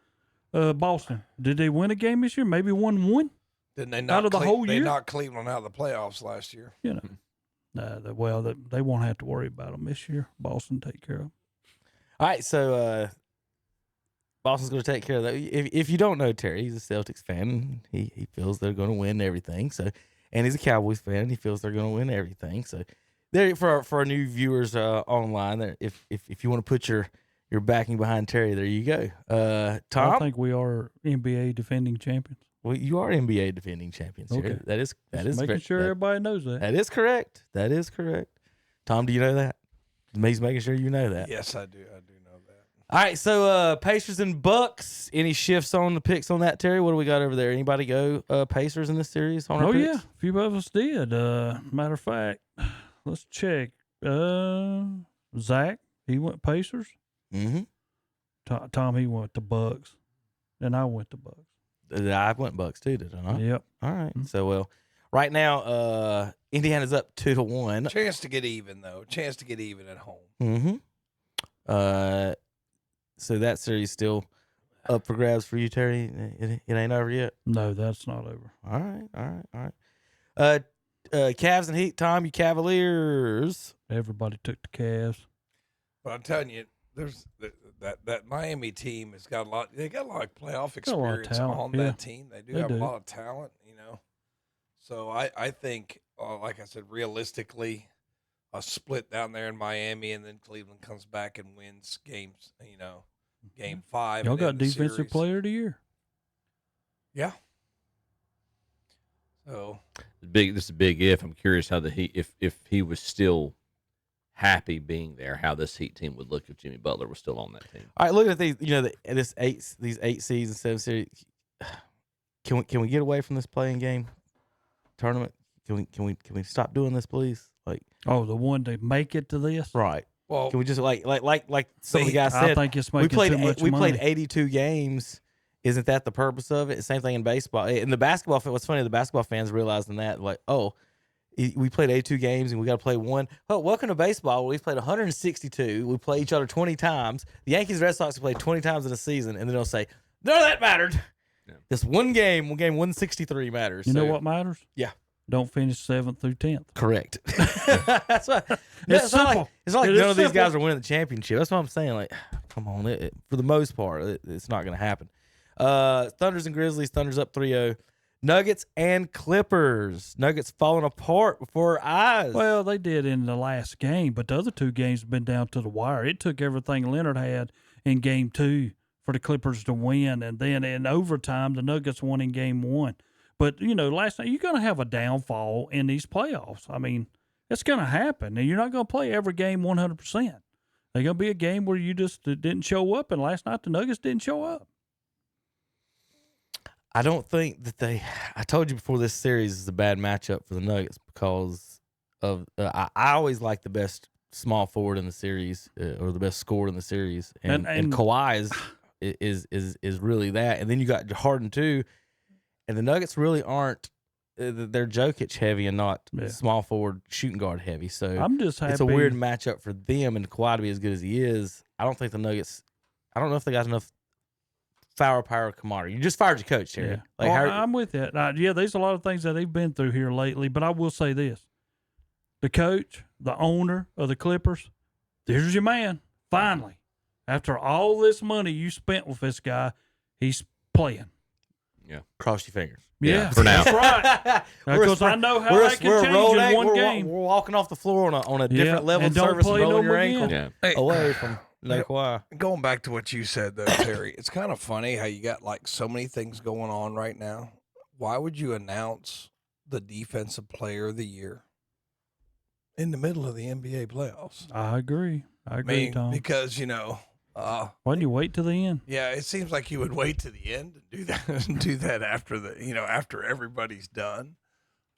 Boston. Did they win a game this year? Maybe won one. Didn't they knock out of the whole year? They knocked Cleveland out of the playoffs last year. They won't have to worry about them this year. Boston take care of them. All right, so Boston's going to take care of that. If you don't know Terry, he's a Celtics fan. He feels they're going to win everything. So, and he's a Cowboys fan. He feels they're going to win everything. So, there for our new viewers online, there, if you want to put your backing behind Terry, there you go. Tom, I think we are NBA defending champions. Well, you are NBA defending champions. Okay, Terry. That is making correct. sure everybody knows that. That is correct. That is correct. Tom, do you know that? He's making sure you know that. Yes, I do. I do know that. All right, so Pacers and Bucks. Any shifts on the picks on that, Terry? What do we got over there? Anybody go Pacers in this series on our picks? Yeah, a few of us did. Matter of fact, let's check. Zach, he went Pacers. Mm-hmm. Tom, he went to Bucks, and I went to Bucks. I went Bucks too, did I not? Yep. All right. So well, right now, Indiana's up 2-1. Chance to get even though. Chance to get even at home. Mm-hmm. So that series still up for grabs for you, Terry. It ain't over yet. No, that's not over. All right. Cavs and Heat. Tom, you Cavaliers. Everybody took the Cavs. But I'm telling you, there's that Miami team has got a lot. They got a lot of playoff Got a lot of experience talent, on yeah. that team. They have a lot of talent, So I think, like I said, realistically, a split down there in Miami, and then Cleveland comes back and wins games. Game 5. Y'all and got end the defensive series. player of the year. Yeah. So This is a big if. I'm curious how the Heat, if he was still happy being there, how this Heat team would look if Jimmy Butler was still on that team. All right, looking at these, these 8 seeds and 7 series. Can we get away from this playing game tournament? Can we stop doing this, please? The one to make it to this, right? Well, can we just like some of the guys said? I think it's making too much we money. played 82 games. Isn't that the purpose of it? Same thing in baseball. And the basketball. What's funny, the basketball fans realizing that, we played 82 games and we got to play one. Oh, welcome to baseball. We've played 162. We play each other 20 times. The Yankees, Red Sox play 20 times in a season, and then they'll say, "None of that mattered. Yeah. This one game 163 matters." You know what matters? Yeah. Don't finish 7th through 10th. Correct. That's what. It's simple. It's not like It none is of these simple. guys are winning the championship. That's what I'm saying. Come on. For the most part, it's not going to happen. Thunders and Grizzlies. Thunders up 3-0. Nuggets and Clippers. Nuggets falling apart before our eyes. Well, they did in the last game, but the other 2 games have been down to the wire. It took everything Leonard had in game 2 for the Clippers to win, and then in overtime, the Nuggets won in game 1. But, last night, you're going to have a downfall in these playoffs. I mean, it's going to happen, and you're not going to play every game 100%. There's going to be a game where you just didn't show up, and last night the Nuggets didn't show up. I don't think that I told you before, this series is a bad matchup for the Nuggets because of I always like the best small forward in the series or the best scorer in the series, and Kawhi is really that. And then you got Harden too, and the Nuggets really aren't. They're Jokic heavy and not small forward shooting guard heavy. So I'm just happy. It's a weird matchup for them, and Kawhi to be as good as he is. I don't think the Nuggets. I don't know if they got enough firepower commodity. You just fired your coach, Terry. Yeah. I'm with that. There's a lot of things that they've been through here lately, but I will say this. The coach, the owner of the Clippers, there's your man. Finally, after all this money you spent with this guy, he's playing. Yeah. Cross your fingers. Yeah, for now. That's right. Because I know how that can change in one game. We're walking off the floor on a different level of don't service and play rolling no your more ankle Hey, away from Kawhi. Going back to what you said, though, Terry, it's kind of funny how you got so many things going on right now. Why would you announce the defensive player of the year in the middle of the NBA playoffs? I agree, Tom. Because, why don't you wait till the end? Yeah, it seems like you would wait to the end and do that and do that after after everybody's done.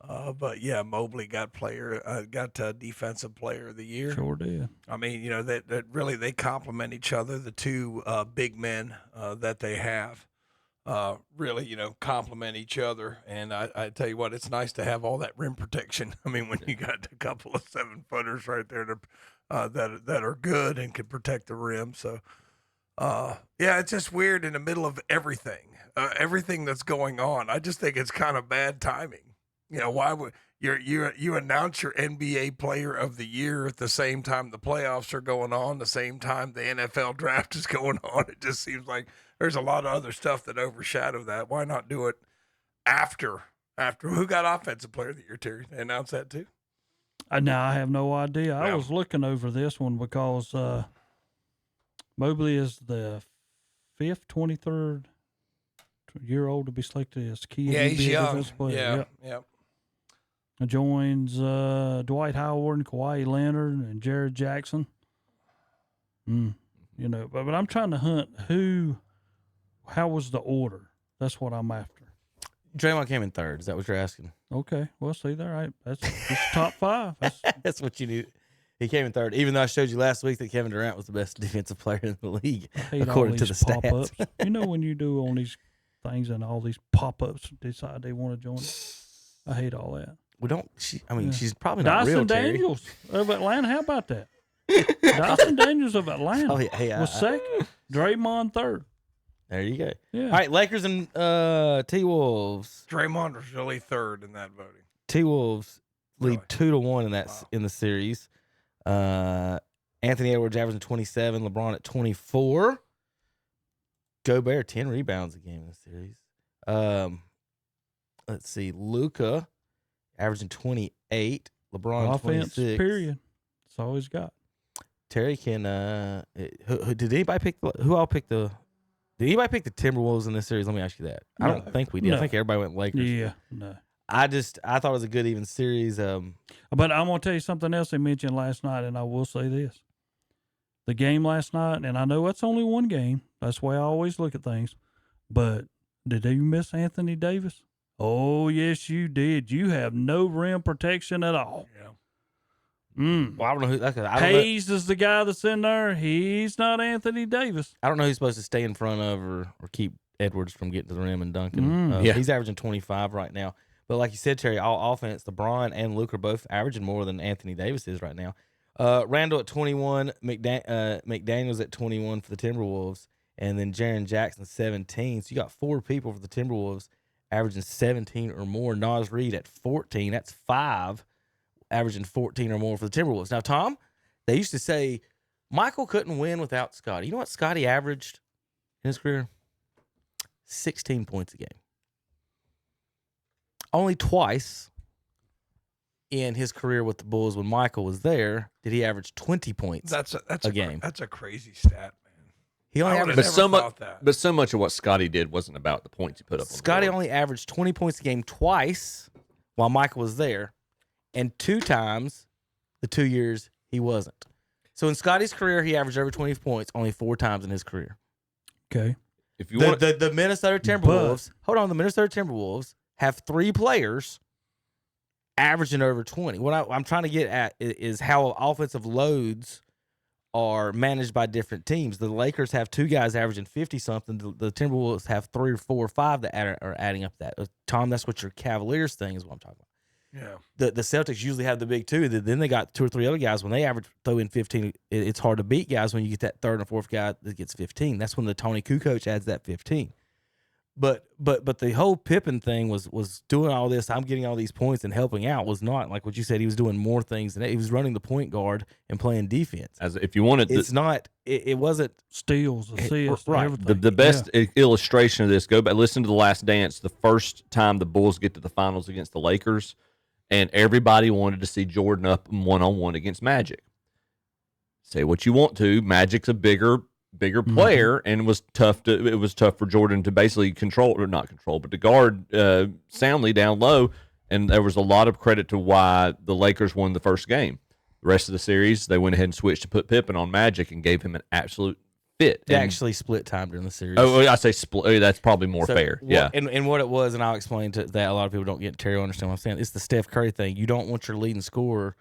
But yeah, Mobley got defensive player of the year. Sure did. I mean, that really they complement each other. The 2 big men that they have really, complement each other. And I tell you what, it's nice to have all that rim protection. I mean, when you got a couple of 7-footers right there that are good and can protect the rim. So, yeah, it's just weird in the middle of everything that's going on. I just think it's kind of bad timing. Why would you announce your NBA player of the year at the same time the playoffs are going on, the same time the NFL draft is going on? It just seems like there's a lot of other stuff that overshadow that. Why not do it after? Who got offensive player of the year, Terry? They announced that too? Now, I have no idea. I was looking over this one because Mobley is the 23rd year old to be selected as key. Yeah, he's young. Defensive player. Yeah, yep. Joins Dwight Howard, Kawhi Leonard, and Jared Jackson. But I'm trying to hunt how was the order? That's what I'm after. Draymond came in 3rd. Is that what you're asking? Okay. Well, see there, right? That's top 5. That's what you need. He came in 3rd, even though I showed you last week that Kevin Durant was the best defensive player in the league, according to the stats. When you do on these things and all these pop-ups decide they want to join it. I hate all that. We don't. She's probably not real. Dyson Daniels of Atlanta. How about that? Dyson Daniels of Atlanta was second. Draymond third. There you go. Yeah. All right, Lakers and T-Wolves. Draymond was really third in that voting. T-Wolves lead 2-1 in that in the series. Anthony Edwards averaging 27, LeBron at 24. Gobert 10 rebounds a game in the series. Let's see, Luka averaging 28, LeBron Offense, 26. period. That's all he's got. Terry can. Did anybody pick? Who all picked the? Did anybody pick the Timberwolves in this series? Let me ask you that. I don't think we did. No. I think everybody went Lakers. Yeah, no. I thought it was a good even series. But I'm gonna tell you something else they mentioned last night, and I will say this: the game last night, and I know it's only one game. That's the way I always look at things. But did you miss Anthony Davis? Oh yes, you did. You have no rim protection at all. Yeah. Well, I don't know who. Hayes is the guy that's in there. He's not Anthony Davis. I don't know who's supposed to stay in front of or keep Edwards from getting to the rim and dunking. He's averaging 25 right now. But like you said, Terry, all offense, LeBron and Luke are both averaging more than Anthony Davis is right now. Randall at 21, McDaniels at 21 for the Timberwolves, and then Jaren Jackson 17. So you got 4 people for the Timberwolves averaging 17 or more. Naz Reid at 14. That's 5 averaging 14 or more for the Timberwolves. Now, Tom, they used to say Michael couldn't win without Scotty. You know what Scotty averaged in his career? 16 points a game. Only twice in his career with the Bulls when Michael was there did he average 20 points a game. That's a crazy stat, man. He only averaged but so much of what Scotty did wasn't about the points he put up. Scotty only averaged 20 points a game twice while Michael was there, and 2 times the 2 years he wasn't. So in Scotty's career, he averaged over 20 points only 4 times in his career. Okay. If you the Minnesota Timberwolves, the Minnesota Timberwolves have 3 players averaging over 20. What I'm trying to get at is how offensive loads are managed by different teams. The Lakers have 2 guys averaging 50-something. The Timberwolves have 3 or 4 or 5 that are adding up that. Tom, that's what your Cavaliers thing is what I'm talking about. Yeah. The Celtics usually have the big 2. Then they got 2 or 3 other guys. When they throw in 15, it's hard to beat guys when you get that 3rd and 4th guy that gets 15. That's when the Tony Kukoc adds that 15. But the whole Pippen thing was doing all this. I'm getting all these points and helping out was not like what you said. He was doing more things than he was running the point guard and playing defense. As if you wanted, it's not. It wasn't steals, assists, right. everything. The best illustration of this. Go back, listen to The Last Dance. The first time the Bulls get to the finals against the Lakers, and everybody wanted to see Jordan up 1-on-1 against Magic. Say what you want to. Magic's a bigger player, and it was tough for Jordan to basically to guard soundly down low. And there was a lot of credit to why the Lakers won the first game. The rest of the series, they went ahead and switched to put Pippen on Magic and gave him an absolute fit. They actually split time during the series. Oh, I say split. That's probably more fair. Yeah. And what it was, and I'll explain to that. A lot of people don't get Terry understand what I'm saying. It's the Steph Curry thing. You don't want your leading scorer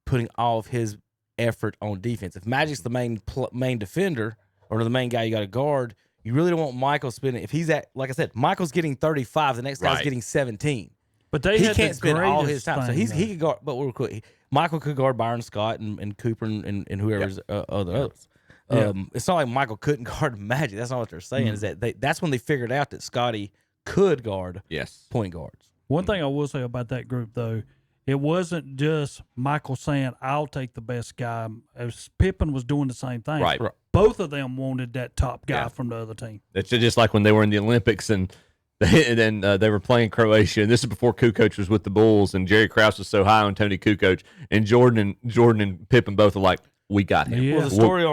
putting all of his effort on defense. If Magic's the main defender or the main guy you got to guard, you really don't want Michael spending. If he's at, like I said, Michael's getting 35, the next guy's getting 17. But he can't spend all his time. So he could guard. But real quick, Michael could guard Byron Scott and Cooper and whoever's others. It's not like Michael couldn't guard Magic. That's not what they're saying. Is that that's when they figured out that Scotty could guard point guards. One thing I will say about that group, though, it wasn't just Michael saying, "I'll take the best guy." As Pippen was doing the same thing. Right. Both of them wanted that top guy from the other team. That's just like when they were in the Olympics and they were playing Croatia. And this is before Kukoc was with the Bulls, and Jerry Krause was so high on Tony Kukoc, and Jordan and Pippen both are like, "We got him." Yeah. Well, the story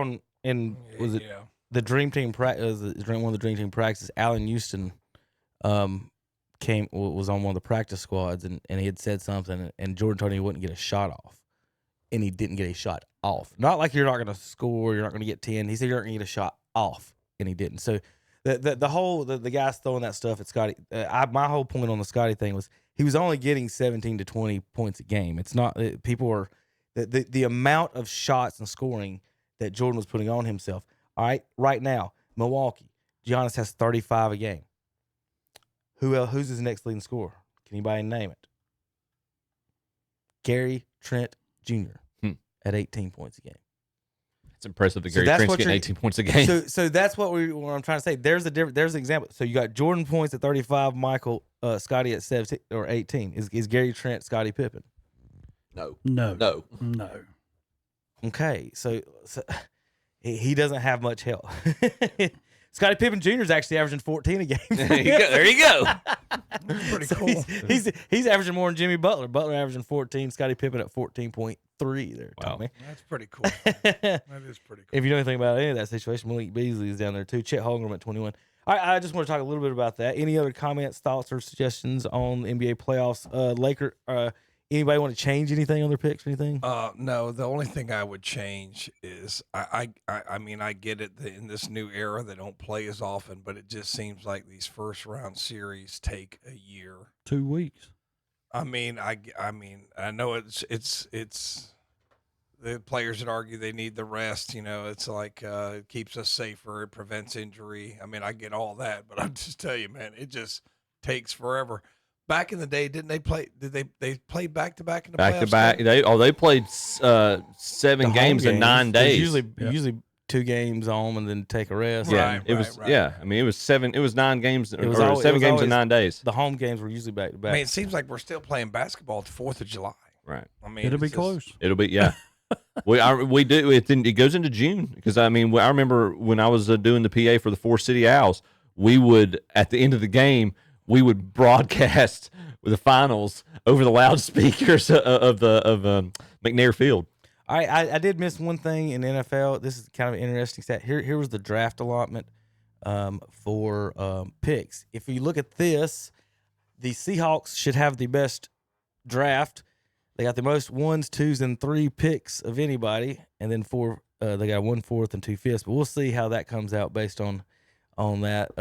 was it the Dream Team practice? One of the Dream Team practices. Allen Houston was on one of the practice squads, and he had said something, and Jordan told him he wouldn't get a shot off, and he didn't get a shot off. Not like you're not going to score, you're not going to get 10. He said you're not going to get a shot off, and he didn't. So the guys throwing that stuff at Scotty. My whole point on the Scotty thing was he was only getting 17 to 20 points a game. It's not people are the amount of shots and scoring that Jordan was putting on himself. All right, right now, Milwaukee, Giannis has 35 a game. Who's his next leading scorer? Can anybody name it? Gary Trent Jr. At 18 points a game. It's impressive that Gary Trent's getting 18 points a game. So that's what I'm trying to say. There's an example. So you got Jordan points at 35, Michael, Scotty at 17 or 18. Is Gary Trent Scottie Pippen? No. Okay, so he doesn't have much help. Scottie Pippen Jr. is actually averaging 14 a game. There you go. That's pretty cool. He's averaging more than Jimmy Butler. Butler averaging 14. Scottie Pippen at 14.3 there, Tommy. That's pretty cool. That is pretty cool. If you know anything about any of that situation, Malik Beasley is down there too. Chet Holmgren at 21. All right, I just want to talk a little bit about that. Any other comments, thoughts, or suggestions on the NBA playoffs? Anybody want to change anything on their picks or anything? No, the only thing I would change is I mean, I get it that in this new era they don't play as often, but it just seems like these first round series take a year. 2 weeks. I mean, I know it's the players that argue they need the rest. It's like it keeps us safer, it prevents injury. I mean, I get all that, but I just tell you, man, it just takes forever. Back in the day, didn't they play? Did they play back to back in the playoffs? Back to back. They played 7 games in 9 days. Usually 2 games home and then take a rest. Yeah, Yeah, I mean, it was 7 games. It was 7 games in 9 days. The home games were usually back to back. I mean, it seems like we're still playing basketball at the 4th of July. Right. I mean, It'll be close. It'll be we do it goes into June because I mean I remember when I was doing the PA for the 4-City Owls, we would at the end of the game we would broadcast the finals over the loudspeakers of McNair Field. All right, I did miss one thing in NFL. This is kind of an interesting stat. Here was the draft allotment for picks. If you look at this, the Seahawks should have the best draft. They got the most 1s, 2s, and 3 picks of anybody, and then they got 1 4th and 2 5ths. But we'll see how that comes out based on that.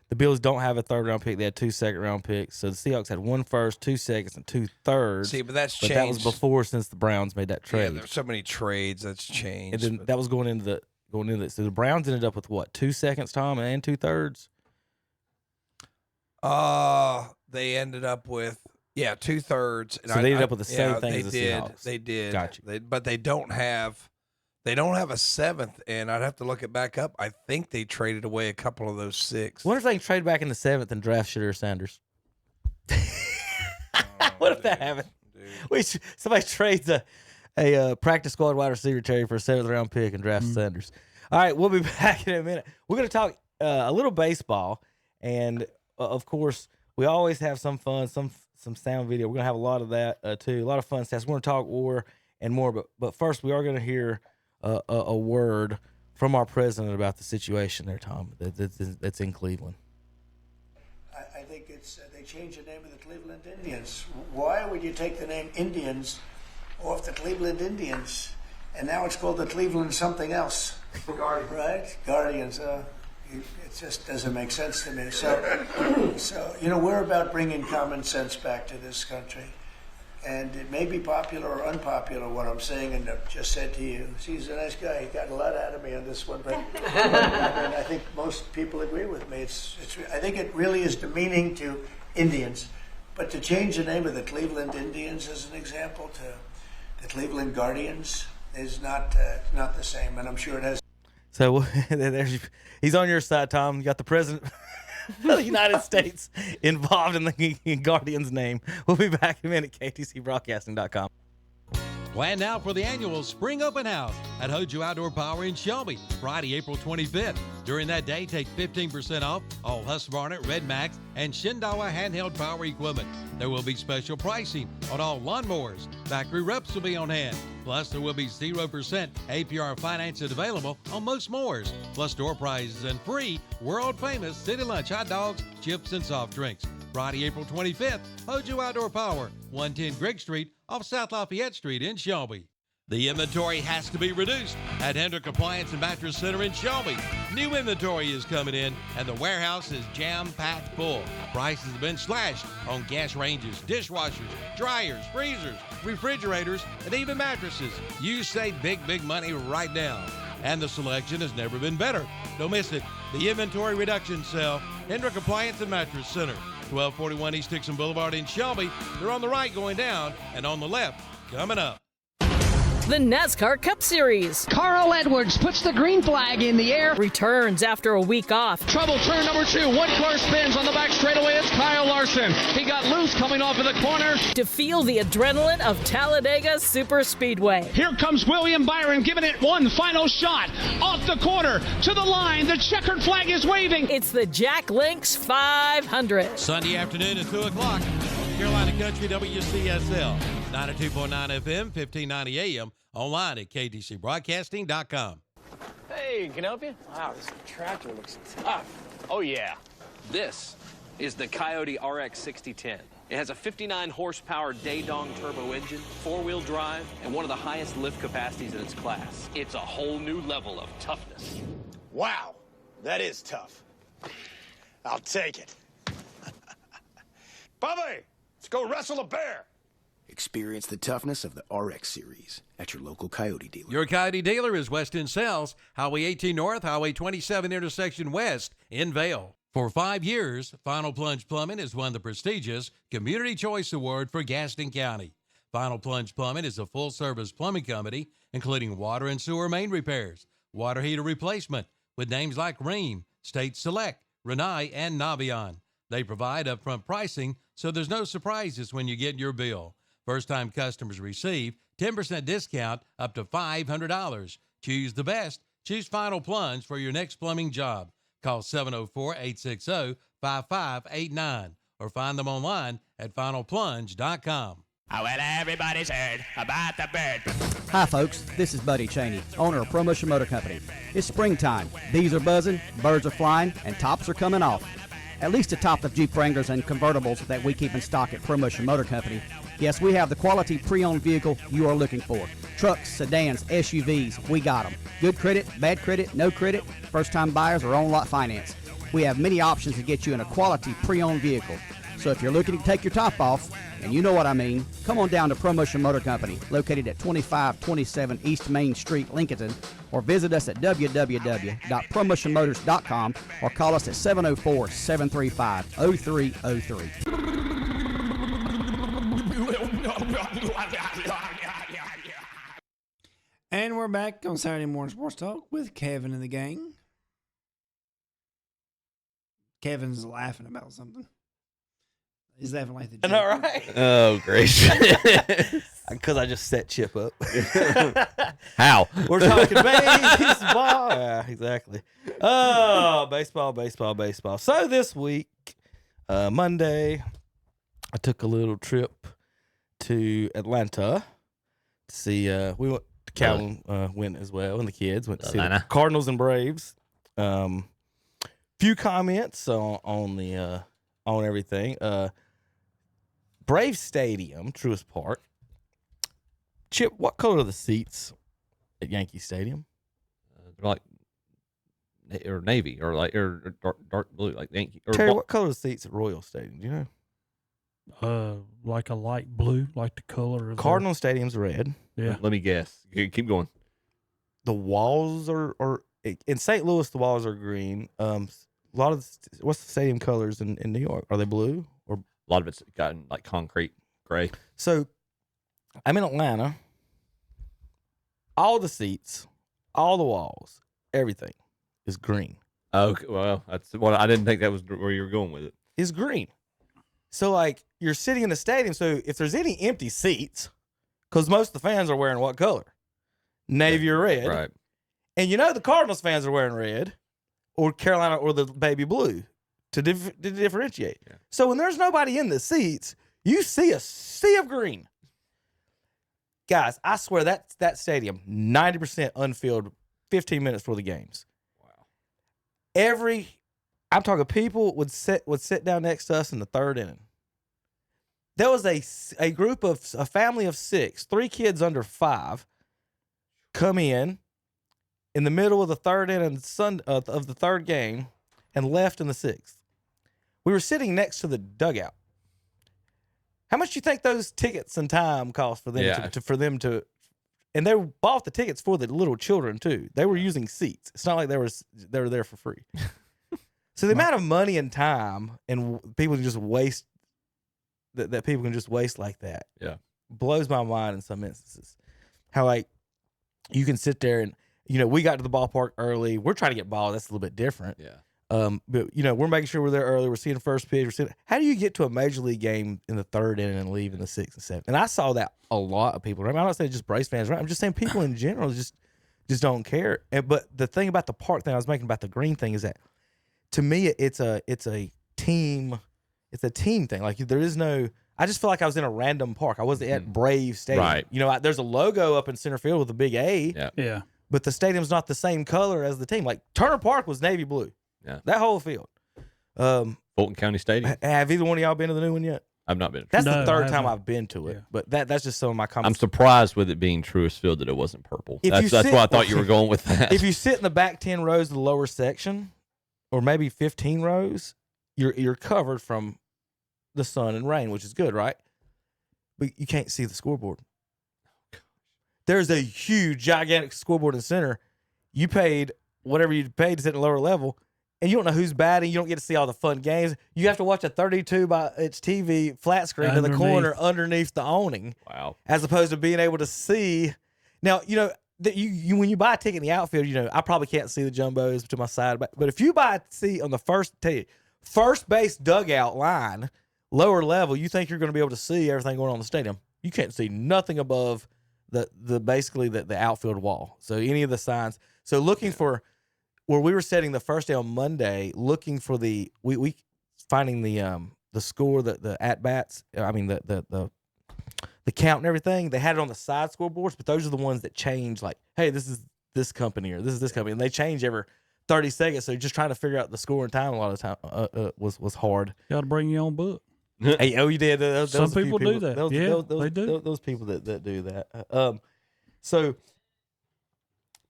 The Bills don't have a 3rd-round pick. They had 2 2nd-round picks. So the Seahawks had 1 first, 2 seconds, and 2 thirds. See, but that's changed. That was before since the Browns made that trade. Yeah, there's so many trades that's changed. And then that was going into this. So the Browns ended up with what, 2 seconds, Tom, and 2 thirds? They ended up with 2 thirds. So they ended up with the same thing as the Seahawks. They did. Gotcha. But they don't have a 7th, and I'd have to look it back up. I think they traded away a couple of those 6. What if they trade back in the 7th and draft Shedeur Sanders? What if that happened? Somebody trades a practice squad wide receiver Terry for a 7th-round pick and drafts Sanders. All right, we'll be back in a minute. We're going to talk a little baseball, and of course, we always have some fun, some sound video. We're going to have a lot of that too, a lot of fun stats. We're going to talk war and more, but first we are going to hear a word from our president about the situation there, Tom, that's in Cleveland. I think they changed the name of the Cleveland Indians. Why would you take the name Indians off the Cleveland Indians? And now it's called the Cleveland something else. Guardians. Right? Guardians. It just doesn't make sense to me. So we're about bringing common sense back to this country. And it may be popular or unpopular what I'm saying, and I've just said to you, he's a nice guy. He got a lot out of me on this one, but I think most people agree with me. I think it really is demeaning to Indians. But to change the name of the Cleveland Indians, as an example, to the Cleveland Guardians is not the same, and I'm sure it has. So he's on your side, Tom. You got the president of the United States involved in the Guardians name. We'll be back in a minute. KTCBroadcasting.com. Plan now for the annual Spring Open House at Hoju Outdoor Power in Shelby, Friday, April 25th. During that day, take 15% off all Husqvarna, Red Max, and Shindawa handheld power equipment. There will be special pricing on all lawnmowers. Factory reps will be on hand. Plus, there will be 0% APR financing available on most mowers. Plus, door prizes and free world-famous City Lunch hot dogs, chips, and soft drinks. Friday, April 25th, Hoju Outdoor Power, 110 Grigg Street off South Lafayette Street in Shelby. The inventory has to be reduced at Hendrick Appliance and Mattress Center in Shelby. New inventory is coming in, and the warehouse is jam-packed full. Prices have been slashed on gas ranges, dishwashers, dryers, freezers, refrigerators, and even mattresses. You save big money right now. And the selection has never been better. Don't miss it. The inventory reduction sale Hendrick Appliance and Mattress Center, 1241 East Dixon Boulevard in Shelby. They're on the right going down and on the left coming up. The NASCAR Cup Series. Carl Edwards puts the green flag in the air. Returns after a week off. Trouble turn number 2. One car spins on the back straightaway. It's Kyle Larson. He got loose coming off of the corner. To feel the adrenaline of Talladega Super Speedway. Here comes William Byron giving it one final shot. Off the corner to the line. The checkered flag is waving. It's the Jack Links 500. Sunday afternoon at 2 o'clock. Carolina Country WCSL. 92.9 FM, 1590 AM. Online at kdcbroadcasting.com. Hey, can I help you? Wow, this tractor looks tough. Oh, yeah. This is the Coyote RX 6010. It has a 59 horsepower Daedong turbo engine, 4-wheel drive, and one of the highest lift capacities in its class. It's a whole new level of toughness. Wow, that is tough. I'll take it. Bubby, let's go wrestle a bear. Experience the toughness of the RX series at your local Coyote dealer. Your Coyote dealer is Weston Sells, Highway 18 North, Highway 27 intersection west in Vail. For 5 years, Final Plunge Plumbing has won the prestigious Community Choice Award for Gaston County. Final Plunge Plumbing is a full-service plumbing company, including water and sewer main repairs, water heater replacement, with names like Ream, State Select, Renai, and Navion. They provide upfront pricing, so there's no surprises when you get your bill. First-time customers receive 10% discount up to $500. Choose the best. Choose Final Plunge for your next plumbing job. Call 704-860-5589 or find them online at finalplunge.com. Oh, well, everybody's heard about the bird. Hi, folks. This is Buddy Cheney, owner of Promotion Motor Company. It's springtime. Bees are buzzing, birds are flying, and tops are coming off. At least the top of Jeep Wranglers and convertibles that we keep in stock at Promotion Motor Company. Yes, we have the quality pre-owned vehicle you are looking for. Trucks, sedans, SUVs, we got them. Good credit, bad credit, no credit, first-time buyers or on-lot finance. We have many options to get you in a quality pre-owned vehicle. So if you're looking to take your top off, and you know what I mean, come on down to Promotion Motor Company, located at 2527 East Main Street, Lincoln, or visit us at www.promotionmotors.com or call us at 704-735-0303. And we're back on Saturday Morning Sports Talk with Kevin and the gang. Kevin's laughing about something. He's laughing like the joke. All right. Oh, gracious. Because I just set Chip up. How? We're talking baseball. Yeah, exactly. Oh, baseball. So this week, Monday, I took a little trip to Atlanta to see. We went. Calvin went as well, and the kids went to see the Cardinals and Braves. Few comments on everything. Braves Stadium, Truist Park. Chip, what color are the seats at Yankee Stadium? They're like or navy or dark blue, like Yankee. Or Terry, what color are the seats at Royal Stadium? Do you know? Like a light blue, like the color of Cardinal Stadium's red. Yeah. Let me guess. Keep going. The walls are in St. Louis. The walls are green. A lot of what's the stadium colors in New York? Are they blue or a lot of it's gotten like concrete gray? So I'm in Atlanta. All the seats, all the walls, everything is green. Okay, well, that's what I didn't think that was where you were going with it. It's green. So like you're sitting in the stadium. So if there's any empty seats, because most of the fans are wearing what color? Navy or red. Right. And you know the Cardinals fans are wearing red or Carolina or the baby blue to differentiate. Yeah. So when there's nobody in the seats, you see a sea of green. Guys, I swear that stadium, 90% unfilled 15 minutes for the games. Wow. I'm talking people would sit down next to us in the third inning. There was a family of 6, 3 kids under 5, come in the middle of the third inning of the third game and left in the 6th. We were sitting next to the dugout. How much do you think those tickets and time cost for them to and they bought the tickets for the little children too. They were using seats. It's not like they were there for free. So the amount of money and time and people can just waste that people can just waste like that. Yeah. Blows my mind in some instances. How like you can sit there and we got to the ballpark early. We're trying to get ball. That's a little bit different. Yeah. But we're making sure we're there early. We're seeing first pitch. How do you get to a major league game in the third inning and leave in the sixth and seventh? And I saw that a lot of people. I'm not saying just Braves fans, right? I'm just saying people in general just don't care. But the thing about the park thing I was making about the green thing is that to me it's a team. It's a team thing. Like there is no. I just feel like I was in a random park. I wasn't at Brave Stadium. Right. There's a logo up in center field with a big A. Yeah. Yeah. But the stadium's not the same color as the team. Like Turner Park was navy blue. Yeah. That whole field. Fulton County Stadium. Have either one of y'all been to the new one yet? I've not been. That's the third time I've been to it. Yeah. But that's just some of my comments. I'm surprised with it being Truist Field that it wasn't purple. If That's why I thought you were going with that. If you sit in the back 10 rows of the lower section, or maybe 15 rows, you're covered from the sun and rain, which is good, right? But you can't see the scoreboard. There's a huge, gigantic scoreboard in the center. You paid whatever you paid to sit at the lower level, and you don't know who's batting. You don't get to see all the fun games. You have to watch a 32-inch TV flat screen in the corner underneath the awning. Wow. As opposed to being able to see. Now, that you when you buy a ticket in the outfield, I probably can't see the jumbos to my side. But if you buy a seat on the first base dugout line, lower level, you think you're going to be able to see everything going on in the stadium. You can't see nothing above the outfield wall. So any of the signs. So looking for where we were setting the first day on Monday, looking for we finding the score, the at bats. I mean the count and everything. They had it on the side scoreboards, but those are the ones that change. Like, hey, this is this company or this is this company, and they change every 30 seconds. So just trying to figure out the score and time a lot of the time was hard. Got to bring your own book. Hey, oh, you did. Some people do that. They do. Those people that do that. So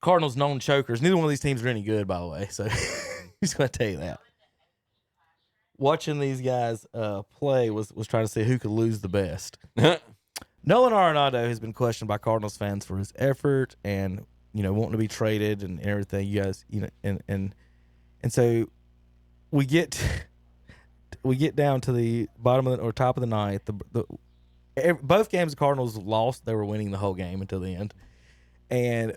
Cardinals known chokers. Neither one of these teams are any good, by the way. So just going to tell you that. Watching these guys play was trying to see who could lose the best. Nolan Arenado has been questioned by Cardinals fans for his effort and wanting to be traded and everything. You guys, and so we get down to the bottom of or top of the ninth. Both games the Cardinals lost. They were winning the whole game until the end.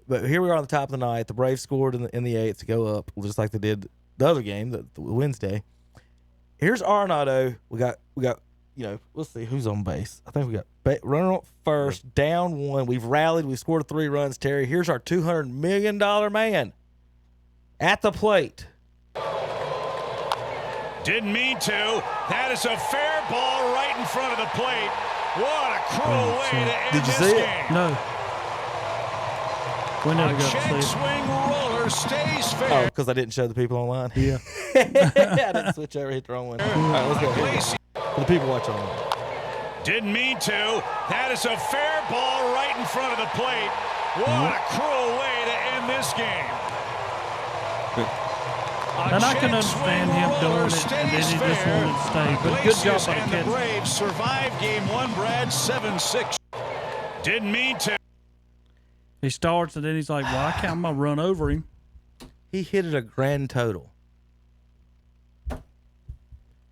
But here we are on the top of the ninth. The Braves scored in the eighth to go up, just like they did the other game, the Wednesday. Here's Arenado. We got we'll see who's on base. I think we got runner on first, down one. We've rallied. We've scored 3 runs, Terry. Here's our $200 million man at the plate. Didn't mean to. That is a fair ball right in front of the plate. What a cruel way to end this game. No. We never got to see it. Swing roller stays fair. Oh, because I didn't show the people online? Yeah. I didn't switch over, hit the wrong one. All right, let's go. For the people watching online. Didn't mean to. That is a fair ball right in front of the plate. What a cruel way to end this game. And I can understand him doing it, and then he just wanted to stay. But good job by the catcher. The Braves survive game 1, Brad, 7-6. Didn't mean to. He starts, and then he's like, well, I'm going to run over him. He hit it a grand total.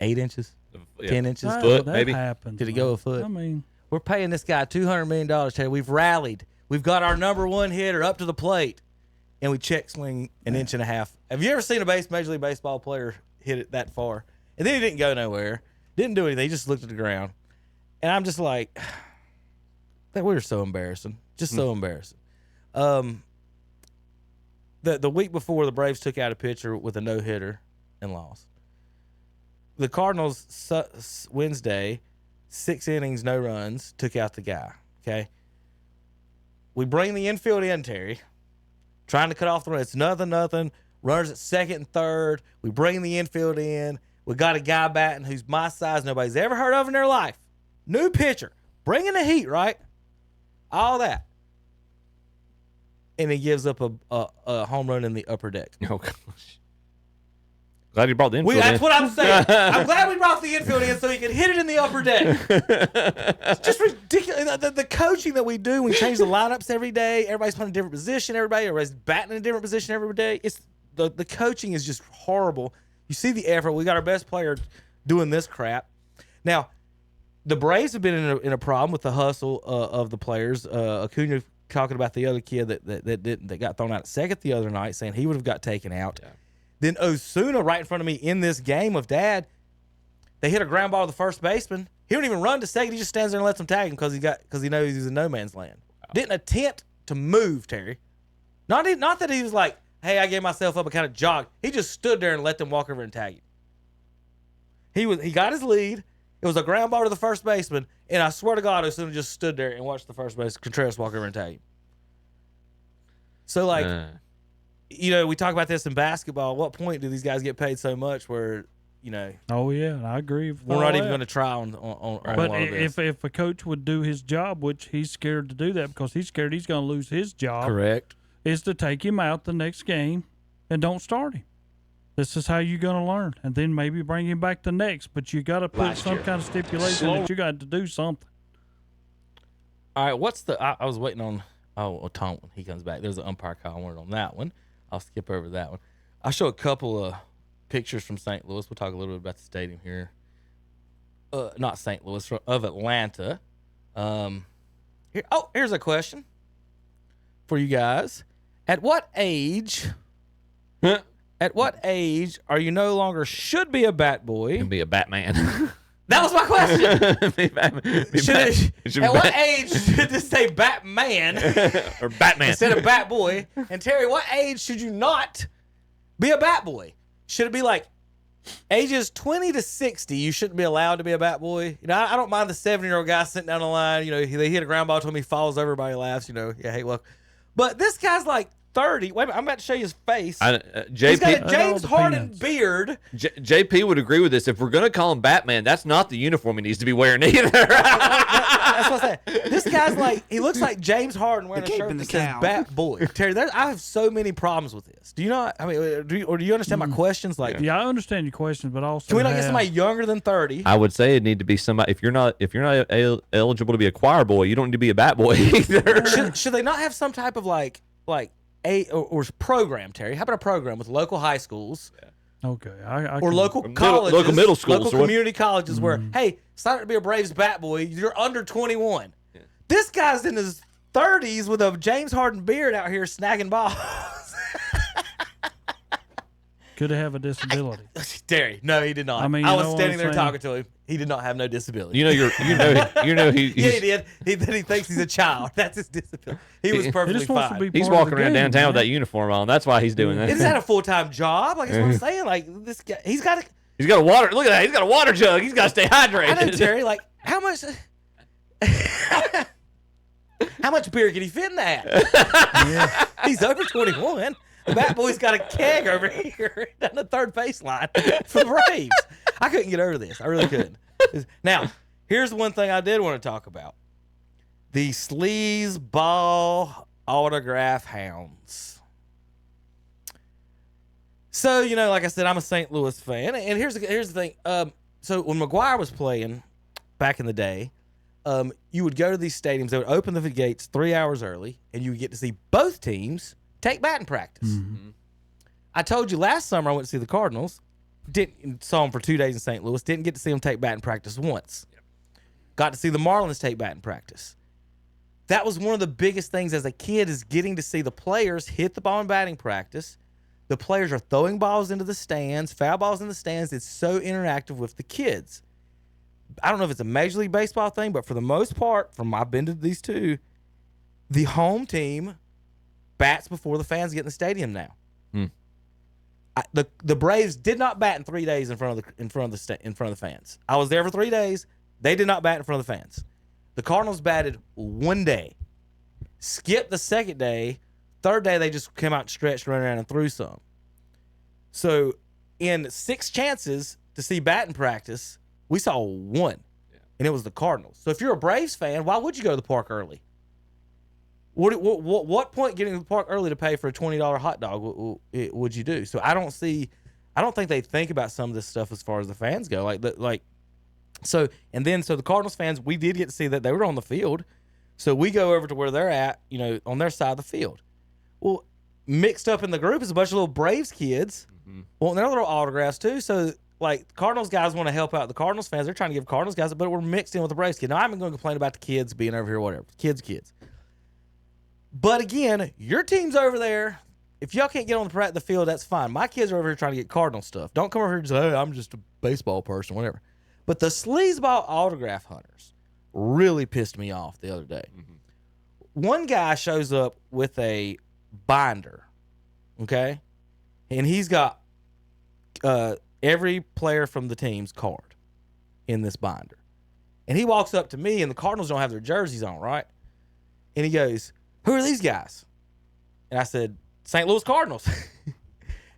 8 inches? 10 inches? Foot, maybe? Happens, Did it go a foot? I mean, we're paying this guy $200 million, Terry. We've rallied. We've got our number one hitter up to the plate, and we check swing an inch and a half. Have you ever seen a Major League Baseball player hit it that far? And then he didn't go nowhere. Didn't do anything. He just looked at the ground. And I'm just like, we were so embarrassing. Just so embarrassing. The week before, the Braves took out a pitcher with a no-hitter and lost. The Cardinals, Wednesday, 6 innings, no runs, took out the guy, okay? We bring the infield in, Terry, trying to cut off the run. It's nothing. Runners at second and third. We bring the infield in. We got a guy batting who's my size, nobody's ever heard of in their life. New pitcher. Bringing the heat, right? All that. And he gives up a home run in the upper deck. Oh, gosh. Glad you brought the infield in. That's what I'm saying. I'm glad we brought the infield in so he could hit it in the upper deck. It's just ridiculous. The coaching that we do, we change the lineups every day. Everybody's playing a different position everybody's batting in a different position every day. It's the coaching is just horrible. You see the effort. We got our best player doing this crap. Now, the Braves have been in a problem with the hustle of the players. Acuna talking about the other kid that got thrown out at second the other night, saying he would have got taken out. Yeah. Then Osuna, right in front of me in this game of Dad, they hit a ground ball to the first baseman. He don't even run to second. He just stands there and lets them tag him because he knows he's in no man's land. Wow. Didn't attempt to move, Terry. Not that he was like, hey, I gave myself up and kind of jogged. He just stood there and let them walk over and tag him. He got his lead. It was a ground ball to the first baseman, and I swear to God, Osuna just stood there and watched the first base Contreras walk over and tag him. So, like, we talk about this in basketball. At what point do these guys get paid so much where, Oh, yeah, I agree. We're not even going to try on But this. if a coach would do his job, which he's scared to do that because he's scared he's going to lose his job. Correct. Is to take him out the next game and don't start him. This is how you're going to learn, and then maybe bring him back the next. But you got to put some kind of stipulation that you got to do something. All right, what's the? I was waiting on. Tom when he comes back. There's an umpire call. I wanted on that one. I'll skip over that one. I'll show a couple of pictures from St. Louis. We'll talk a little bit about the stadium here. Not St. Louis, of Atlanta. Here's a question for you guys. At what age? At what age are you no longer should be a bat boy? And be a Batman. That was my question. Be Batman. At what age should this say Batman or Batman instead of Bat Boy? And Terry, what age should you not be a Bat Boy? Should it be like ages 20 to 60? You shouldn't be allowed to be a Bat Boy. I don't mind the 70-year-old guy sitting down the line. They hit a ground ball to him, he falls over, everybody laughs. Hey, well, but this guy's like 30. Wait a minute, I'm about to show you his face. He's got a James Harden beard. JP would agree with this. If we're going to call him Batman, that's not the uniform he needs to be wearing either. That's what I said. This guy's he looks like James Harden wearing a shirt that says Bat Boy. Terry, I have so many problems with this. Do you not? I mean, do you understand my questions? Yeah, I understand your questions, but also can we not get somebody younger than 30? I would say it need to be somebody. If you're not eligible to be a choir boy, you don't need to be a Bat Boy either. Should they not have some type of like or program, Terry? How about a program with local high schools? Yeah. Okay, or local colleges, local middle schools, local community colleges, where sign up to be a Braves bat boy. You're under 21. Yeah. This guy's in his 30s with a James Harden beard out here snagging balls. Could have a disability. Terry, no, he did not. I mean, I was standing there talking to him. He did not have no disability. You know, yeah, he did. He thinks he's a child. That's his disability. He was perfectly fine. He's walking around downtown with that uniform on. That's why he's doing that. Is that a full-time job? Like, that's what I'm saying. Like, this guy, he's got a water. Look at that. He's got a water jug. He's got to stay hydrated. I know, Terry. Like, how much? How much beer can he fit in that? Yeah. He's over 21. The bat boy's got a keg over here down the third baseline for the Braves. I couldn't get over this. I really couldn't. Now, here's one thing I did want to talk about. The sleaze ball autograph hounds. So, like I said, I'm a St. Louis fan. And here's the thing. So when McGuire was playing back in the day, you would go to these stadiums. They would open the gates 3 hours early, and you would get to see both teams take batting practice. Mm-hmm. I told you last summer I went to see the Cardinals. Saw them for 2 days in St. Louis. Didn't get to see them take batting practice once. Yep. Got to see the Marlins take batting practice. That was one of the biggest things as a kid is getting to see the players hit the ball in batting practice. The players are throwing balls into the stands, foul balls in the stands. It's so interactive with the kids. I don't know if it's a Major League Baseball thing, but for the most part, I've been to these two, the home team bats before the fans get in the stadium now. The Braves did not bat in 3 days in front of the fans. I was there for 3 days. They did not bat in front of the fans. The Cardinals batted 1 day. Skipped the second day. Third day they just came out and stretched, ran around and threw some. So in 6 chances to see batting practice, we saw 1, and it was the Cardinals. So if you're a Braves fan, why would you go to the park early? What point getting to the park early to pay for a $20 hot dog would you do? So I don't think they think about some of this stuff as far as the fans go. So the Cardinals fans, we did get to see that they were on the field. So we go over to where they're at, on their side of the field. Well, mixed up in the group is a bunch of little Braves kids wanting their little autographs too. So like Cardinals guys want to help out the Cardinals fans. They're trying to give Cardinals guys, but we're mixed in with the Braves kids. Now I'm going to complain about the kids being over here, whatever. Kids. But again, your team's over there. If y'all can't get on the field, that's fine. My kids are over here trying to get Cardinal stuff. Don't come over here and say, hey, I'm just a baseball person, whatever. But the sleazeball autograph hunters really pissed me off the other day. One guy shows up with a binder, okay? And he's got every player from the team's card in this binder. And he walks up to me, and the Cardinals don't have their jerseys on, right? And he goes, who are these guys? And I said, St. Louis Cardinals.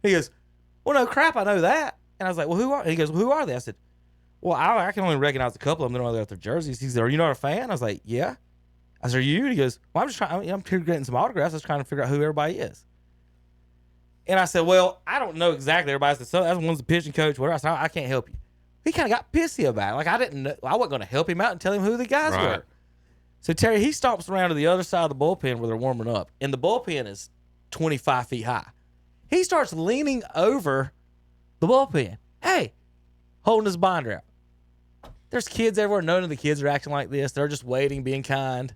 He goes, well, no crap, I know that. And I was like, well, who are they? He goes, well, who are they? I said, well, I can only recognize a couple of them. They don't have their jerseys. He said, are you not a fan? I was like, yeah. I said, are you? He goes, well, I'm just trying. I'm here getting some autographs. I was trying to figure out who everybody is. And I said, well, I don't know exactly. Everybody said, so that one's the pitching coach, whatever. I said, I can't help you. He kind of got pissy about it. Like, I didn't know. I wasn't going to help him out and tell him who the guys were. So, Terry, he stomps around to the other side of the bullpen where they're warming up. And the bullpen is 25 feet high. He starts leaning over the bullpen. Hey, holding his binder out. There's kids everywhere. None of the kids are acting like this. They're just waiting, being kind.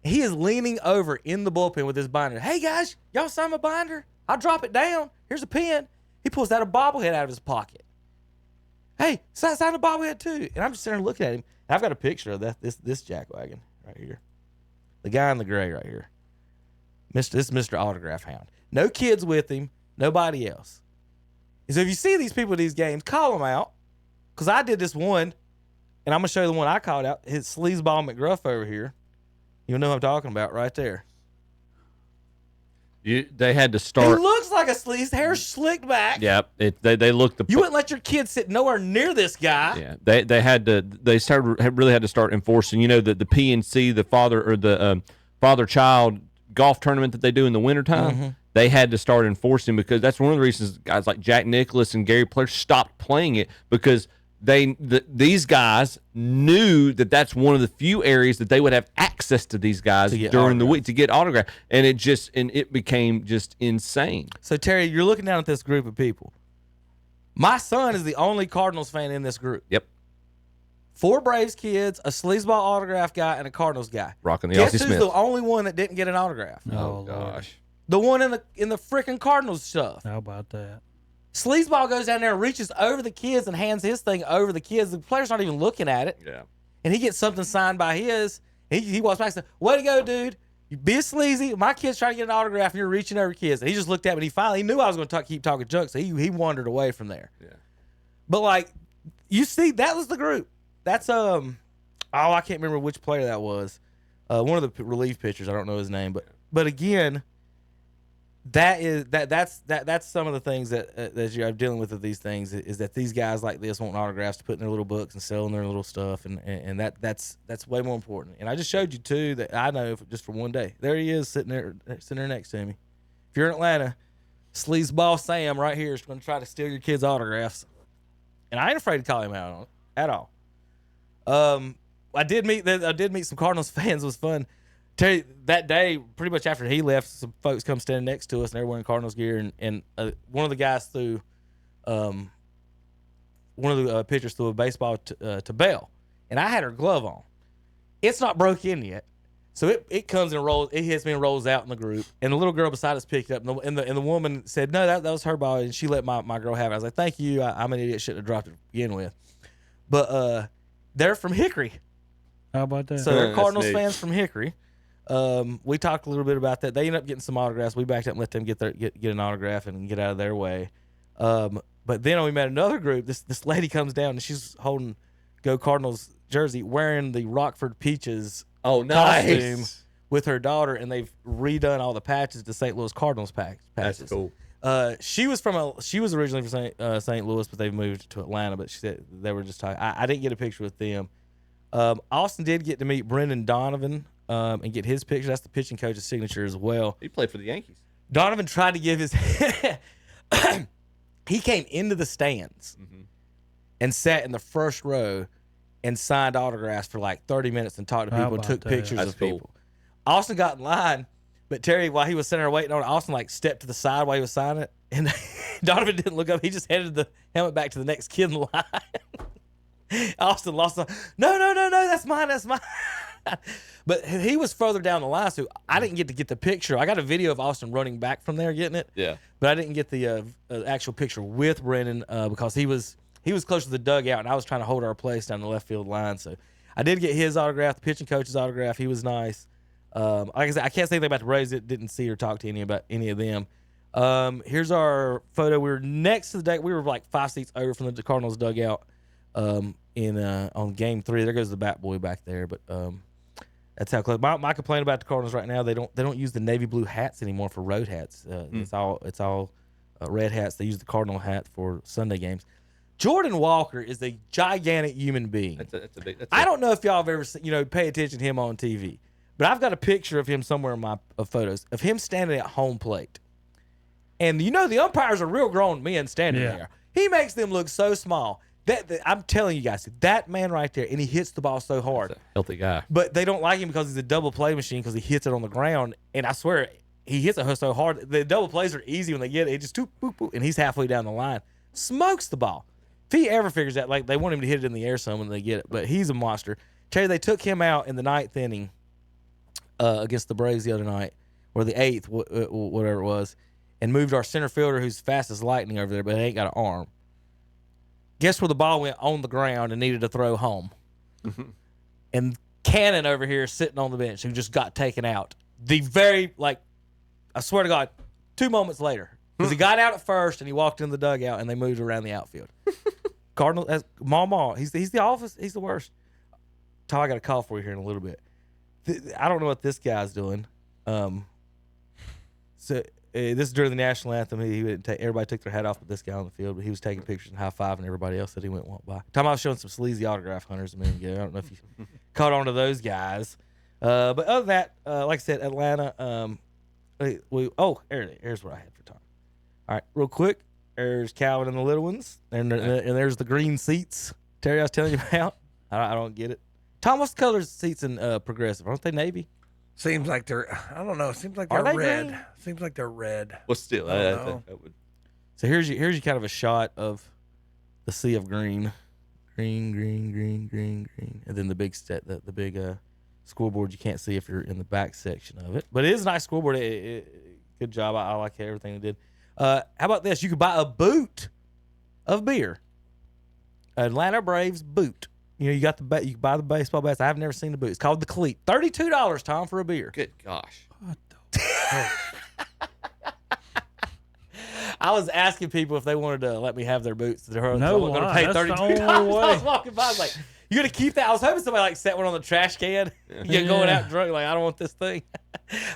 He is leaning over in the bullpen with his binder. Hey, guys, y'all sign my binder? I'll drop it down. Here's a pen. He pulls out a bobblehead out of his pocket. Hey, sign a bobblehead too. And I'm just sitting there looking at him. And I've got a picture of this jackwagon right here. The guy in the gray right here. This is Mr. Autograph Hound. No kids with him. Nobody else. So if you see these people at these games, call them out. Because I did this one, and I'm going to show you the one I called out. His sleazeball McGruff over here. You'll know what I'm talking about right there. They had to start. He looks like a sleaze. His hair's slicked back. Yeah, they looked. You wouldn't let your kids sit nowhere near this guy. Yeah, they had to. They really had to start enforcing. You know, the PNC, the father-child golf tournament that they do in the wintertime. Mm-hmm. They had to start enforcing because that's one of the reasons guys like Jack Nicklaus and Gary Player stopped playing it because these guys knew that that's one of the few areas that they would have access to these guys during the week to get autographs, and it became just insane. So Terry, you're looking down at this group of people. My son is the only Cardinals fan in this group. Yep. 4 Braves kids, a sleazeball autograph guy, and a Cardinals guy. Rocking the Guess Aussie who's Smith. the only one that didn't get an autograph? Oh gosh. The one in the freaking Cardinals stuff. How about that? Sleazeball goes down there and reaches over the kids and hands his thing over the kids. The player's not even looking at it. Yeah. And he gets something signed by his. He walks back and says, way to go, dude. You be sleazy. My kid's trying to get an autograph and you're reaching over kids. And he just looked at me and he knew I was going to keep talking junk, so he wandered away from there. Yeah. But like, you see, that was the group. That's I can't remember which player that was. One of the relief pitchers. I don't know his name, but again, that's some of the things that you're dealing with these things is that these guys like this want autographs to put in their little books and sell in their little stuff, and that's way more important. And I just showed you two that I know just for one day. There he is sitting there next to me. If you're in Atlanta, sleazeball Sam right here is going to try to steal your kids' autographs, and I ain't afraid to call him out on it at all. I did meet some Cardinals fans. It was fun. Terry, that day, pretty much after he left, some folks come standing next to us, and they're wearing Cardinals gear, and one of the guys threw, one of the pitchers threw a baseball to Belle, and I had her glove on. It's not broke in yet, so it comes and rolls. It hits me and rolls out in the group, and the little girl beside us picked it up, and the woman said, "No, that was her ball," and she let my girl have it. I was like, "Thank you. I'm an idiot. Shouldn't have dropped it to begin with," but they're from Hickory. How about that? So they're Cardinals fans from Hickory. We talked a little bit about that. They ended up getting some autographs. We backed up and let them get an autograph and get out of their way. But then we met another group. This lady comes down and she's holding Go Cardinals jersey, wearing the Rockford Peaches costume with her daughter, and they've redone all the patches to St. Louis Cardinals patches. That's cool. She was originally from St. Louis, but they moved to Atlanta. But she said they were just talking. I didn't get a picture with them. Austin did get to meet Brendan Donovan and get his picture. That's the pitching coach's signature as well. He played for the Yankees. Donovan tried to give his he came into the stands and sat in the first row and signed autographs for like 30 minutes and talked to people and took pictures of people. Austin got in line, But Terry, while he was sitting there waiting on it, Austin like stepped to the side while he was signing it, and Donovan didn't look up. He just handed the helmet back to the next kid in the line. Austin lost the, no, that's mine. But he was further down the line, so I didn't get to get the picture. I got a video of Austin running back from there getting it. Yeah. But I didn't get the actual picture with Brennan because he was close to the dugout, and I was trying to hold our place down the left field line. So I did get his autograph, the pitching coach's autograph. He was nice. Like I said, I can't say anything about the Braves. Didn't see or talk to any of them. Here's our photo. We were next to the deck. We were like 5 seats over from the Cardinals dugout on Game 3. There goes the bat boy back there. But that's how close. My complaint about the Cardinals right now, they don't use the navy blue hats anymore for road hats. It's all red hats. They use the Cardinal hat for Sunday games. Jordan Walker is a gigantic human being. I don't know if y'all have ever seen, pay attention to him on TV. But I've got a picture of him somewhere in my photos of him standing at home plate. And the umpires are real grown men standing there. He makes them look so small. I'm telling you guys, that man right there, and he hits the ball so hard. That's a healthy guy. But they don't like him because he's a double play machine because he hits it on the ground. And I swear, he hits it so hard. The double plays are easy when they get it. It just boop, boop, and he's halfway down the line. Smokes the ball. If he ever figures out, they want him to hit it in the air some when they get it. But he's a monster. Terry, they took him out in the 9th inning. Against the Braves the other night, or the 8th, whatever it was, and moved our center fielder who's fast as lightning over there, but he ain't got an arm. Guess where the ball went on the ground and needed to throw home? And Cannon over here sitting on the bench who just got taken out. I swear to God, 2 moments later. Because he got out at first and he walked in the dugout and they moved around the outfield. Cardinals, Mama, he's the office. He's the worst. Tom, I got a call for you here in a little bit. I don't know what this guy's doing. This is during the national anthem. Everybody took their hat off with this guy on the field, but he was taking pictures and high-fiving everybody else that he walked by. Tom, I was showing some sleazy autograph hunters a minute ago. I don't know if you caught on to those guys. But other than that, like I said, Atlanta, here's what I had for Tom. All right, real quick, there's Calvin and the little ones, and there's the green seats Terry I was telling you about. I don't get it. Tom, what's the color seats in Progressive? Aren't they navy? Seems like they're, I don't know. Seems like they're red. Green? Seems like they're red. Well, still, I think that would. So here's you kind of a shot of the sea of green. Green. And then the big scoreboard you can't see if you're in the back section of it. But it is a nice scoreboard. Good job. I like everything they did. How about this? You could buy a boot of beer. Atlanta Braves boot. You got you can buy the baseball bats. I've never seen the boot. It's called the cleat. $32, Tom, for a beer. Good gosh. What the I was asking people if they wanted to let me have their boots. They're going to pay $32. I was walking by. I was like, you going to keep that? I was hoping somebody set one on the trash can. Going out drunk. I don't want this thing.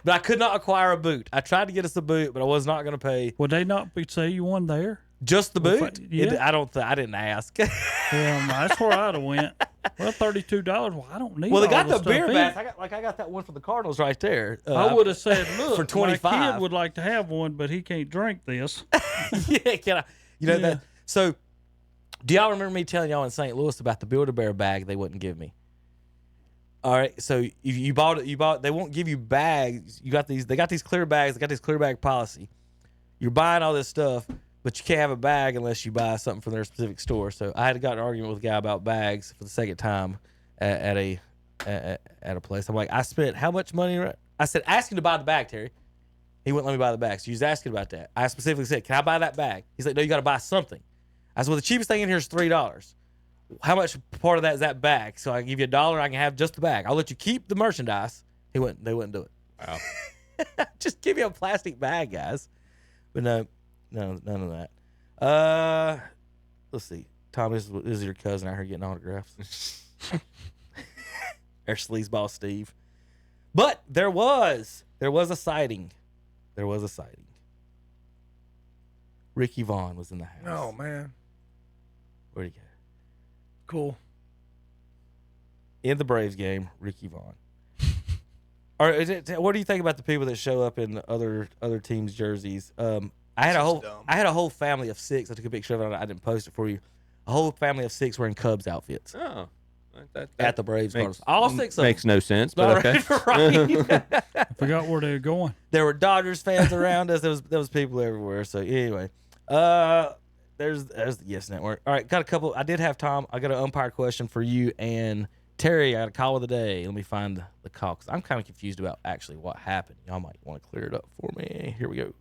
But I could not acquire a boot. I tried to get us a boot, but I was not going to pay. Would they not say you won there? Just the boot? Yeah. I didn't ask. That's where I'd have went. Well, $32. Well, I don't need. Well, they got the beer bats. I got that one for the Cardinals right there. I would have said, look, for $25. My kid would like to have one, but he can't drink this. Can I? That. So, do y'all remember me telling y'all in St. Louis about the Build-A-Bear bag they wouldn't give me? All right, so if you bought it. They won't give you bags. They got these clear bags. They got this clear bag policy. You're buying all this stuff. But you can't have a bag unless you buy something from their specific store. So I had got an argument with a guy about bags for the second time at a place. I'm like, I spent how much money? I said, ask him to buy the bag, Terry. He wouldn't let me buy the bag. So he was asking about that. I specifically said, can I buy that bag? He's like, no, you got to buy something. I said, well, the cheapest thing in here is $3. How much part of that is that bag? So I can give you $1. I can have just the bag. I'll let you keep the merchandise. They wouldn't do it. Wow. Just give me a plastic bag, guys. But no. No, none of that. Let's see. Tom, this is your cousin out here getting autographs. Or sleazeball Steve. But there was a sighting. Ricky Vaughn was in the house. Oh, man. Where'd he go? Cool. In the Braves game, Ricky Vaughn. What do you think about the people that show up in other teams' jerseys? I had a whole family of 6. I took a picture of it. I didn't post it for you. A whole family of 6 wearing Cubs outfits. Oh. At the Braves. All 6 of them. Makes no sense, but okay. Right. I forgot where they were going. There were Dodgers fans around us. There was people everywhere. So anyway, there's the Yes Network. All right, got a couple. I did have Tom. I got an umpire question for you and Terry. I got a call of the day. Let me find the call because I'm kind of confused about actually what happened. Y'all might want to clear it up for me. Here we go.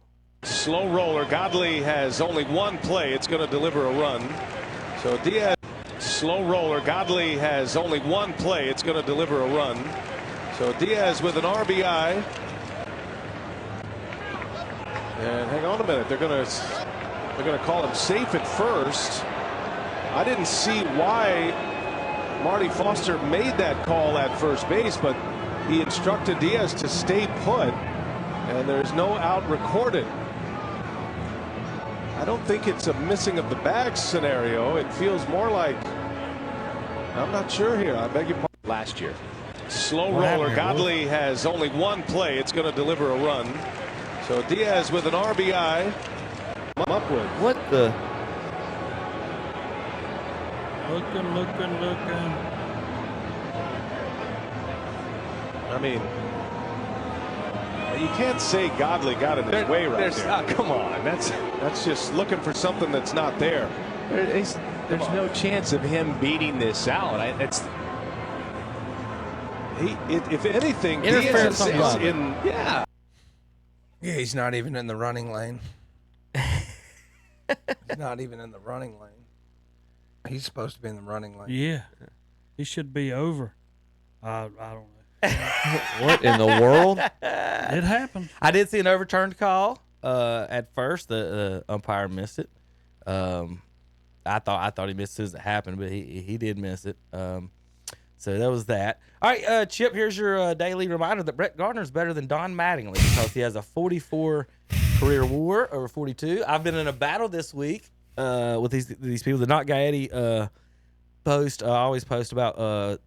Slow roller. Godley has only one play. It's going to deliver a run. So Diaz. Slow roller. Godley has only one play. It's going to deliver a run. So Diaz with an RBI. And hang on a minute. They're going to call him safe at first. I didn't see why Marty Foster made that call at first base, but he instructed Diaz to stay put, and there's no out recorded. I don't think it's a missing of the bag scenario. It feels more like, I'm not sure here. I beg your pardon. Last year. Slow roller. Godley has only one play. It's going to deliver a run. So Diaz with an RBI. Upward. What the? Looking. I mean, you can't say Godley got in his way right there. Come on, That's just looking for something that's not there. there's no chance of him beating this out. If anything, Interference Diaz on is Godley. in. Yeah, he's not even in the running lane. He's not even in the running lane. He's supposed to be in the running lane. Yeah. He should be over. I don't know. What in the world? It happened. I did see an overturned call. At first, the umpire missed it. I thought he missed it as it happened, but he did miss it. So that was that. All right, Chip, here's your daily reminder that Brett Gardner's better than Don Mattingly because he has a 44 career WAR over 42. I've been in a battle this week with these people. The Not Gaetti post, I always post about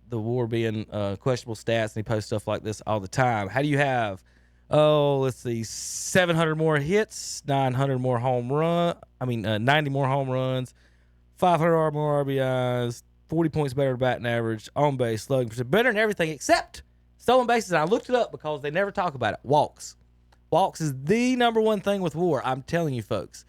the WAR being questionable stats, and he posts stuff like this all the time. How do you have, let's see, 700 more hits, 900 more home run, 90 more home runs, 500 more RBIs, 40 points better batting average, on base, slugging percent, better than everything except stolen bases. And I looked it up because they never talk about it. Walks. Walks is the number one thing with WAR. I'm telling you, folks.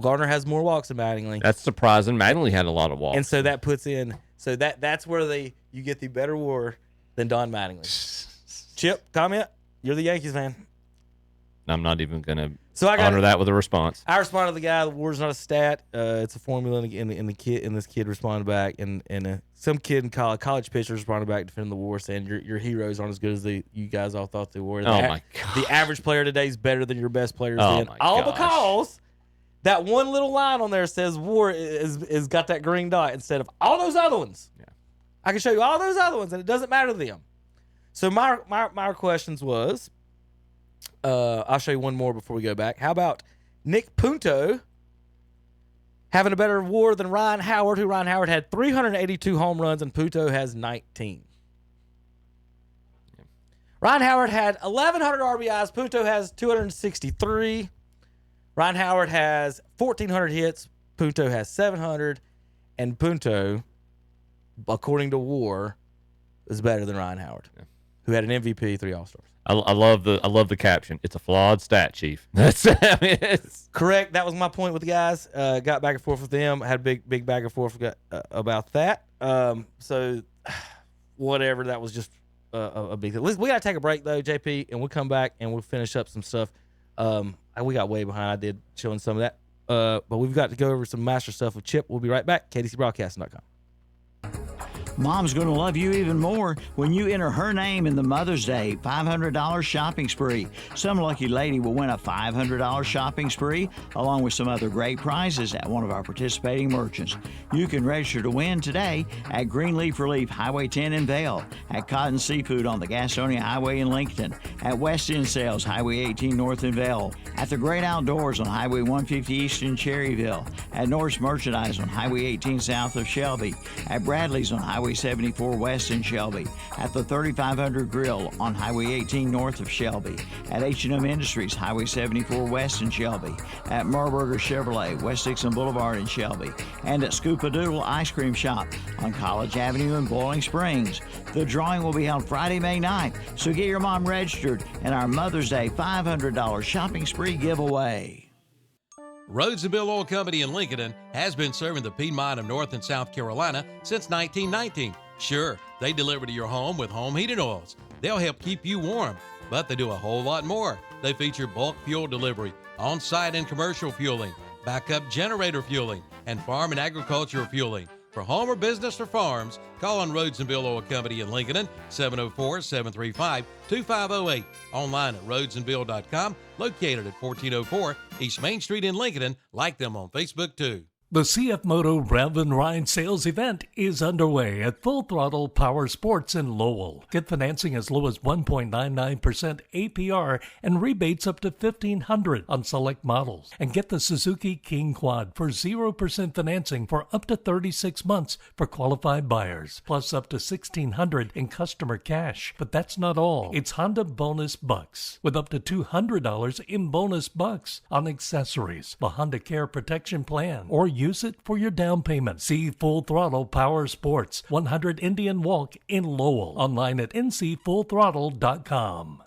Gardner has more walks than Mattingly. That's surprising. Mattingly had a lot of walks. And so that puts in, that's where you get the better WAR than Don Mattingly. Chip, comment? You're the Yankees fan. I'm not even going to honor that with a response. I responded to the guy, the WAR's not a stat. It's a formula, and this kid responded back, and some kid in college pitcher responded back defending the WAR, saying your heroes aren't as good as you guys all thought they were. My God. The average player today is better than your best players then. Because that one little line on there says WAR is got that green dot instead of all those other ones. Yeah. I can show you all those other ones, and it doesn't matter to them. So my questions was, I'll show you one more before we go back. How about Nick Punto having a better WAR than Ryan Howard, who Ryan Howard had 382 home runs and Punto has 19. Ryan Howard had 1,100 RBIs. Punto has 263. Ryan Howard has 1,400 hits. Punto has 700. And Punto, according to WAR, is better than Ryan Howard, who had an MVP, 3 All-Stars. I love the caption. It's a flawed stat, Chief. That's it's correct. That was my point with the guys. Got back and forth with them. Had a big back and forth about that. So whatever. That was just a big thing. We got to take a break though, JP, and we'll come back and we'll finish up some stuff. We got way behind. I did showing some of that. But we've got to go over some master stuff with Chip. We'll be right back. KDCBroadcasting.com. Mom's going to love you even more when you enter her name in the Mother's Day $500 shopping spree. Some lucky lady will win a $500 shopping spree along with some other great prizes at one of our participating merchants. You can register to win today at Greenleaf Relief Highway 10 in Vail, at Cotton Seafood on the Gastonia Highway in Lincoln, at West End Sales Highway 18 North in Vail, at the Great Outdoors on Highway 150 East in Cherryville, at Norris Merchandise on Highway 18 south of Shelby, at Bradley's on Highway Highway 74 West in Shelby, at the 3500 Grill on Highway 18 north of Shelby, at H&M Industries, Highway 74 West in Shelby, at Marburger Chevrolet, West Dixon Boulevard in Shelby, and at Scoopadoodle Ice Cream Shop on College Avenue in Boiling Springs. The drawing will be held Friday, May 9th, so get your mom registered in our Mother's Day $500 shopping spree giveaway. Rhodes and Bill Oil Company in Lincoln has been serving the Piedmont of North and South Carolina since 1919. Sure, they deliver to your home with home heating oils. They'll help keep you warm, but they do a whole lot more. They feature bulk fuel delivery, on-site and commercial fueling, backup generator fueling, and farm and agricultural fueling. For home or business or farms, call on Rhodes and Bill Oil Company in Lincoln, 704-735-2508. Online at rhodesandbill.com, located at 1404 East Main Street in Lincoln. Like them on Facebook, too. The CF Moto Rev and Ride sales event is underway at Full Throttle Power Sports in Lowell. Get financing as low as 1.99% APR and rebates up to $1,500 on select models. And get the Suzuki King Quad for 0% financing for up to 36 months for qualified buyers, plus up to $1,600 in customer cash. But that's not all. It's Honda Bonus Bucks with up to $200 in bonus bucks on accessories, the Honda Care Protection Plan, or use it for your down payment. See Full Throttle Power Sports, 100 Indian Walk in Lowell. Online at ncfullthrottle.com.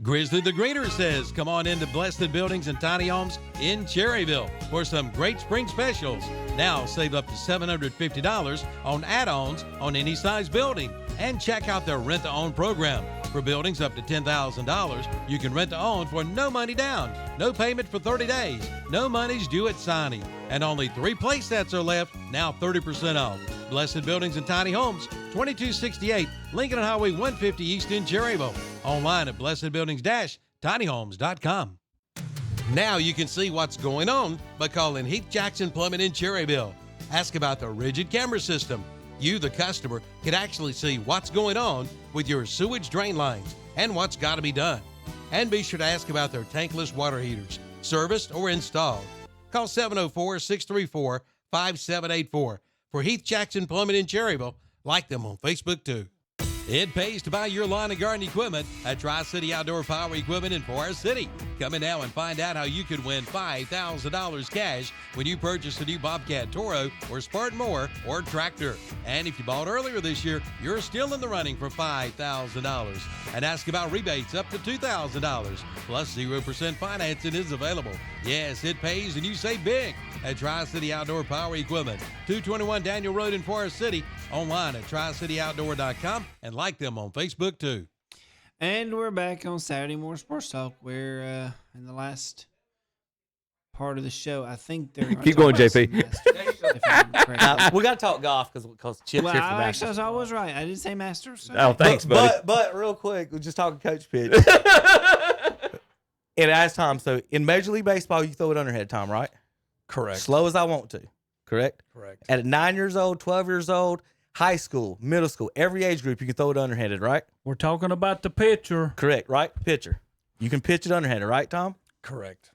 Grizzly the Greener says, come on into Blessed Buildings and Tiny Homes in Cherryville for some great spring specials. Now save up to $750 on add-ons on any size building. And check out their rent-to-own program. For buildings up to $10,000, you can rent to own for no money down, no payment for 30 days, no money's due at signing, and only 3 play sets are left, now 30% off. Blessed Buildings and Tiny Homes, 2268 Lincoln Highway 150 East in Cherryville. Online at blessedbuildings-tinyhomes.com. Now you can see what's going on by calling Heath Jackson Plumbing in Cherryville. Ask about the rigid camera system. You, the customer, can actually see what's going on with your sewage drain lines and what's got to be done. And be sure to ask about their tankless water heaters, serviced or installed. Call 704-634-5784 for Heath Jackson Plumbing in Cherryville. Like them on Facebook, too. It pays to buy your lawn and garden equipment at Tri-City Outdoor Power Equipment in Forest City. Come in now and find out how you could win $5,000 cash when you purchase a new Bobcat Toro or Spartan mower or tractor. And if you bought earlier this year, you're still in the running for $5,000. And ask about rebates up to $2,000. Plus 0% financing is available. Yes, it pays and you save big at Tri-City Outdoor Power Equipment, 221 Daniel Road in Forest City. Online at tricityoutdoor.com and like them on Facebook too. And we're back on Saturday Morning Sports Talk. We're in the last part of the show. I think they're keep going, JP. We got to talk golf because Chip's here for Masters. Actually, I was right. I didn't say Masters. So. Oh, thanks, buddy. But real quick, we're just talking Coach Pitch. And as Tom, so in Major League Baseball, you throw it underhand, Tom, right? Correct. Slow as I want to. Correct? Correct. At 9 years old, 12 years old, high school, middle school, every age group, you can throw it underhanded, right? We're talking about the pitcher. Correct, right? Pitcher. You can pitch it underhanded, right, Tom? Correct.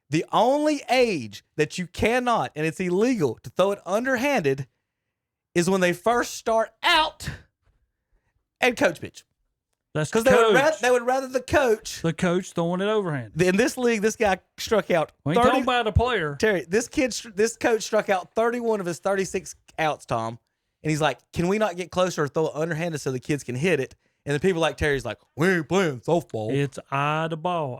The only age that you cannot, and it's illegal to throw it underhanded, is when they first start out and coach pitch. That's because they would rather the coach throwing it overhand. In this league, this guy struck out. We ain't talking about a player. Terry, this coach struck out 31 of his 36 outs, Tom. And he's like, can we not get closer or throw it underhanded so the kids can hit it? And the people like Terry's like, we ain't playing softball. It's eye to ball.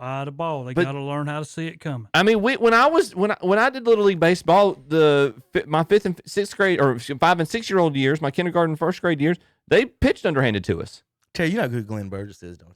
They got to learn how to see it coming. I mean, when I did Little League baseball, my 5th and 6th grade or 5 and 6 year old years, my kindergarten, 1st grade years, they pitched underhanded to us. Terry, you know who Glenn Burgess is, don't you?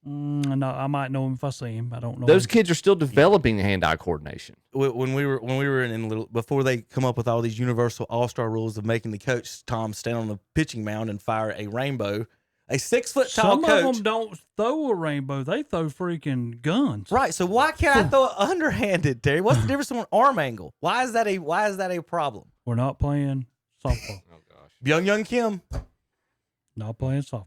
No, I might know him if I see him. I don't know. Those kids are still developing hand-eye coordination. When we were in little, before they come up with all these universal all-star rules of making the coach Tom stand on the pitching mound and fire a rainbow, a 6-foot tall coach. Some of them don't throw a rainbow; they throw freaking guns. Right. So why can't I throw it underhanded, Terry? What's the difference on arm angle? Why is that a problem? We're not playing softball. Oh gosh. Young Kim. Not playing softball.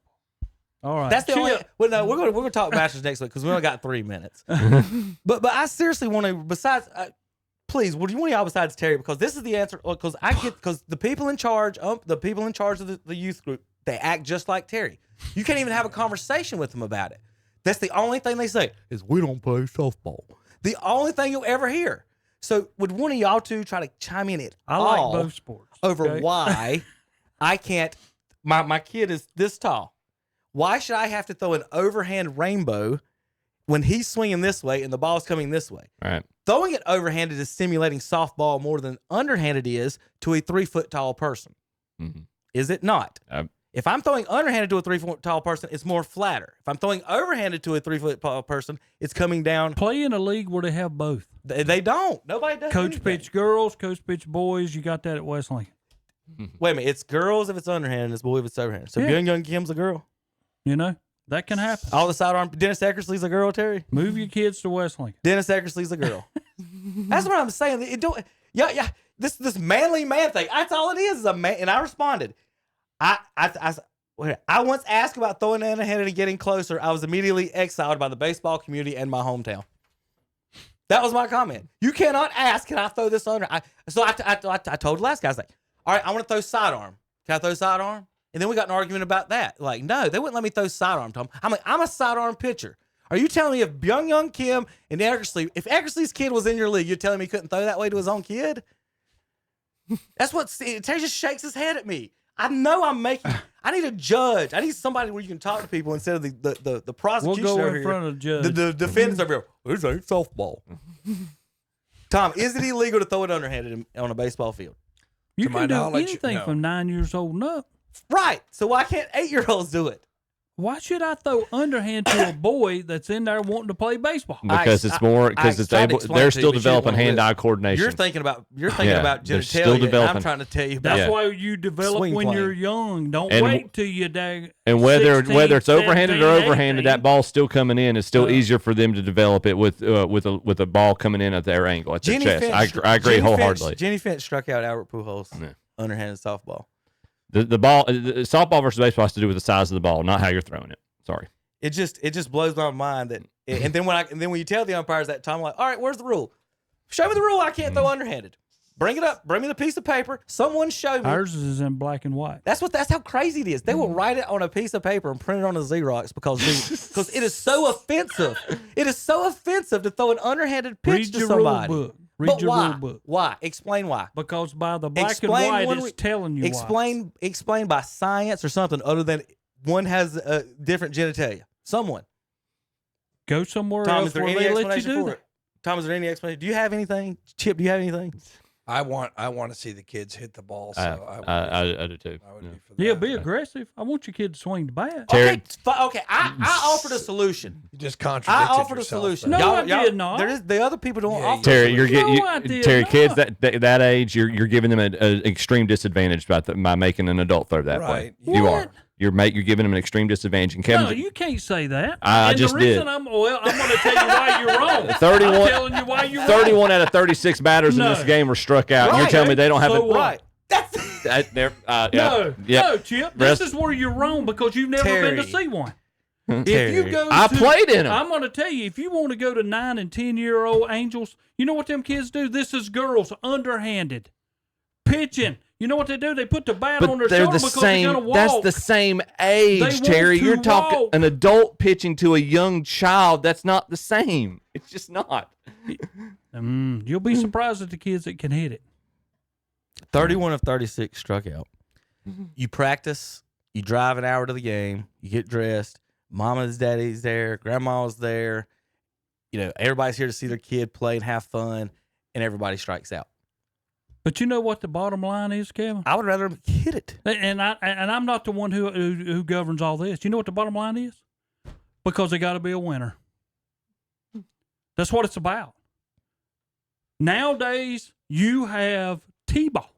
All right. That's the only. Well, no, we're gonna talk Masters next week because we only got 3 minutes. but I seriously want to. Besides, please, would you one of y'all besides Terry? Because this is the answer. Because the people in charge, of the youth group, they act just like Terry. You can't even have a conversation with them about it. That's the only thing they say is we don't play softball. The only thing you'll ever hear. So would one of y'all two try to chime in I like both sports over why I can't? My kid is this tall. Why should I have to throw an overhand rainbow when he's swinging this way and the ball's coming this way? All right. Throwing it overhanded is simulating softball more than underhanded is to a 3-foot tall person. Mm-hmm. Is it not? If I'm throwing underhanded to a 3-foot tall person, it's more flatter. If I'm throwing overhanded to a 3-foot tall person, it's coming down. Play in a league where they have both. They don't. Nobody does. Coach pitch girls, coach pitch boys. You got that at West Lincoln. Wait a minute. It's girls if it's underhanded, it's boy if it's overhanded. So Young Kim's a girl. You know, that can happen. All the sidearm. Dennis Eckersley's a girl, Terry. Move your kids to West Lincoln. Dennis Eckersley's a girl. That's what I'm saying. It don't. Yeah. This manly man thing. That's all it is a man. And I responded. I once asked about throwing underhanded and getting closer. I was immediately exiled by the baseball community and my hometown. That was my comment. You cannot ask, can I throw this under? I told the last guy, I was like, all right, I want to throw sidearm. Can I throw sidearm? And then we got an argument about that. Like, no, they wouldn't let me throw sidearm, Tom. I'm like, I'm a sidearm pitcher. Are you telling me if Young Kim and Eckersley, if Eckersley's kid was in your league, you're telling me he couldn't throw that way to his own kid? That's what Terry just shakes his head at me. I know I need a judge. I need somebody where you can talk to people instead of the prosecution. We'll go over in front of the judge. The defendants over here. This ain't softball. Tom, is it illegal to throw it underhanded on a baseball field? You can do anything from 9 years old and up. Right. So why can't 8-year-olds do it? Why should I throw underhand to a boy that's in there wanting to play baseball? Because they're still developing hand-eye coordination. You're thinking about genitalia. They're still developing. I'm trying to tell you. That's why you develop when you're young. Don't wait till you're and whether it's overhanded or overhanded, that ball's still coming in. It's still easier for them to develop it with a ball coming in at their angle at their chest. I agree wholeheartedly. Jenny Finch struck out Albert Pujols underhanded softball. The softball versus baseball has to do with the size of the ball, not how you're throwing it. Sorry. It just blows my mind that, and then when you tell the umpires that, Tom, I'm like, all right, where's the rule? Show me the rule. I can't throw underhanded. Bring it up. Bring me the piece of paper. Someone show me. Ours is in black and white. That's how crazy it is. They will write it on a piece of paper and print it on a Xerox because it is so offensive. It is so offensive to throw an underhanded pitch to somebody. Rule book. Read your rule book. Why? Explain why. Because by the black and white, it's telling you why. Explain by science or something other than one has a different genitalia. Someone. Go somewhere else where they let you do that. Tom, is there any explanation? Do you have anything? Chip, do you have anything? I want to see the kids hit the ball. So I do too. I would be for that. Yeah, be aggressive. I want your kid to swing the bat. Okay, I offered a solution. You just contradicted I offered yourself. a solution. No, I did not. The other people don't offer. Terry, kids that age, you're giving them an extreme disadvantage by making an adult throw that way. You are. You're giving them an extreme disadvantage. And Kevin, no, you can't say that. I just did. I'm going to tell you why you're wrong. 31, I'm telling you why you're 31 wrong. out of 36 batters in this game were struck out. You're telling me they don't have so it right. No, Chip. This is where you're wrong because you've never been to see one. If you go, I played in them. I'm going to tell you, if you want to go to 9 and 10-year-old Angels, you know what them kids do? This is girls underhanded pitching. You know what they do? They put the bat on their shoulder because they're going to walk. That's the same age, Terry. You're talking an adult pitching to a young child. That's not the same. It's just not. You'll be surprised at the kids that can hit it. 31 of 36 struck out. You practice. You drive an hour to the game. You get dressed. Mama's, daddy's there. Grandma's there. Everybody's here to see their kid play and have fun, and everybody strikes out. But you know what the bottom line is, Kevin? I would rather hit it. And I'm not the one who governs all this. You know what the bottom line is? Because they got to be a winner. That's what it's about. Nowadays, you have T-ball,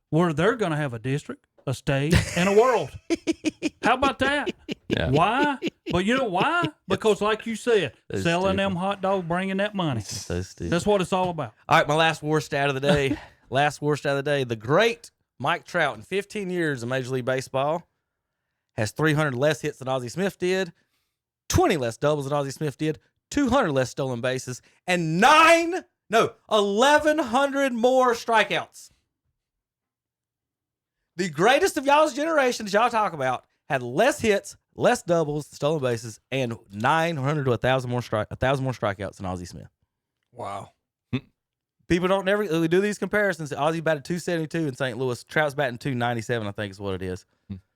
where they're going to have a district, a state, and a world. How about that? Yeah. Why? But you know why? Because like you said, That's selling stupid. them hot dogs, bringing that money. So stupid. That's what it's all about. All right, my last worst stat of the day. The great Mike Trout, in 15 years of Major League Baseball, has 300 less hits than Ozzie Smith did, 20 less doubles than Ozzie Smith did, 200 less stolen bases, and 9 No, 1,100 more strikeouts. The greatest of y'all's generation that y'all talk about had less hits, less doubles, stolen bases, and 900 to 1,000 more strikeouts than Ozzie Smith. Wow. People don't never do these comparisons. Ozzie batted 272 in St. Louis. Trout's batting 297, I think is what it is.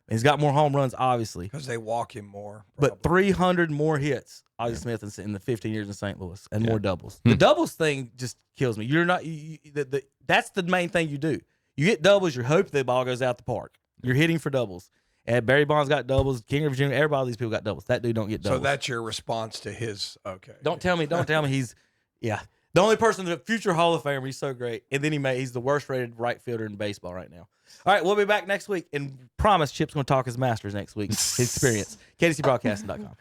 He's got more home runs, obviously. Because they walk him more. But 300 more hits, Ozzie Smith in the 15 years in St. Louis, and more doubles. The doubles thing just kills me. You're not. That's the main thing you do. You hit doubles. You hope the ball goes out the park. You're hitting for doubles. And Barry Bonds got doubles. King of Virginia. Everybody, of these people got doubles. That dude don't get doubles. So that's your response to his. Okay. Don't tell me he's. Yeah. The only person, the future Hall of Famer, he's so great. And then he's the worst rated right fielder in baseball right now. All right, we'll be back next week. And promise Chip's going to talk his Masters next week. His experience. KDCBroadcasting.com.